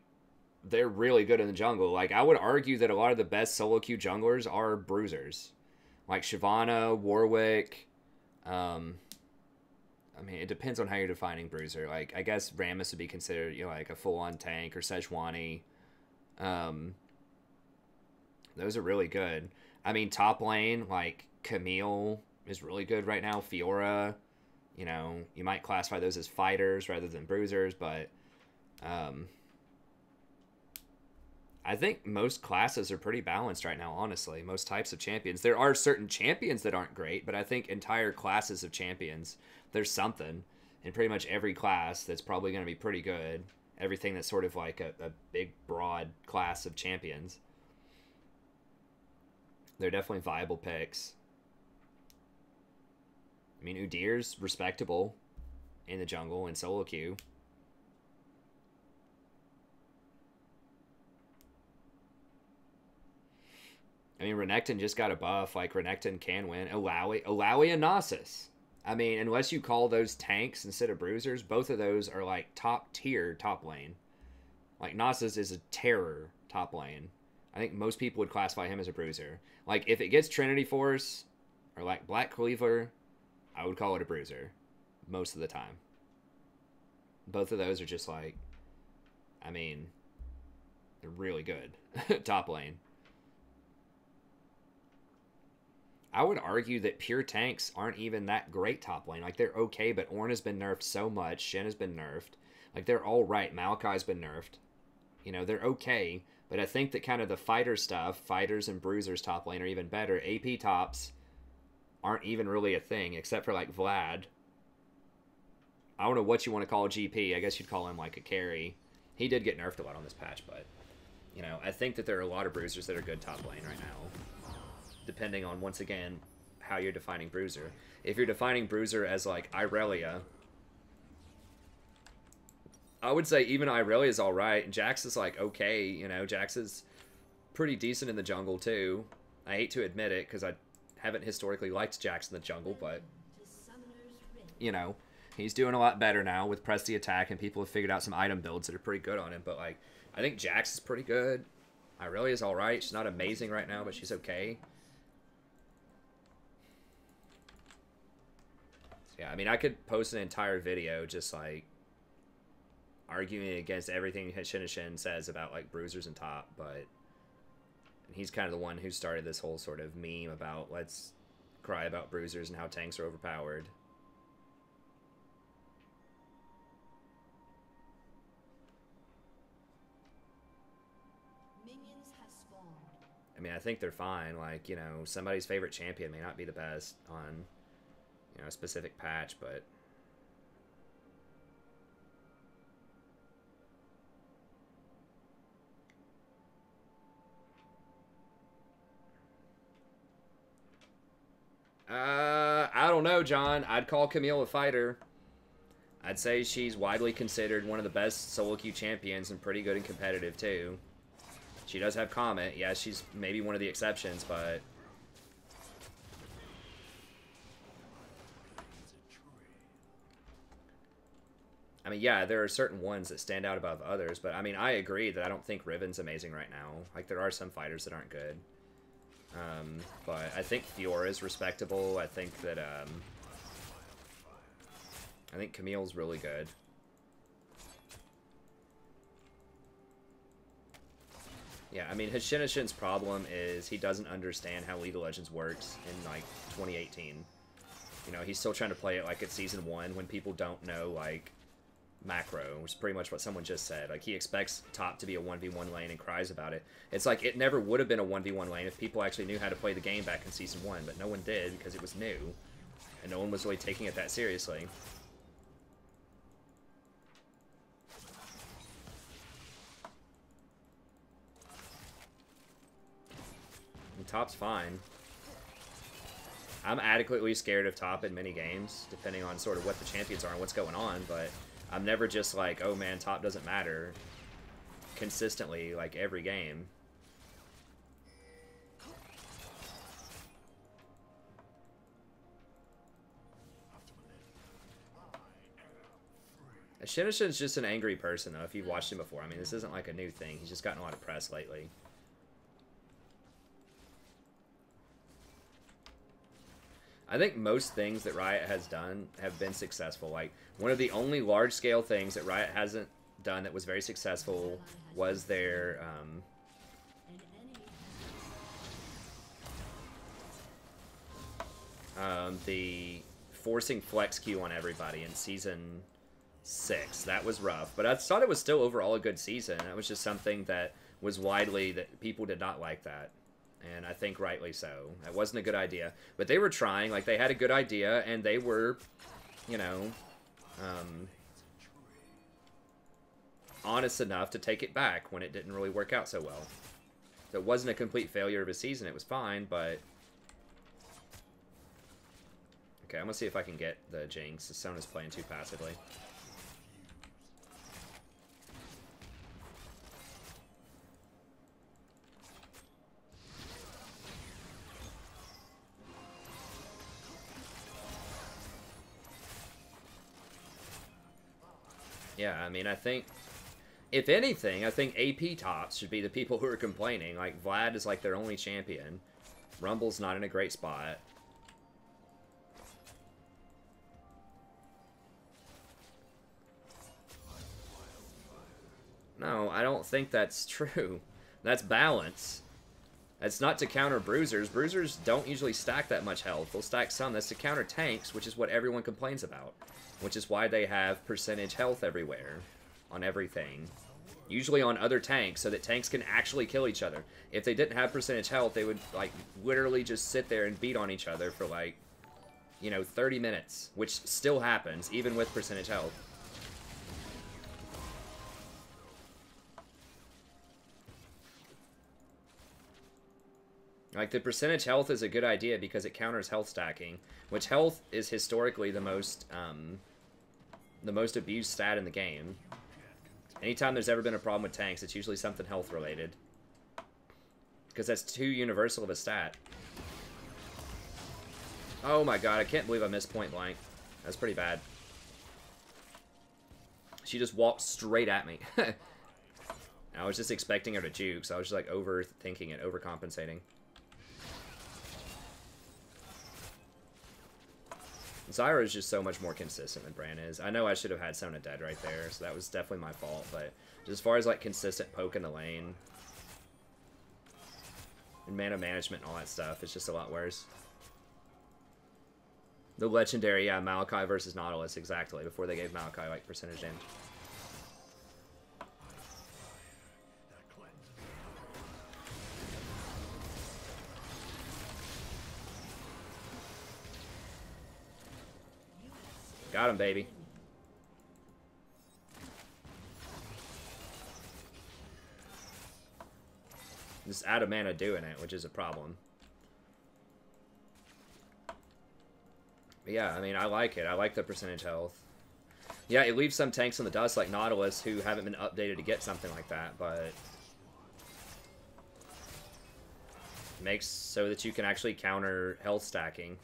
they're really good in the jungle. Like, I would argue that a lot of the best solo queue junglers are bruisers. Like Shyvana, Warwick. I mean, it depends on how you're defining bruiser. Like, I guess Rammus would be considered, you know, like a full-on tank, or Sejuani. Those are really good. I mean, top lane, like, Camille is really good right now. Fiora, you know, you might classify those as fighters rather than bruisers, but I think most classes are pretty balanced right now, honestly. Most types of champions. There are certain champions that aren't great, but I think entire classes of champions, there's something in pretty much every class that's probably going to be pretty good. Everything that's sort of like a big, broad class of champions. They're definitely viable picks. I mean, Udyr's respectable in the jungle and solo queue. I mean, Renekton just got a buff. Like, Renekton can win. Alawi and Nasus. I mean, unless you call those tanks instead of bruisers, both of those are, like, top tier top lane. Like, Nasus is a terror top lane. I think most people would classify him as a bruiser. Like, if it gets Trinity Force or, like, Black Cleaver, I would call it a bruiser most of the time. Both of those are just, like, I mean, they're really good top lane. I would argue that pure tanks aren't even that great top lane. Like, they're okay, but Ornn has been nerfed so much. Shen has been nerfed. Like, they're all right. Maokai's been nerfed. You know, they're okay. But I think that kind of the fighter stuff, fighters and bruisers top lane, are even better. AP tops aren't even really a thing, except for, like, Vlad. I don't know what you want to call GP. I guess you'd call him, like, a carry. He did get nerfed a lot on this patch, but, you know, I think that there are a lot of bruisers that are good top lane right now. Depending on, once again, how you're defining bruiser. If you're defining bruiser as, like, Irelia, I would say even Irelia is alright. Jax is, like, okay, you know. Jax is pretty decent in the jungle, too. I hate to admit it, because I haven't historically liked Jax in the jungle, but, you know, he's doing a lot better now with Press the Attack, and people have figured out some item builds that are pretty good on him. But, like, I think Jax is pretty good. Irelia is alright. She's not amazing right now, but she's okay. Yeah, I mean, I could post an entire video just, like, arguing against everything Shin says about, like, bruisers and top, but he's kind of the one who started this whole sort of meme about let's cry about bruisers and how tanks are overpowered. Minions have spawned. I mean, I think they're fine. Like, you know, somebody's favorite champion may not be the best on, you know, a specific patch, but I don't know, John. I'd call Camille a fighter. I'd say she's widely considered one of the best solo queue champions and pretty good and competitive, too. She does have Comet. Yeah, she's maybe one of the exceptions, but I mean, yeah, there are certain ones that stand out above others, but I mean, I agree that I don't think Riven's amazing right now. Like, there are some fighters that aren't good. But I think Fiora is respectable. I think that, I think Camille's really good. Yeah, I mean, Hishinishin's problem is he doesn't understand how League of Legends works in, like, 2018. You know, he's still trying to play it like it's Season 1 when people don't know, like, macro, which is pretty much what someone just said. Like, he expects top to be a 1v1 lane and cries about it. It's like, it never would have been a 1v1 lane if people actually knew how to play the game back in Season 1, but no one did because it was new, and no one was really taking it that seriously. And top's fine. I'm adequately scared of top in many games, depending on sort of what the champions are and what's going on, but I'm never just like, oh man, top doesn't matter consistently, like every game. Shinishin's just an angry person, though, if you've watched him before. I mean, this isn't like a new thing. He's just gotten a lot of press lately. I think most things that Riot has done have been successful. Like, one of the only large-scale things that Riot hasn't done that was very successful was their, the forcing flex Q on everybody in Season 6. That was rough, but I thought it was still overall a good season. That was just something that was widely, that people did not like that. And I think rightly so. That wasn't a good idea. But they were trying. Like, they had a good idea, and they were, you know, honest enough to take it back when it didn't really work out so well. So it wasn't a complete failure of a season. It was fine, but... Okay, I'm going to see if I can get the Jinx. Sona's playing too passively. Yeah, I mean, I think, if anything, I think AP tops should be the people who are complaining. Like, Vlad is like their only champion. Rumble's not in a great spot. No, I don't think that's true. That's balance. That's not to counter bruisers. Bruisers don't usually stack that much health. They'll stack some. That's to counter tanks, which is what everyone complains about. Which is why they have percentage health everywhere. On everything. Usually on other tanks, so that tanks can actually kill each other. If they didn't have percentage health, they would, like, literally just sit there and beat on each other for, like, you know, 30 minutes. Which still happens, even with percentage health. Like, the percentage health is a good idea because it counters health stacking, which health is historically the most abused stat in the game. Anytime there's ever been a problem with tanks, it's usually something health related. Because that's too universal of a stat. Oh my god, I can't believe I missed point blank. That's pretty bad. She just walked straight at me. I was just expecting her to juke, so I was just like overthinking it, overcompensating. Zyra is just so much more consistent than Bran is. I know I should have had Sona dead right there, so that was definitely my fault, but just as far as like consistent poke in the lane and mana management and all that stuff, it's just a lot worse. The legendary, yeah, Maokai versus Nautilus, exactly, before they gave Maokai like percentage damage. Got him, baby. Just out of mana doing it, which is a problem. But yeah, I mean, I like it. I like the percentage health. Yeah, it leaves some tanks in the dust, like Nautilus, who haven't been updated to get something like that, but... makes so that you can actually counter health stacking.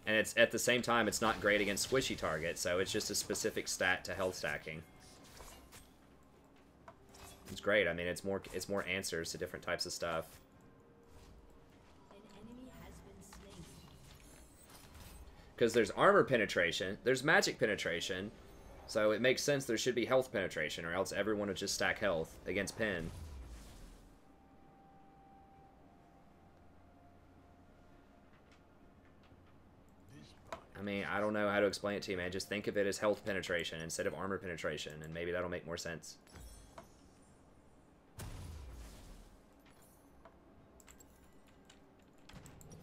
And it's at the same time, it's not great against squishy targets, so it's just a specific stat to health stacking. It's great. I mean, it's more answers to different types of stuff. Because there's armor penetration, there's magic penetration, so it makes sense there should be health penetration, or else everyone would just stack health against Pen. I mean, I don't know how to explain it to you, man. Just think of it as health penetration instead of armor penetration, and maybe that'll make more sense.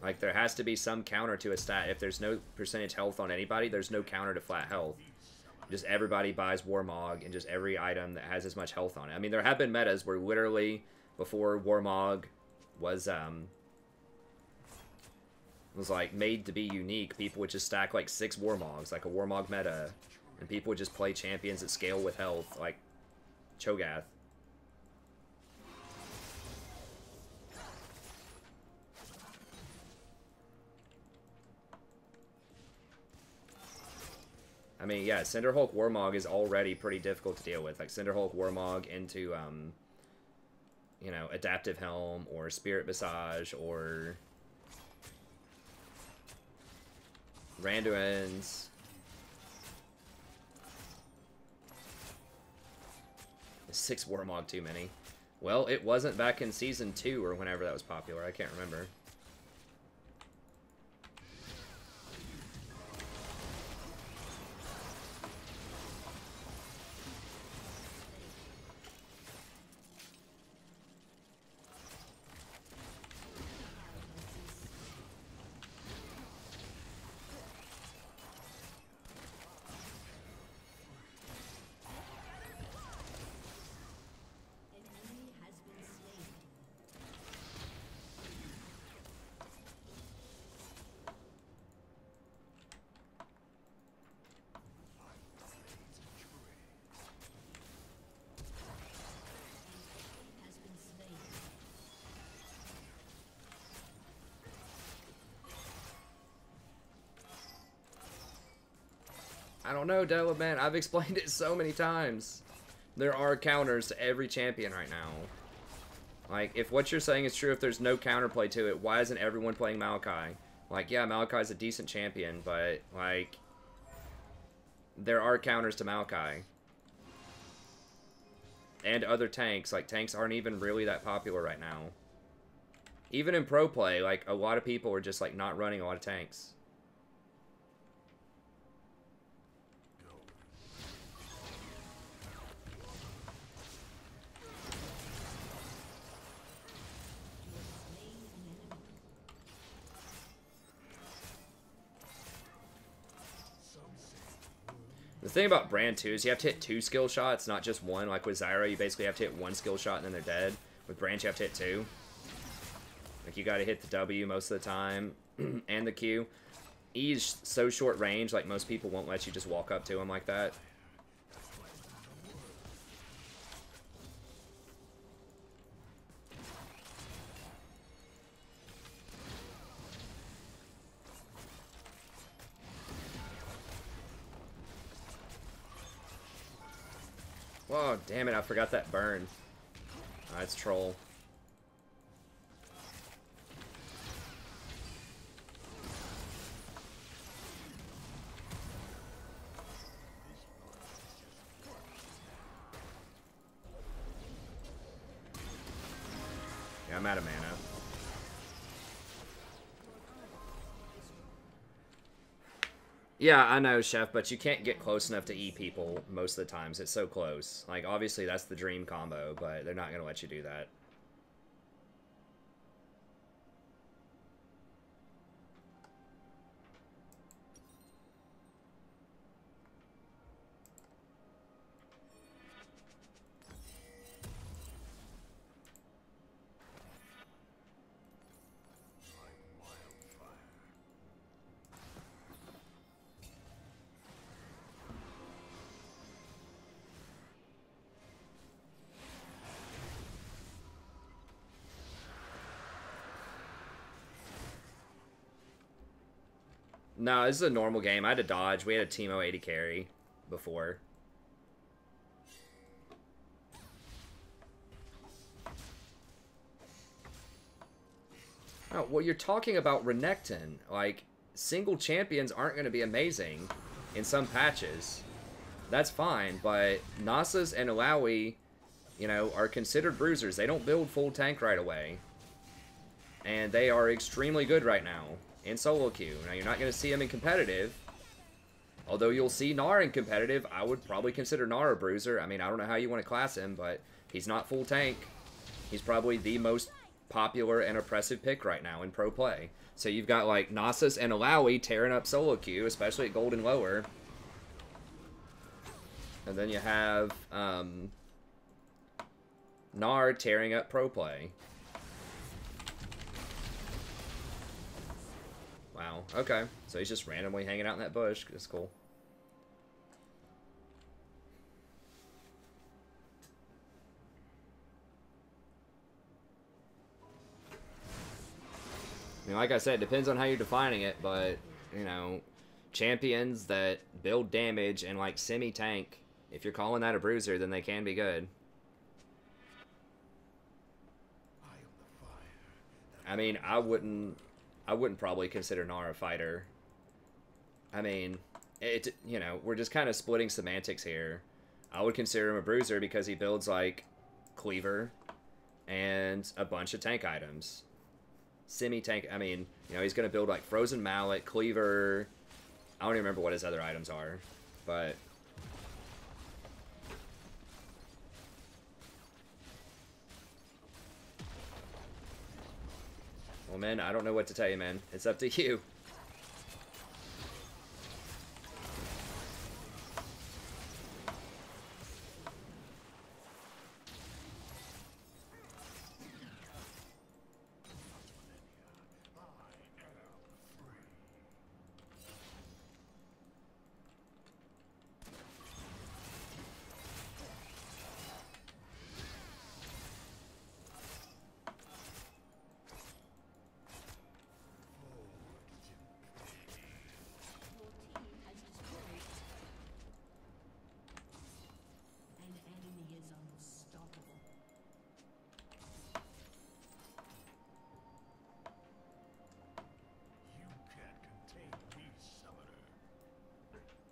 Like, there has to be some counter to a stat. If there's no percentage health on anybody, there's no counter to flat health. Just everybody buys Warmog and just every item that has as much health on it. I mean, there have been metas where literally before Warmog was like made to be unique, people would just stack like 6 Warmogs, like a Warmog meta, and people would just play champions that scale with health, like Cho'Gath. I mean, yeah, Cinderhulk Warmog is already pretty difficult to deal with. Like, Cinderhulk Warmog into, you know, Adaptive Helm, or Spirit Visage, or Randuin's. 6 Warmog too many. Well, it wasn't back in Season 2 or whenever that was popular. I can't remember. I don't know, Della, man. I've explained it so many times. There are counters to every champion right now. Like, if what you're saying is true, if there's no counterplay to it, why isn't everyone playing Maokai? Like, yeah, Maokai's a decent champion, but, like, there are counters to Maokai. And other tanks. Like, tanks aren't even really that popular right now. Even in pro play, like, a lot of people are just, like, not running a lot of tanks. The thing about Brand 2 is you have to hit 2 skill shots, not just 1. Like with Zyra, you basically have to hit 1 skill shot and then they're dead. With Brand, you have to hit 2. Like, you gotta hit the W most of the time, and the Q. E's so short range, like, most people won't let you just walk up to him like that. Whoa, damn it, I forgot that burn. It's troll. Yeah, I'm out of mana. Yeah, I know, Chef, but you can't get close enough to E people most of the times. It's so close. Like, obviously, that's the dream combo, but they're not going to let you do that. No, this is a normal game. I had to dodge. We had a Teemo 80 carry before. Oh, well, you're talking about Renekton. Like, single champions aren't going to be amazing in some patches. That's fine, but Nasus and Illaoi, you know, are considered bruisers. They don't build full tank right away. And they are extremely good right now in solo queue. Now, you're not going to see them in competitive. Although you'll see Gnar in competitive, I would probably consider Gnar a bruiser. I mean, I don't know how you want to class him, but he's not full tank. He's probably the most popular and oppressive pick right now in pro play. So you've got, like, Nasus and Illaoi tearing up solo queue, especially at gold and lower. And then you have Nard tearing up pro play. Wow, okay. So he's just randomly hanging out in that bush. That's cool. I mean, like I said, it depends on how you're defining it, but, you know, champions that build damage and, like, semi-tank, if you're calling that a bruiser, then they can be good. I mean, I wouldn't probably consider Nara a fighter. I mean, you know, we're just kind of splitting semantics here. I would consider him a bruiser because he builds, like, Cleaver and a bunch of tank items. Semi-tank, I mean, you know, he's going to build, like, Frozen Mallet, Cleaver. I don't even remember what his other items are, but... Well, man, I don't know what to tell you, man. It's up to you.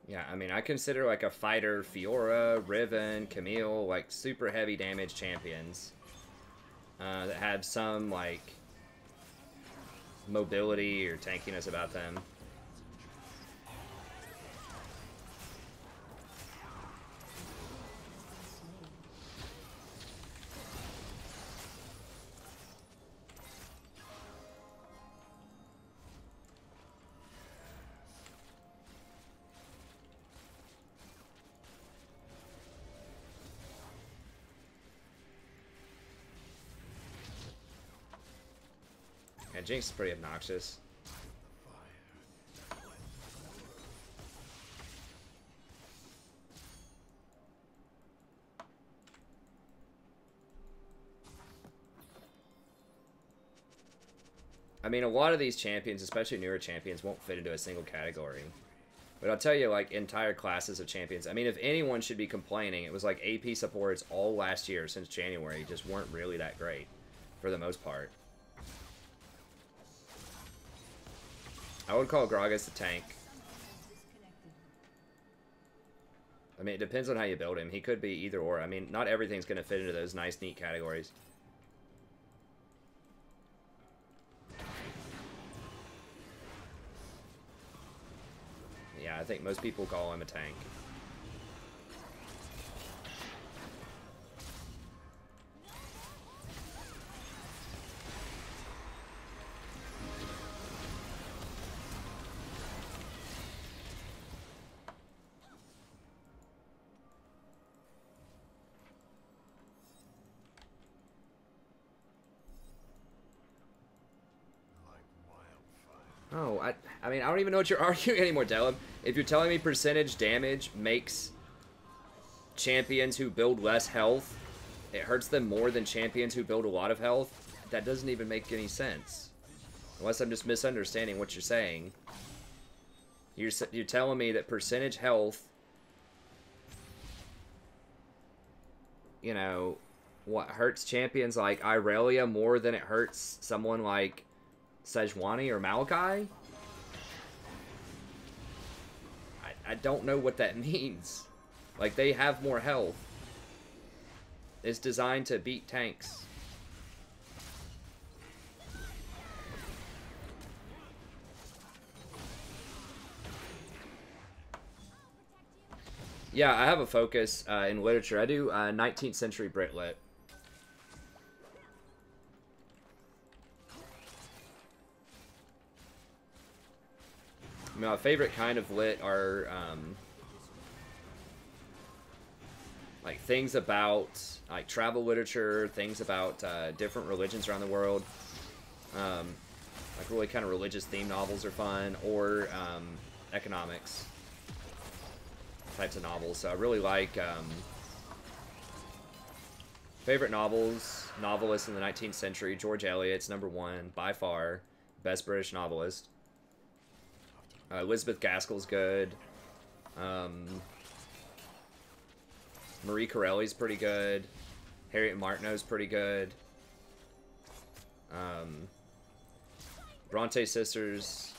Yeah, I mean, I consider, like, a fighter Fiora, Riven, Camille, like, super heavy damage champions that have some, like, mobility or tankiness about them. Yeah, Jinx is pretty obnoxious. I mean, a lot of these champions, especially newer champions, won't fit into a single category. But I'll tell you, like, entire classes of champions. I mean, if anyone should be complaining, it was like AP supports all last year since January just weren't really that great, for the most part. I would call Gragas a tank. I mean, it depends on how you build him. He could be either or. I mean, not everything's going to fit into those nice, neat categories. Yeah, I think most people call him a tank. Oh, I mean, I don't even know what you're arguing anymore, Delum. If you're telling me percentage damage makes champions who build less health, it hurts them more than champions who build a lot of health, that doesn't even make any sense. Unless I'm just misunderstanding what you're saying. You're telling me that percentage health, you know, what hurts champions like Irelia more than it hurts someone like Sejuani or Maokai? I don't know what that means. Like, they have more health. It's designed to beat tanks. Yeah, I have a focus in literature. I do 19th century Brit Lit. My favorite kind of lit are things about like travel literature, things about different religions around the world. Like really kind of religious themed novels are fun, or economics types of novels. So I really like favorite novelist in the 19th century. George Eliot's #1 by far, best British novelist. Elizabeth Gaskell's good. Marie Corelli's pretty good. Harriet Martineau's pretty good. Bronte sisters,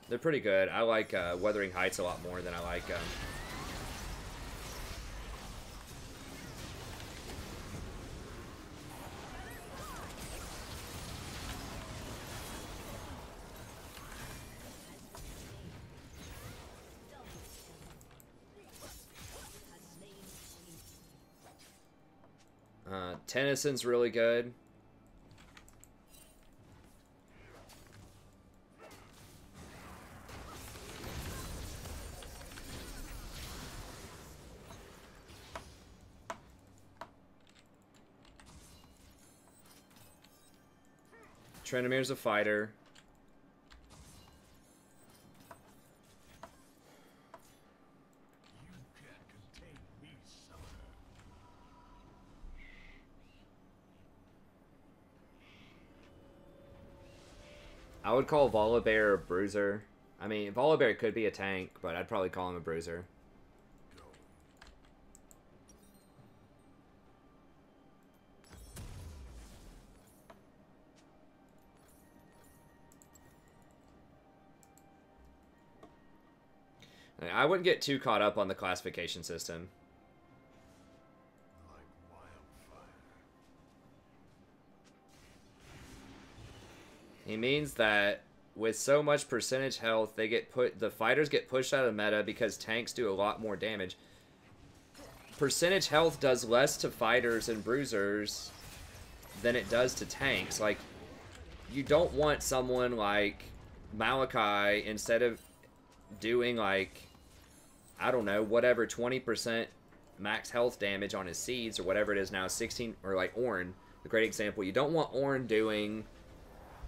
they're pretty good. I like Wuthering Heights a lot more than I like Tennyson's really good. Trenomir's a fighter. I would call Volibear a bruiser. I mean, Volibear could be a tank, but I'd probably call him a bruiser. I wouldn't get too caught up on the classification system. He means that with so much percentage health, the fighters get pushed out of meta because tanks do a lot more damage. Percentage health does less to fighters and bruisers than it does to tanks. Like, you don't want someone like Malachi, instead of doing like, I don't know, whatever, 20% max health damage on his seeds or whatever it is now, 16, or like Ornn, a great example. You don't want Ornn doing,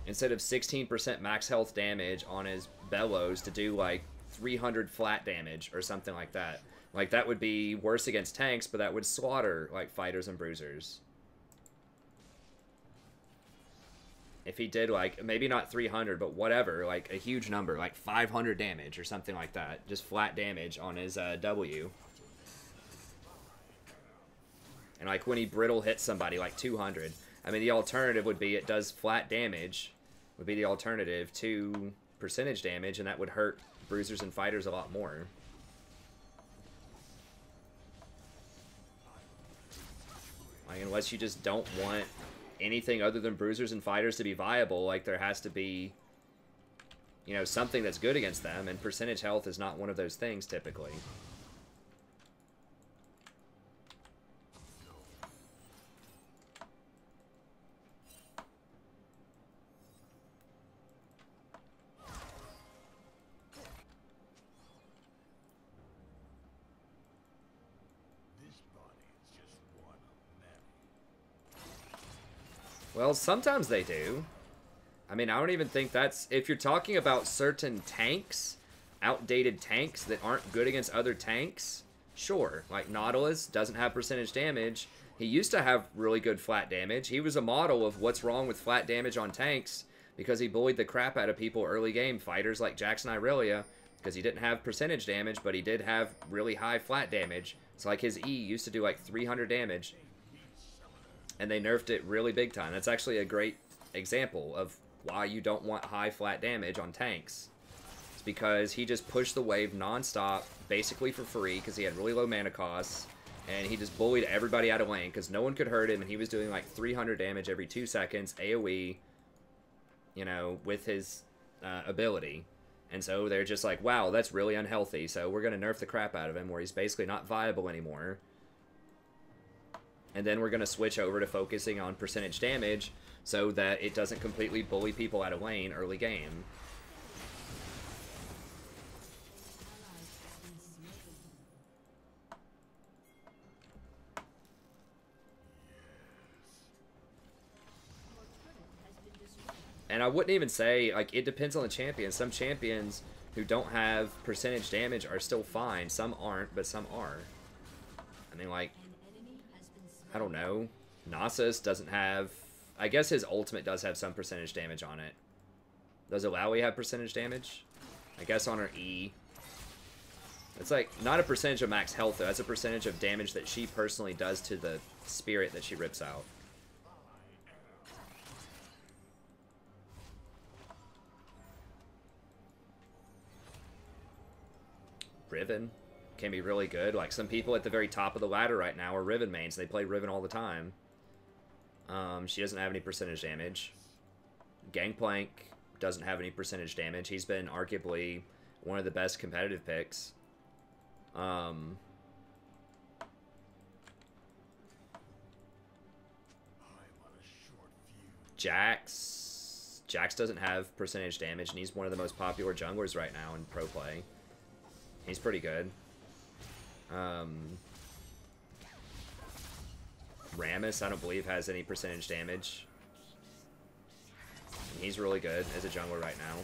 instead of 16% max health damage on his bellows, to do like 300 flat damage or something like that. Like, that would be worse against tanks, but that would slaughter like fighters and bruisers. If he did like, maybe not 300, but whatever, like a huge number, like 500 damage or something like that. Just flat damage on his W. And like when he brittle hits somebody, like 200. I mean, the alternative would be it does flat damage, would be the alternative to percentage damage, and that would hurt bruisers and fighters a lot more. Like, unless you just don't want anything other than bruisers and fighters to be viable, like there has to be, you know, something that's good against them, and percentage health is not one of those things typically. Well, sometimes they do. I mean, I don't even think that's... If you're talking about certain tanks, outdated tanks that aren't good against other tanks, sure. Like, Nautilus doesn't have percentage damage. He used to have really good flat damage. He was a model of what's wrong with flat damage on tanks because he bullied the crap out of people early game. Fighters like Jackson Irelia, because he didn't have percentage damage, but he did have really high flat damage. So, like, his E used to do, like, 300 damage. And they nerfed it really big time. That's actually a great example of why you don't want high flat damage on tanks. It's because he just pushed the wave non-stop, basically for free, because he had really low mana costs, and he just bullied everybody out of lane, because no one could hurt him, and he was doing like 300 damage every 2 seconds, AoE, you know, with his ability. And so they're just like, wow, that's really unhealthy, so we're going to nerf the crap out of him, where he's basically not viable anymore. And then we're going to switch over to focusing on percentage damage so that it doesn't completely bully people out of lane early game. And I wouldn't even say, like, it depends on the champion. Some champions who don't have percentage damage are still fine. Some aren't, but some are. I mean, like, I don't know. Nasus doesn't have... I guess his ultimate does have some percentage damage on it. Does Alawi have percentage damage? I guess on her E. It's like, not a percentage of max health, though. That's a percentage of damage that she personally does to the spirit that she rips out. Riven can be really good. Like, some people at the very top of the ladder right now are Riven mains. They play Riven all the time. She doesn't have any percentage damage. Gangplank doesn't have any percentage damage. He's been arguably one of the best competitive picks. Jax doesn't have percentage damage, and he's one of the most popular junglers right now in pro play. He's pretty good. Rammus, I don't believe, has any percentage damage. He's really good as a jungler right now.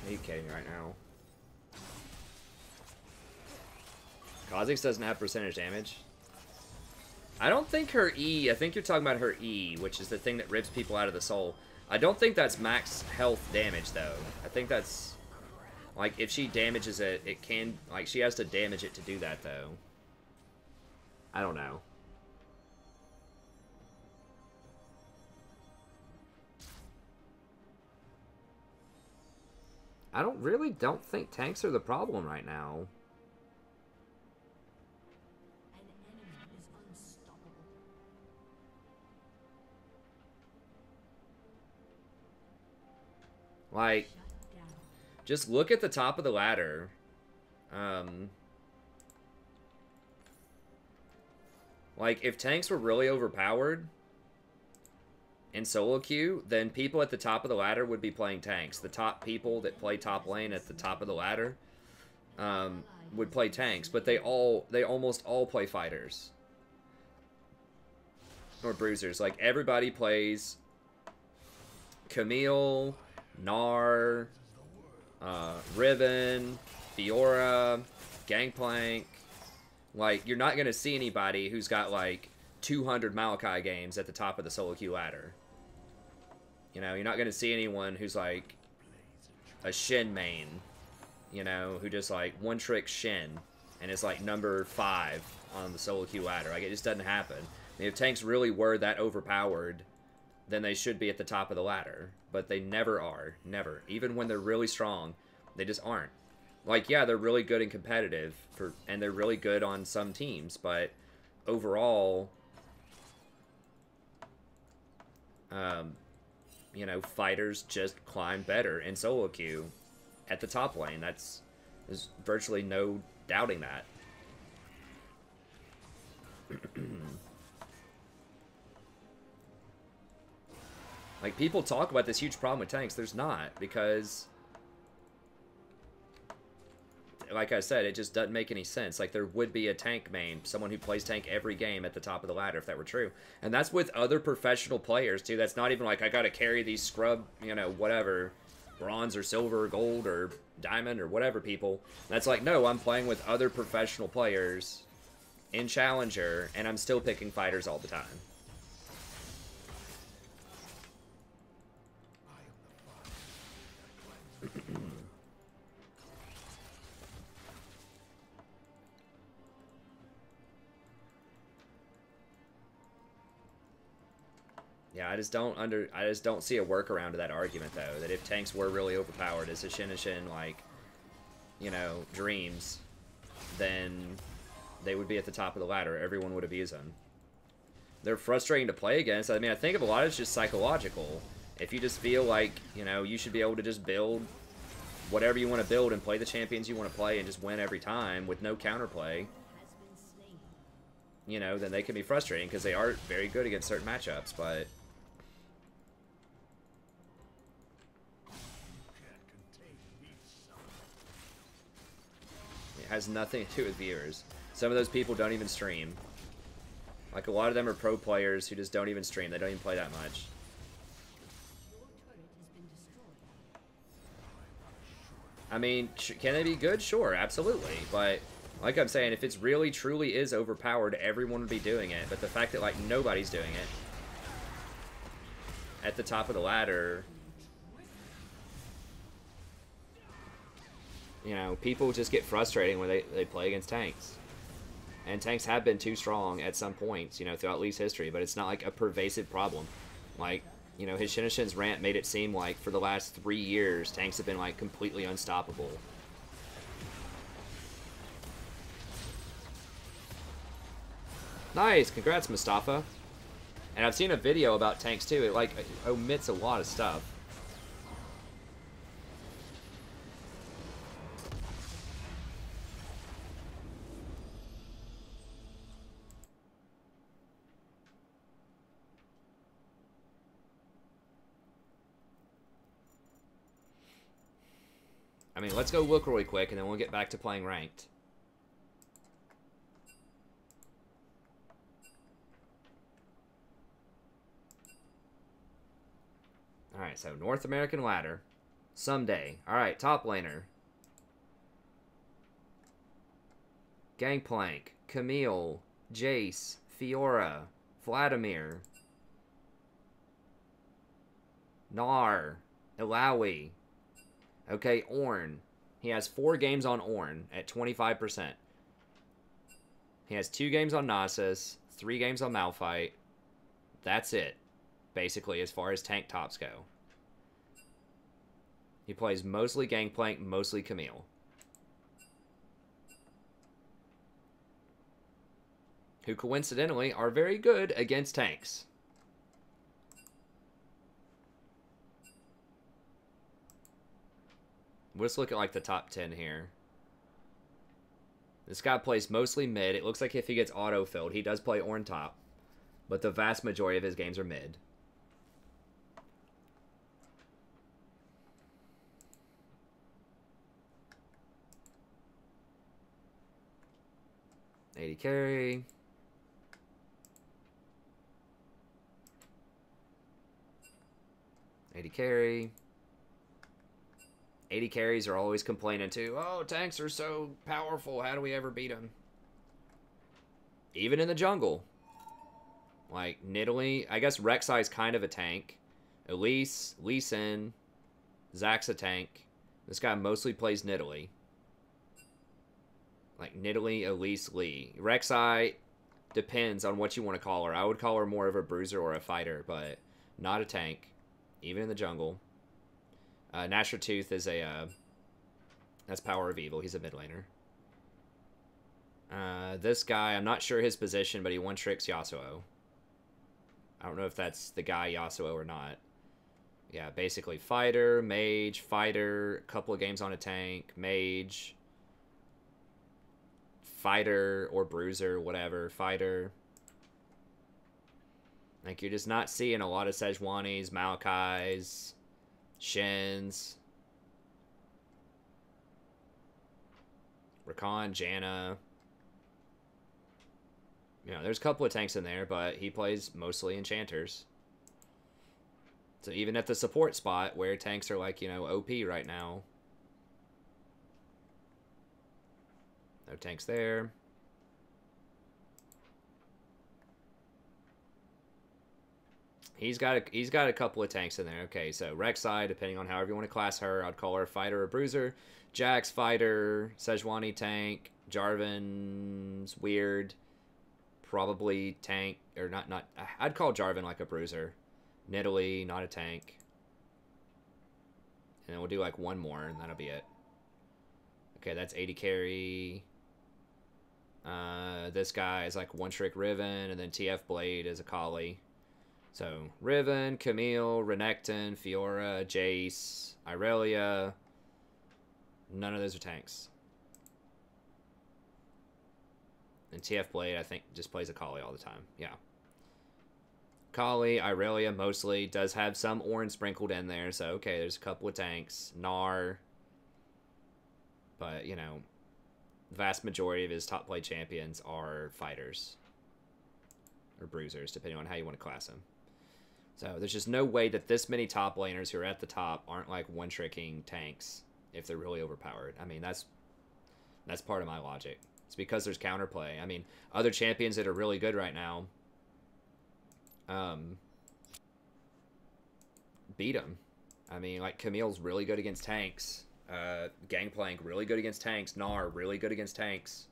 Are you kidding me right now? Kha'Zix doesn't have percentage damage. I don't think her E, I think you're talking about her E, which is the thing that rips people out of the soul. I don't think that's max health damage, though. I think that's, like, if she damages it, it can, like, she has to damage it to do that, though. I don't know. I don't think tanks are the problem right now. An enemy is unstoppable. Like, Shut down. just look at the top of the ladder. Like, if tanks were really overpowered in solo queue, then people at the top of the ladder would be playing tanks. The top people that play top lane at the top of the ladder would play tanks, but they almost all play fighters or bruisers. Like, everybody plays Camille, Gnar, Riven, Fiora, Gangplank. Like, you're not gonna see anybody who's got like 200 Maokai games at the top of the solo queue ladder. You know, you're not going to see anyone who's like a Shin main, you know, who just like one-trick Shin and is like number 5 on the solo queue ladder. Like, it just doesn't happen. I mean, if tanks really were that overpowered, then they should be at the top of the ladder. But they never are. Never. Even when they're really strong, they just aren't. Like, yeah, they're really good and competitive, and they're really good on some teams, but overall, you know, fighters just climb better in solo queue at the top lane. There's virtually no doubting that. Like, people talk about this huge problem with tanks. There's not, because, like I said, it just doesn't make any sense. Like, there would be a tank main, someone who plays tank every game at the top of the ladder if that were true. And that's with other professional players, too. That's not even like, I gotta carry these scrub, you know, whatever, bronze or silver or gold or diamond or whatever people. That's like, no, I'm playing with other professional players in Challenger, and I'm still picking fighters all the time. Yeah, I just don't see a workaround to that argument though. That if tanks were really overpowered as a Shinshin, like, you know, dreams, then they would be at the top of the ladder. Everyone would abuse them. They're frustrating to play against. I mean, I think of a lot of it's just psychological. If you just feel like, you know, you should be able to just build whatever you want to build and play the champions you want to play and just win every time with no counterplay, you know, then they can be frustrating because they are very good against certain matchups, but it has nothing to do with viewers. Some of those people don't even stream. Like, a lot of them are pro players who just don't even stream. They don't even play that much. I mean, can they be good? Sure, absolutely. But, like I'm saying, if it's really, truly is overpowered, everyone would be doing it. But the fact that, like, nobody's doing it at the top of the ladder, you know, people just get frustrating when they play against tanks. And tanks have been too strong at some points, you know, throughout Lee's history, but it's not like a pervasive problem. Like, you know, his Shinshin's rant made it seem like for the last 3 years, tanks have been, like, completely unstoppable. Nice! Congrats, Mustafa. And I've seen a video about tanks, too. It, like, omits a lot of stuff. I mean, let's go look really quick, and then we'll get back to playing ranked. Alright, so North American ladder. Someday. Alright, top laner. Gangplank. Camille. Jace. Fiora. Vladimir. Gnar. Ilaoi. Okay, Ornn. He has 4 games on Ornn at 25%. He has 2 games on Nasus, 3 games on Malphite. That's it, basically, as far as tank tops go. He plays mostly Gangplank, mostly Camille. Who coincidentally are very good against tanks. Let's look at, like, the top 10 here. This guy plays mostly mid. It looks like if he gets auto-filled, he does play Ornn top. But the vast majority of his games are mid. AD carry. AD carry. 80 carries are always complaining too. Oh, tanks are so powerful. How do we ever beat them? Even in the jungle. Like, Nidalee. I guess Rek'Sai's kind of a tank. Elise, Lee Sin, Zack's a tank. This guy mostly plays Nidalee. Like, Nidalee, Elise, Lee. Rek'Sai depends on what you want to call her. I would call her more of a bruiser or a fighter, but not a tank. Even in the jungle. Nasher Tooth is a, that's Power of Evil. He's a mid laner. This guy, I'm not sure his position, but he one-tricks Yasuo. I don't know if that's the guy Yasuo or not. Yeah, basically fighter, mage, fighter, a couple of games on a tank, mage, fighter or bruiser, whatever, fighter. Like, you're just not seeing a lot of Sejuani's, Maokai's, Shins, Rakan, Janna. You know, there's a couple of tanks in there, but he plays mostly enchanters. So even at the support spot, where tanks are like, you know, OP right now. No tanks there. He's got a couple of tanks in there. Okay, so Rek'Sai, depending on however you want to class her, I'd call her a fighter or a bruiser. Jax, fighter. Sejuani, tank. Jarvan's weird. Probably tank, or not. I'd call Jarvan like a bruiser. Nidalee, not a tank. And then we'll do like one more, and that'll be it. Okay, that's 80 carry. This guy is like one-trick Riven, and then TF Blade is a Kali. So, Riven, Camille, Renekton, Fiora, Jace, Irelia. None of those are tanks. And TF Blade, I think, just plays a Kali all the time. Yeah. Kali, Irelia mostly. Does have some orange sprinkled in there. So, okay, there's a couple of tanks. Gnar. But, you know, the vast majority of his top play champions are fighters. Or bruisers, depending on how you want to class them. So, there's just no way that this many top laners who are at the top aren't, like, one-tricking tanks if they're really overpowered. I mean, that's part of my logic. It's because there's counterplay. I mean, other champions that are really good right now beat them. I mean, like, Camille's really good against tanks. Gangplank, really good against tanks. Gnar, really good against tanks.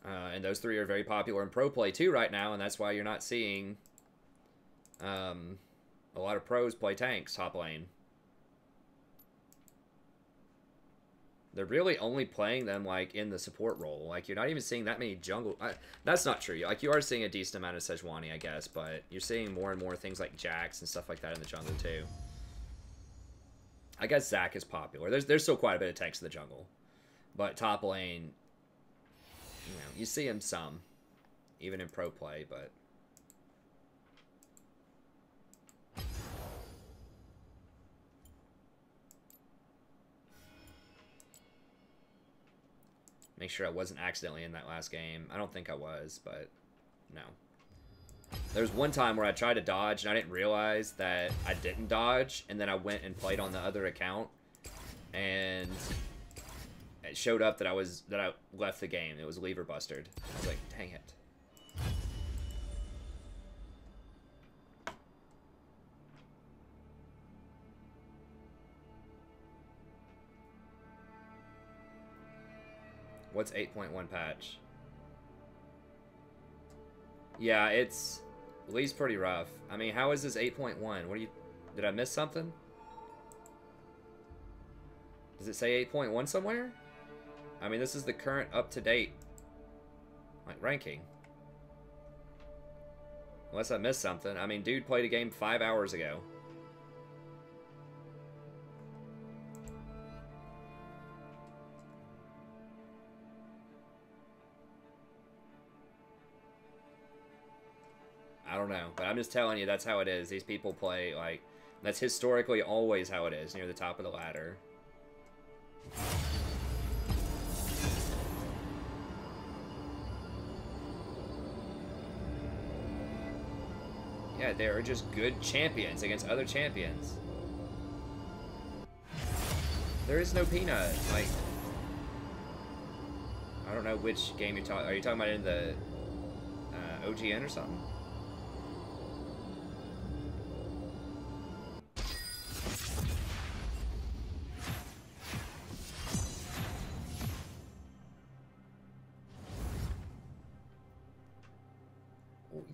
And those three are very popular in pro play, too, right now, and that's why you're not seeing a lot of pros play tanks top lane. They're really only playing them, like, in the support role. Like, you're not even seeing that many jungle... that's not true. Like, you are seeing a decent amount of Sejuani, I guess, but you're seeing more and more things like Jax and stuff like that in the jungle, too. I guess Zac is popular. There's still quite a bit of tanks in the jungle. But top lane, you know, you see him some, even in pro play, but... Make sure I wasn't accidentally in that last game. I don't think I was, but no. There was one time where I tried to dodge, and I didn't realize that I didn't dodge, and then I went and played on the other account, and it showed up that I left the game. It was lever busted. I was like, dang it. What's 8.1 patch? Yeah, it's... Lee's pretty rough. I mean, how is this 8.1? What do you... Did I miss something? Does it say 8.1 somewhere? I mean, this is the current up-to-date, like, ranking. Unless I missed something. I mean, dude played a game 5 hours ago. I don't know, but I'm just telling you, that's how it is. These people play, like, that's historically always how it is, near the top of the ladder. Yeah, they're just good champions against other champions. There is no Peanut. Like, I don't know which game you're talking. Are you talking about in the OGN or something?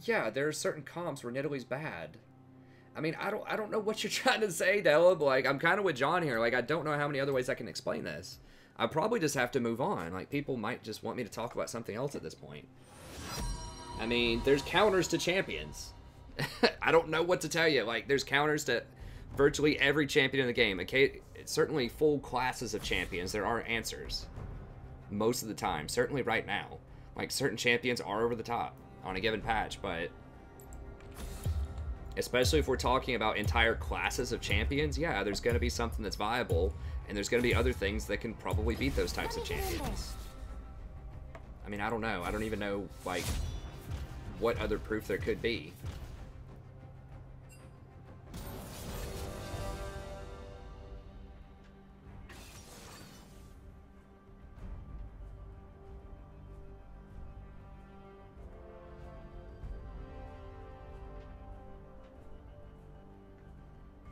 Yeah, there are certain comps where Nidalee's bad. I mean, I don't know what you're trying to say, Della, but, like, I'm kind of with John here. Like, I don't know how many other ways I can explain this. I probably just have to move on. Like, people might just want me to talk about something else at this point. I mean, there's counters to champions. I don't know what to tell you. Like, there's counters to virtually every champion in the game. Okay, certainly full classes of champions, there are answers. Most of the time. Certainly right now. Like, certain champions are over the top on a given patch, but especially if we're talking about entire classes of champions, yeah, there's going to be something that's viable, and there's going to be other things that can probably beat those types of champions. I mean, I don't know. I don't even know, like, what other proof there could be.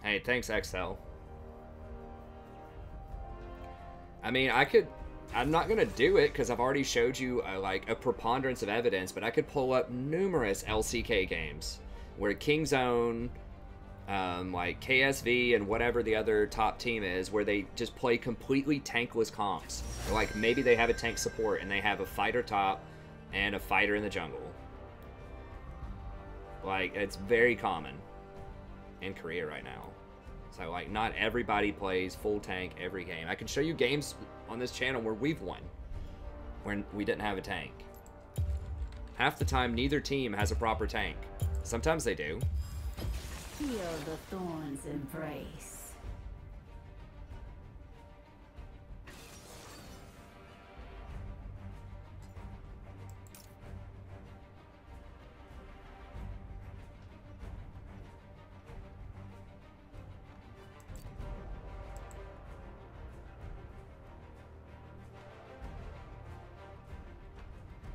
Hey, thanks, XL. I mean, I'm not going to do it because I've already showed you, like, a preponderance of evidence, but I could pull up numerous LCK games where King's Own like KSV and whatever the other top team is, where they just play completely tankless comps. Or like maybe they have a tank support and they have a fighter top and a fighter in the jungle. Like, it's very common in Korea right now. So like not everybody plays full tank every game. I can show you games on this channel where we've won when we didn't have a tank. Half the time neither team has a proper tank. Sometimes they do. Feel the thorns embrace.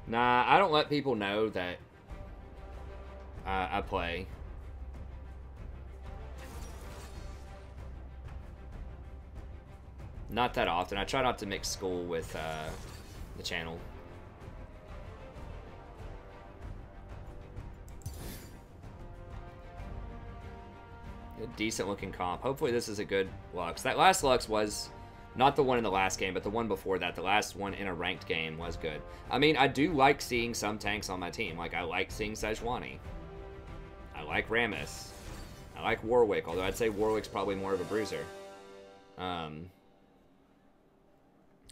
Nah, I don't let people know that I play. Not that often. I try not to mix school with the channel. A decent looking comp. Hopefully this is a good Lux. That last Lux was not the one in the last game, but the one before that. The last one in a ranked game was good. I mean, I do like seeing some tanks on my team. Like, I like seeing Sejuani. I like Rammus. I like Warwick, although I'd say Warwick's probably more of a bruiser.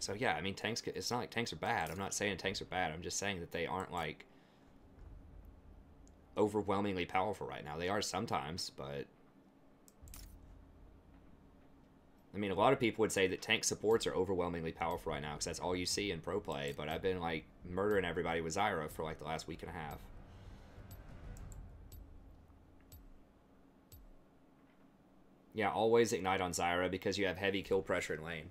So yeah, I mean, tanks, it's not like tanks are bad. I'm not saying tanks are bad. I'm just saying that they aren't, like, overwhelmingly powerful right now. They are sometimes, but... I mean, a lot of people would say that tank supports are overwhelmingly powerful right now because that's all you see in pro play, but I've been, like, murdering everybody with Zyra for, like, the last week and a half. Yeah, always ignite on Zyra because you have heavy kill pressure in lane.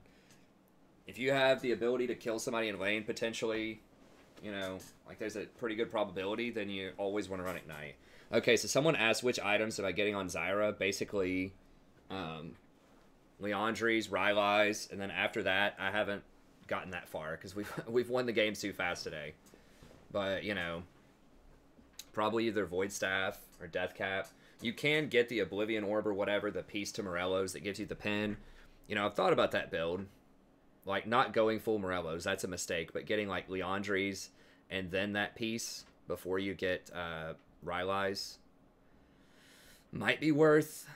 If you have the ability to kill somebody in lane, potentially, you know, like there's a pretty good probability, then you always want to run Ignite. Okay, so someone asked which items am I getting on Zyra. Basically, Leandry's, Rylai's, and then after that, I haven't gotten that far because we've won the games too fast today. But, you know, probably either Void Staff or Death Cap. You can get the Oblivion Orb or whatever, the piece to Morello's that gives you the pin. You know, I've thought about that build. Like, not going full Morello's, that's a mistake, but getting, like, Leandry's and then that piece before you get Rylai's might be worth...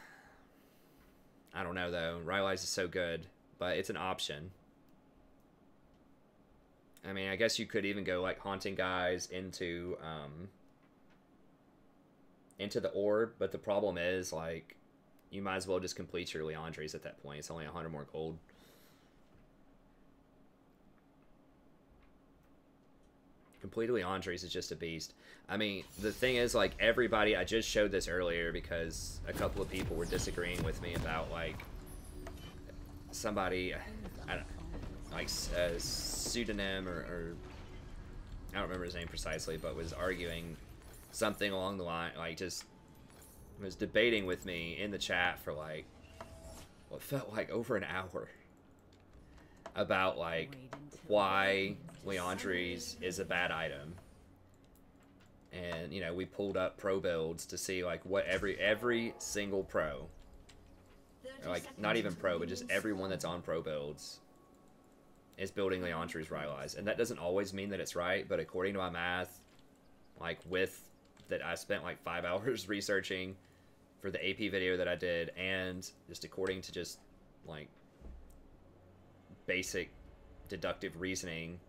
I don't know, though. Rylai's is so good, but it's an option. I mean, I guess you could even go, like, Haunting Guys into the orb, but the problem is, like, you might as well just complete your Leandry's at that point. It's only 100 more gold. Completed Leandry's is just a beast. I mean, the thing is, like, everybody... I just showed this earlier because a couple of people were disagreeing with me about, like, somebody... I don't, like, a pseudonym or... I don't remember his name precisely, but was arguing something along the line, like, just... was debating with me in the chat for, like, what felt like over an hour. About, like, why Leandry's is a bad item. And, you know, we pulled up pro builds to see, like, what every single pro, or, like, not even pro, but just everyone that's on pro builds is building Leandry's Rylai's. And that doesn't always mean that it's right, but according to my math, like, with that I spent, like, 5 hours researching for the AP video that I did, and just according to just, like, basic deductive reasoning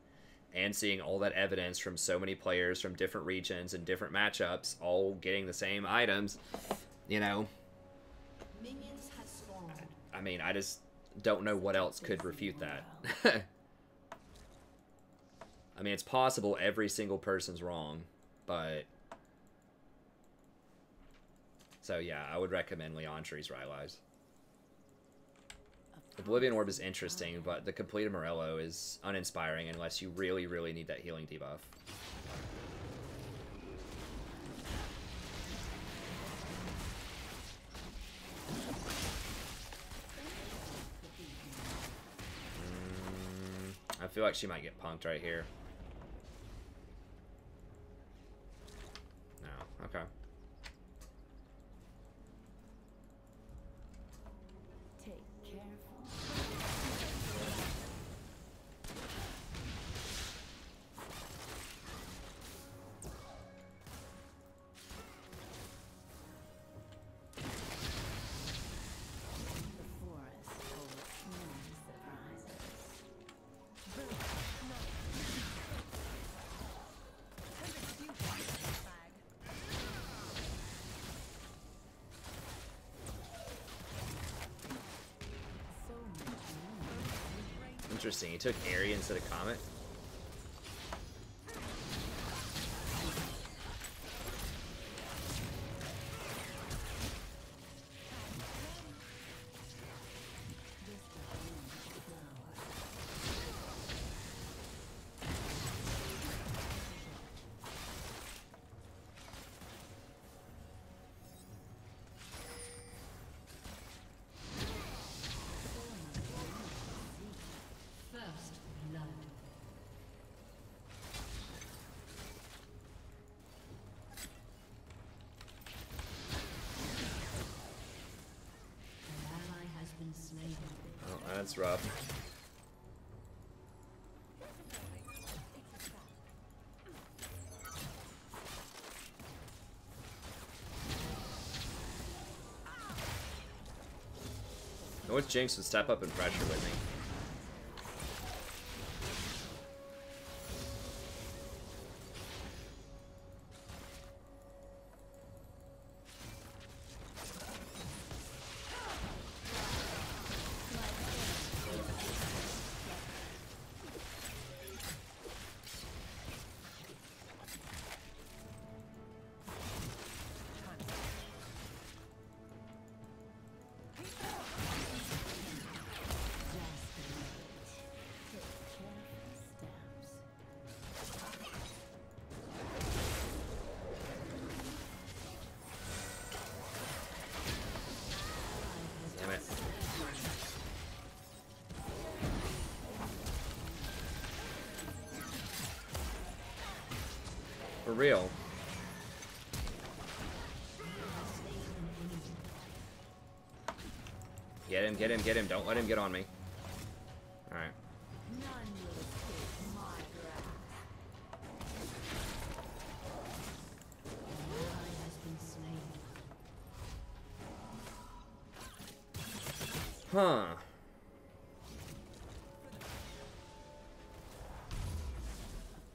and seeing all that evidence from so many players from different regions and different matchups all getting the same items, you know, Minions have spawned. I mean, I just don't know what else could refute that. I mean, it's possible every single person's wrong, but... So yeah, I would recommend Leandry's Rylai's. Oblivion Orb is interesting, but the completed Morello is uninspiring unless you really, really need that healing debuff. I feel like she might get punked right here. No, okay. Interesting. He took Airy instead of Comet. First blood. An ally has been slain. Oh, that's rough. I wish Jinx would step up and pressure with me. Damn it. For real. Get him, get him, get him. Don't let him get on me. Alright. Huh.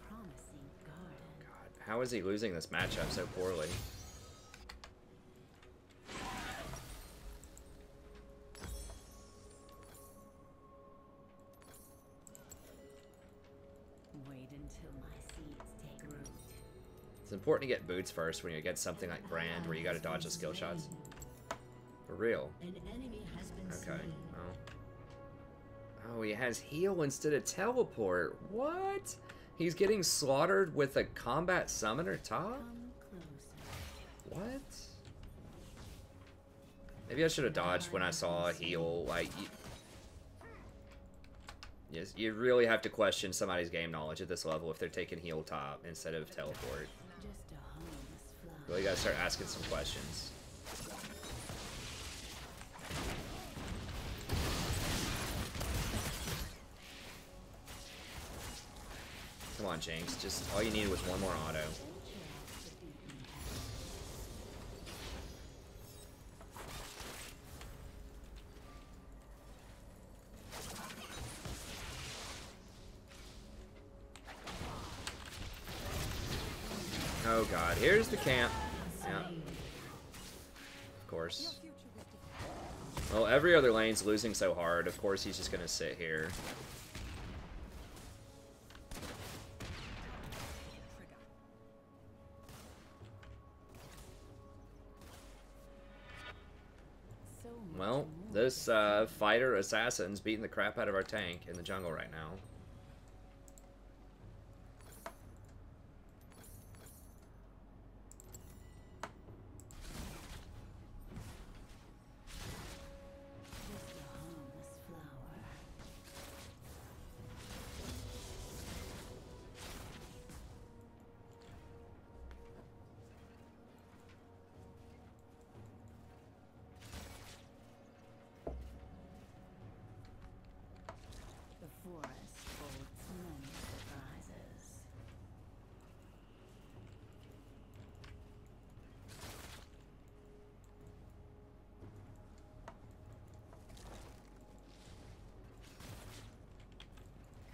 Promising garden. God, how is he losing this matchup so poorly? Wait until my seeds take root. It's important to get boots first when you get something like Brand where you gotta dodge the skill shots. For real. An enemy has been Okay. slain. Well. Oh, he has heal instead of teleport. What? He's getting slaughtered with a combat summoner top? Come closer. What? Maybe I should have dodged when I saw a heal. Like, yes, you really have to question somebody's game knowledge at this level if they're taking heal top instead of teleport. Just a harmless flower. Really gotta start asking some questions. Come on, Jinx. Just all you needed was one more auto. Oh god, here's the camp. Yeah. Of course. Well, every other lane's losing so hard. Of course he's just gonna sit here. So much Well, more. this fighter assassin's beating the crap out of our tank in the jungle right now. Just a harmless flower. The forest holds many surprises.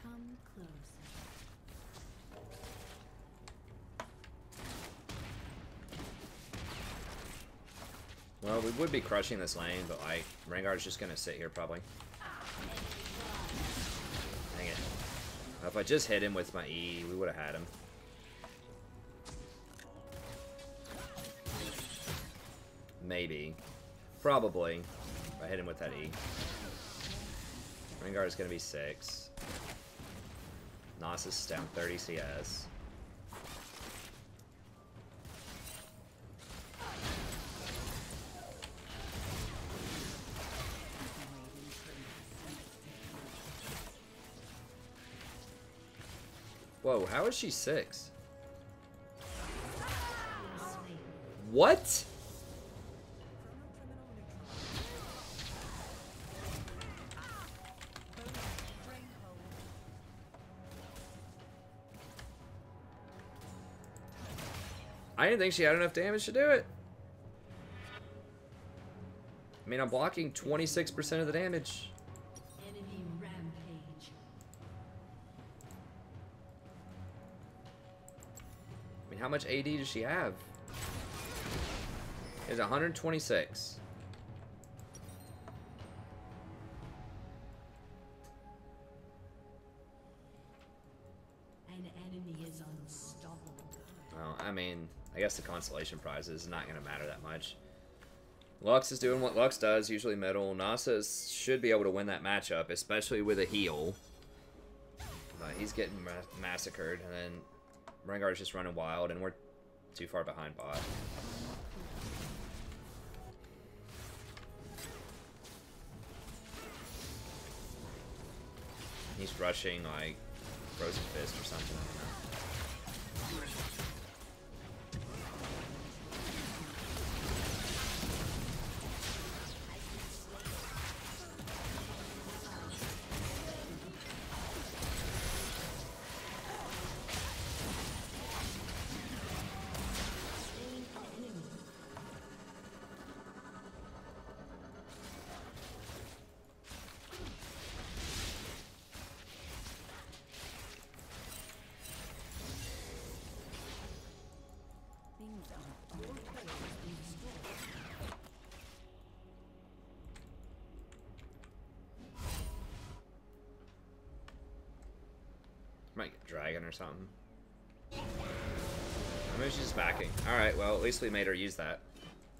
Come closer. Well, we would be crushing this lane, but like Rengar's just gonna sit here probably. If I just hit him with my E, we would have had him. Maybe. Probably. If I hit him with that E. Rengar is going to be 6. Nasus is down 30 CS. Whoa, how is she 6? What? I didn't think she had enough damage to do it. I mean, I'm blocking 26% of the damage. Enemy rampage. I mean, how much AD does she have? It's 126. An enemy is unstoppable. Well, I mean, I guess the consolation prize is not going to matter that much. Lux is doing what Lux does, usually middle. Nasus should be able to win that matchup, especially with a heal. He's getting massacred, and then Rengar's just running wild, and we're too far behind bot. He's rushing like Frozen Fist or something. I don't know. Things are Might get Dragon or something. Maybe she's just backing. Alright, well, at least we made her use that.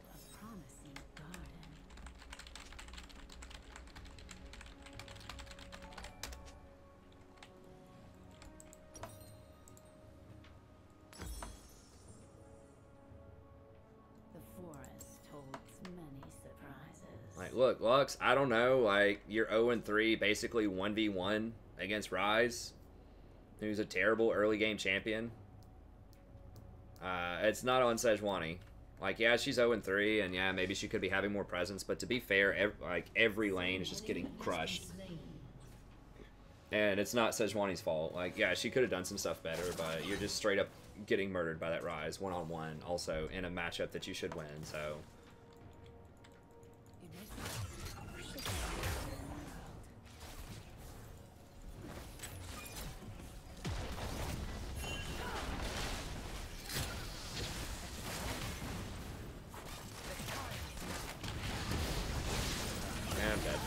a promising garden. The forest holds many surprises. Like, look, Lux, I don't know, like, you're 0-3, basically 1v1 against Ryze, who's a terrible early game champion. It's not on Sejuani. Like, yeah, she's 0-3, and yeah, maybe she could be having more presence, but to be fair, every lane is just getting crushed. And it's not Sejuani's fault. Like, yeah, she could have done some stuff better, but you're just straight up getting murdered by that Ryze one-on-one, also in a matchup that you should win, so... I'm dead.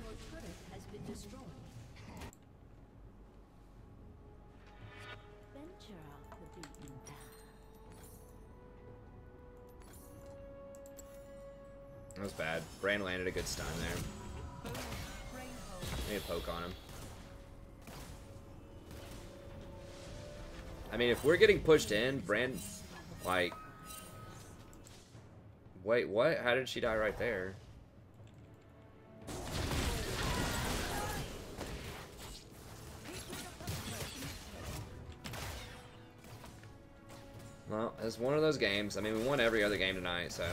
Your turret has been destroyed. Venture off the beaten path. That was bad. Bran landed a good stun there. Need a poke on him. I mean, if we're getting pushed in, Bran, like... Wait, what? How did she die right there? Well, it's one of those games. I mean, we won every other game tonight, so...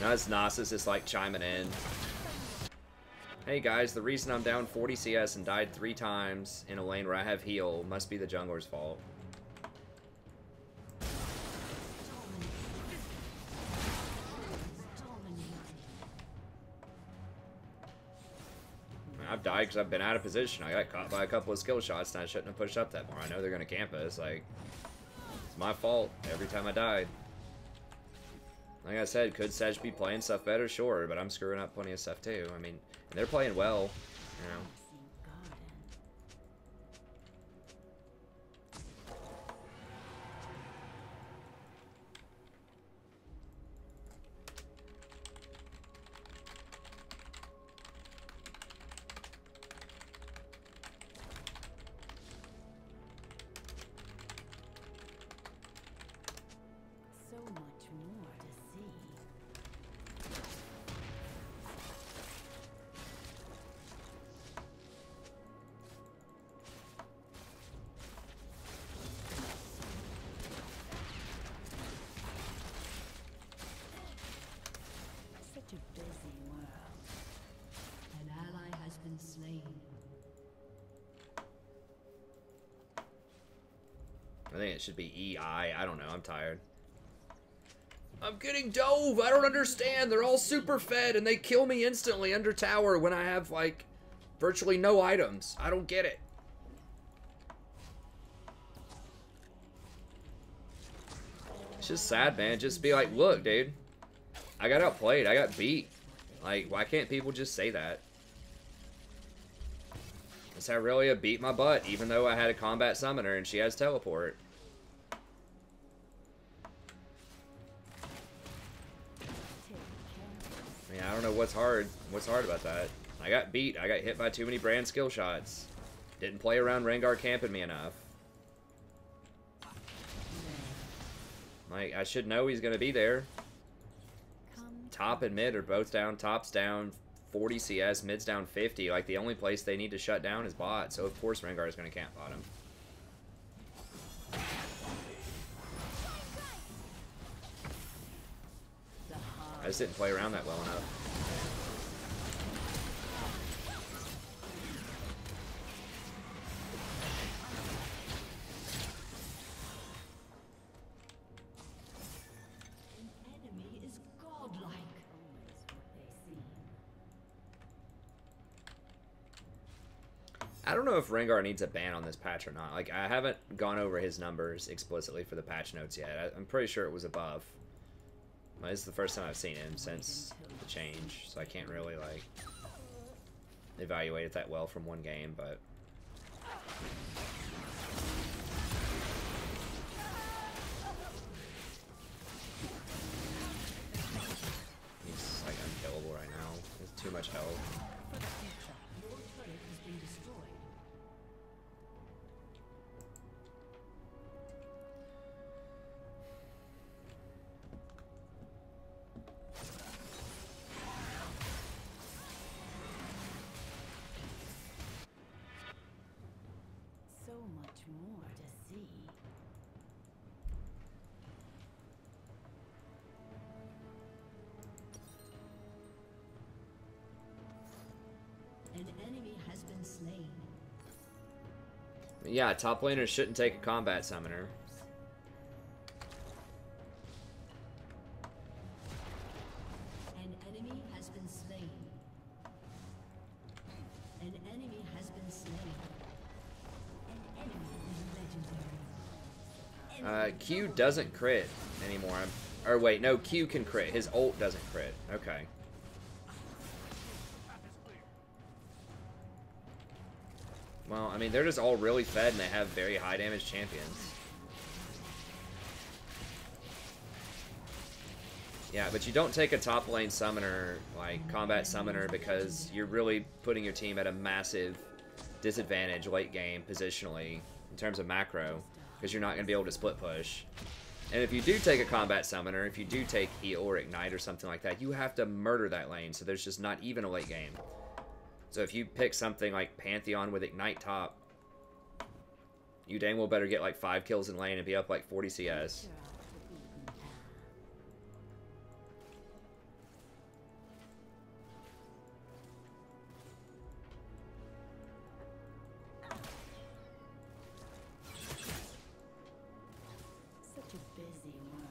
Now it's Nasus just like chiming in. Hey guys, the reason I'm down 40 CS and died 3 times in a lane where I have heal must be the jungler's fault. died because I've been out of position. I got caught by a couple of skill shots and I shouldn't have pushed up that more. I know they're going to camp us. Like, it's my fault every time I died. Like I said, could Sedge be playing stuff better? Sure, but I'm screwing up plenty of stuff too. I mean, they're playing well, you know. I think it should be EI. I don't know. I'm tired. I'm getting dove. I don't understand. They're all super fed and they kill me instantly under tower when I have, like, virtually no items. I don't get it. It's just sad, man. Just be like, look, dude. I got outplayed. I got beat. Like, why can't people just say that? Guess Aurelia beat my butt, even though I had a combat summoner and she has teleport. I mean, I don't know what's hard. What's hard about that? I got beat. I got hit by too many brand skill shots. Didn't play around Rengar camping me enough. Like, I should know he's gonna be there. Top and mid are both down. Top's down 40 CS, mid's down 50. Like, the only place they need to shut down is bot. So, of course, Rengar is going to camp bottom. I just didn't play around that well enough. I don't know if Rengar needs a ban on this patch or not. Like, I haven't gone over his numbers explicitly for the patch notes yet. I'm pretty sure it was above. Well, this is the first time I've seen him since the change, so I can't really, like, evaluate it that well from one game, but... He's, like, unkillable right now. There's too much health. Yeah, top laners shouldn't take a combat summoner. An enemy has been slain. An enemy has been slain. An enemy is legendary. Q doesn't crit anymore. Or wait, no, Q can crit. His ult doesn't crit. Okay. Well, I mean, they're just all really fed and they have very high damage champions. Yeah, but you don't take a top lane summoner, like combat summoner, because you're really putting your team at a massive disadvantage late game positionally in terms of macro, because you're not going to be able to split push. And if you do take a combat summoner, if you do take heal or ignite or something like that, you have to murder that lane, so there's just not even a late game. So if you pick something like Pantheon with Ignite top, you dang well better get like 5 kills in lane and be up like 40 CS. Such a busy world.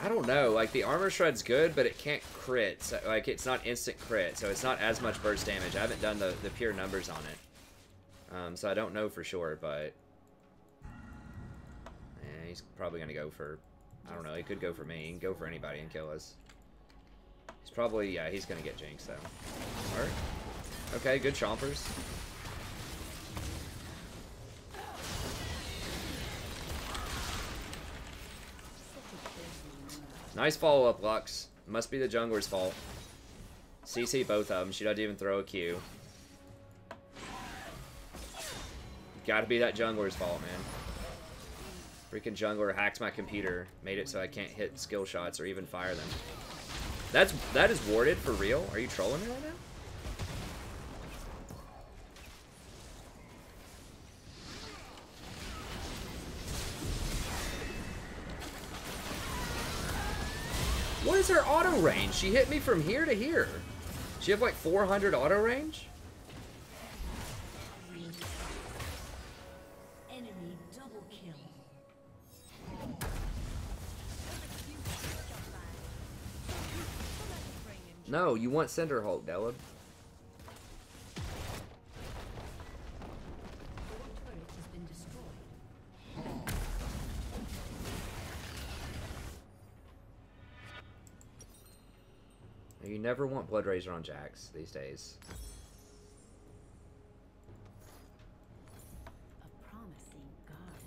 I don't know. Like, the armor shred's good, but it can't crit. So, like, it's not instant crit, so it's not as much burst damage. I haven't done the pure numbers on it. So I don't know for sure, but... Yeah, he's probably going to go for... I don't know. He could go for me. He can go for anybody and kill us. He's probably... Yeah, he's going to get Jinx, though. Alright. Okay, good chompers. Nice follow-up, Lux. Must be the jungler's fault. CC both of them. She doesn't even throw a Q. Gotta be that jungler's fault, man. Freaking jungler hacked my computer. Made it so I can't hit skill shots or even fire them. That is warded for real? Are you trolling me right now? What is her auto range? She hit me from here to here. She have like 400 auto range? Enemy double kill. No, you want Cinder Hulk, Della. Your turret has been destroyed. You never want Blood Razor on Jax these days. A promising garden.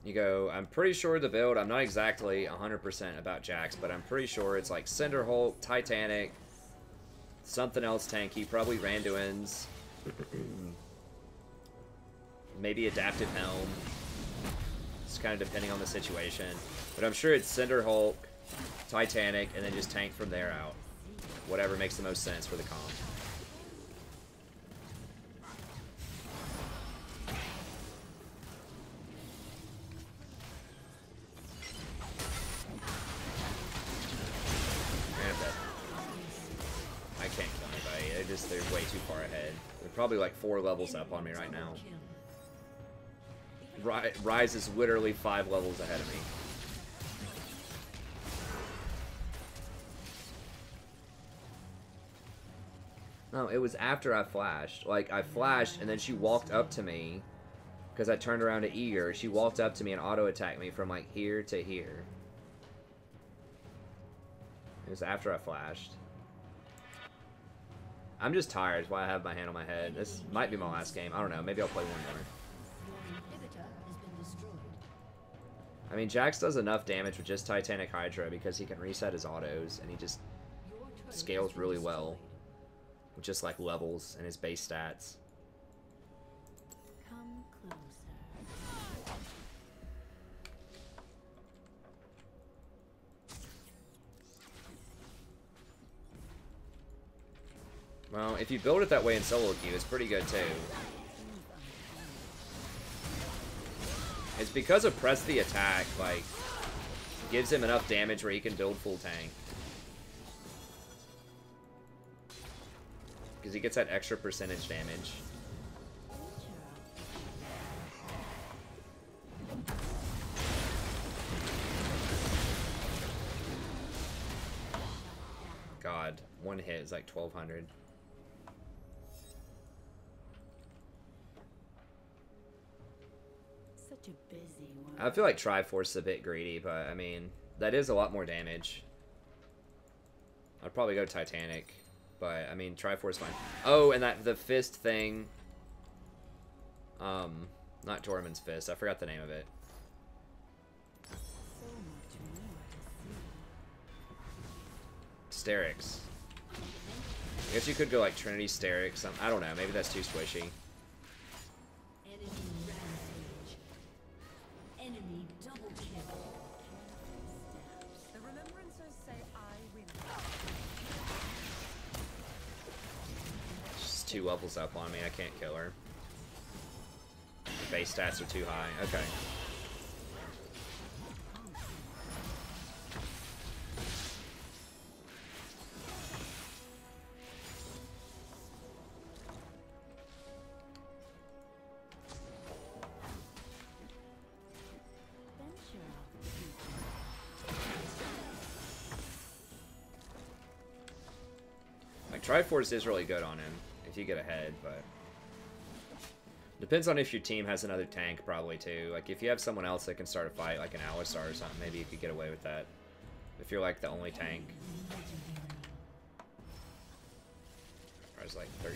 You go, I'm pretty sure the build, I'm not exactly 100% about Jax, but I'm pretty sure it's like Cinder Hulk, Titanic, something else tanky, probably Randuin's. Maybe Adaptive Helm. It's kind of depending on the situation. But I'm sure it's Cinder Hulk, Titanic, and then just tank from there out. Whatever makes the most sense for the comp. I can't kill anybody. They're way too far ahead. They're probably like 4 levels up on me right now. Rise is literally 5 levels ahead of me. No, it was after I flashed. Like, I flashed, and then she walked up to me, because I turned around to E her. She walked up to me and auto-attacked me from, like, here to here. It was after I flashed. I'm just tired, is why I have my hand on my head. This might be my last game. I don't know. Maybe I'll play one more. Your inhibitor has been destroyed. I mean, Jax does enough damage with just Titanic Hydra because he can reset his autos, and he just Your turret scales has been really well. destroyed. With just, like, levels and his base stats. Come closer. Well, if you build it that way in solo queue, it's pretty good, too. It's because of press the attack, like, gives him enough damage where he can build full tank. Because he gets that extra percentage damage. God, one hit is like 1,200. Such a busy one. I feel like Triforce is a bit greedy, but I mean, that is a lot more damage. I'd probably go Titanic, but I mean, Triforce fine. Oh, and the fist thing. Not Tormund's fist. I forgot the name of it. So much more to see. Sterix. I guess you could go like Trinity Sterix. I don't know. Maybe that's too squishy. Enemy rampage. Enemy double kill. The remembrancers say I win. She's 2 levels up on me. I can't kill her. The base stats are too high. Okay. Like, Triforce is really good on him if you get ahead, but... Depends on if your team has another tank, probably, too. Like, if you have someone else that can start a fight, like an Alistar or something, maybe you could get away with that. If you're, like, the only tank. I was, like, 13-0.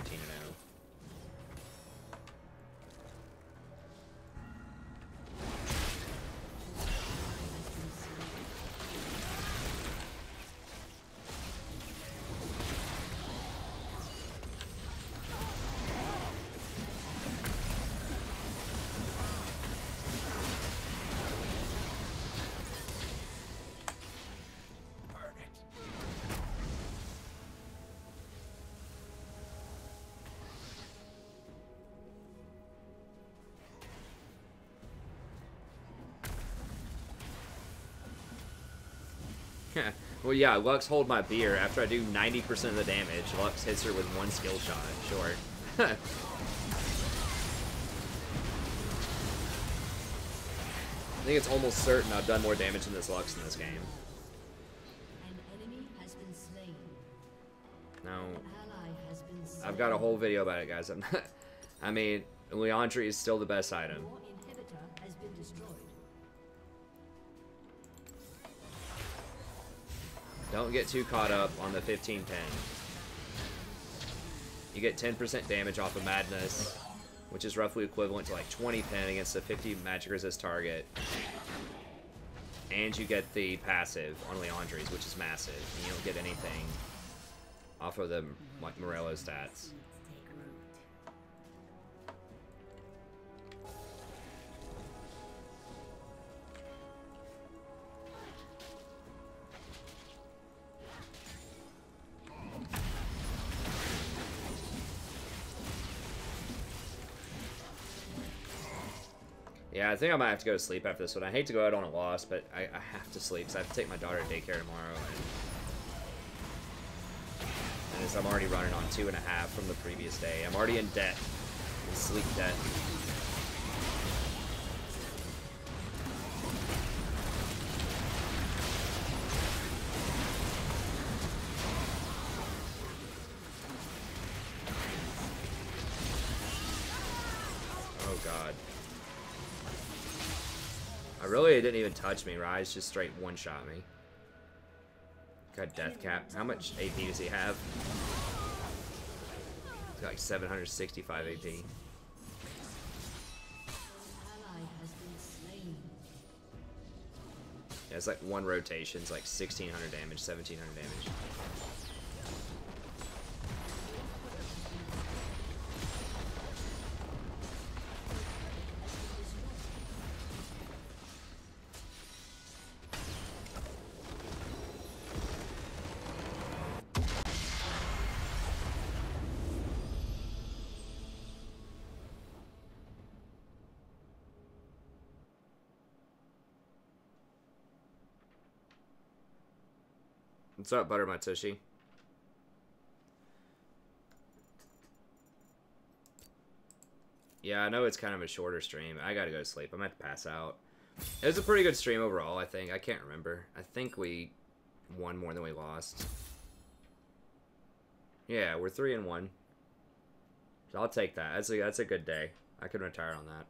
Well, yeah, Lux hold my beer. After I do 90% of the damage, Lux hits her with one skill shot. Sure. I think it's almost certain I've done more damage than this Lux in this game. An enemy has been slain. No. Ally has been slain. I've got a whole video about it, guys. I'm not, I mean, Leandry is still the best item. Your inhibitor has been destroyed. Don't get too caught up on the 15-10. You get 10% damage off of Madness, which is roughly equivalent to like 20 pen against a 50 magic resist target. And you get the passive on Leandry's, which is massive. And you don't get anything off of the like Morello stats. Yeah, I think I might have to go to sleep after this one. I hate to go out on a loss, but I have to sleep because I have to take my daughter to daycare tomorrow. And as I'm already running on 2.5 from the previous day, I'm already in debt, in sleep debt. Oh God. It didn't even touch me. Rise just straight one-shot me. Got death cap. How much AP does he have? He's got like 765 AP. Ally has been slain. Yeah, it's like one rotation. It's like 1600 damage, 1700 damage. What's up, Butter My Tushy? Yeah, I know it's kind of a shorter stream. I gotta go to sleep. I'm gonna have to pass out. It was a pretty good stream overall, I think. I can't remember. I think we won more than we lost. Yeah, we're 3-1. So I'll take that. That's a good day. I can retire on that.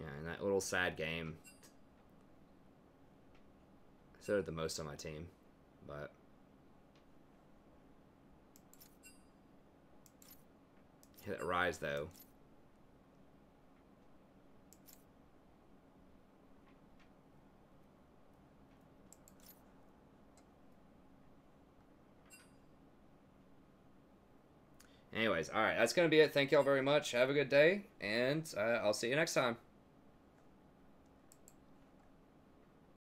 Yeah, in that little sad game, I still had the most on my team, but hit Rise though. Anyways, all right, that's gonna be it. Thank y'all very much. Have a good day, and I'll see you next time.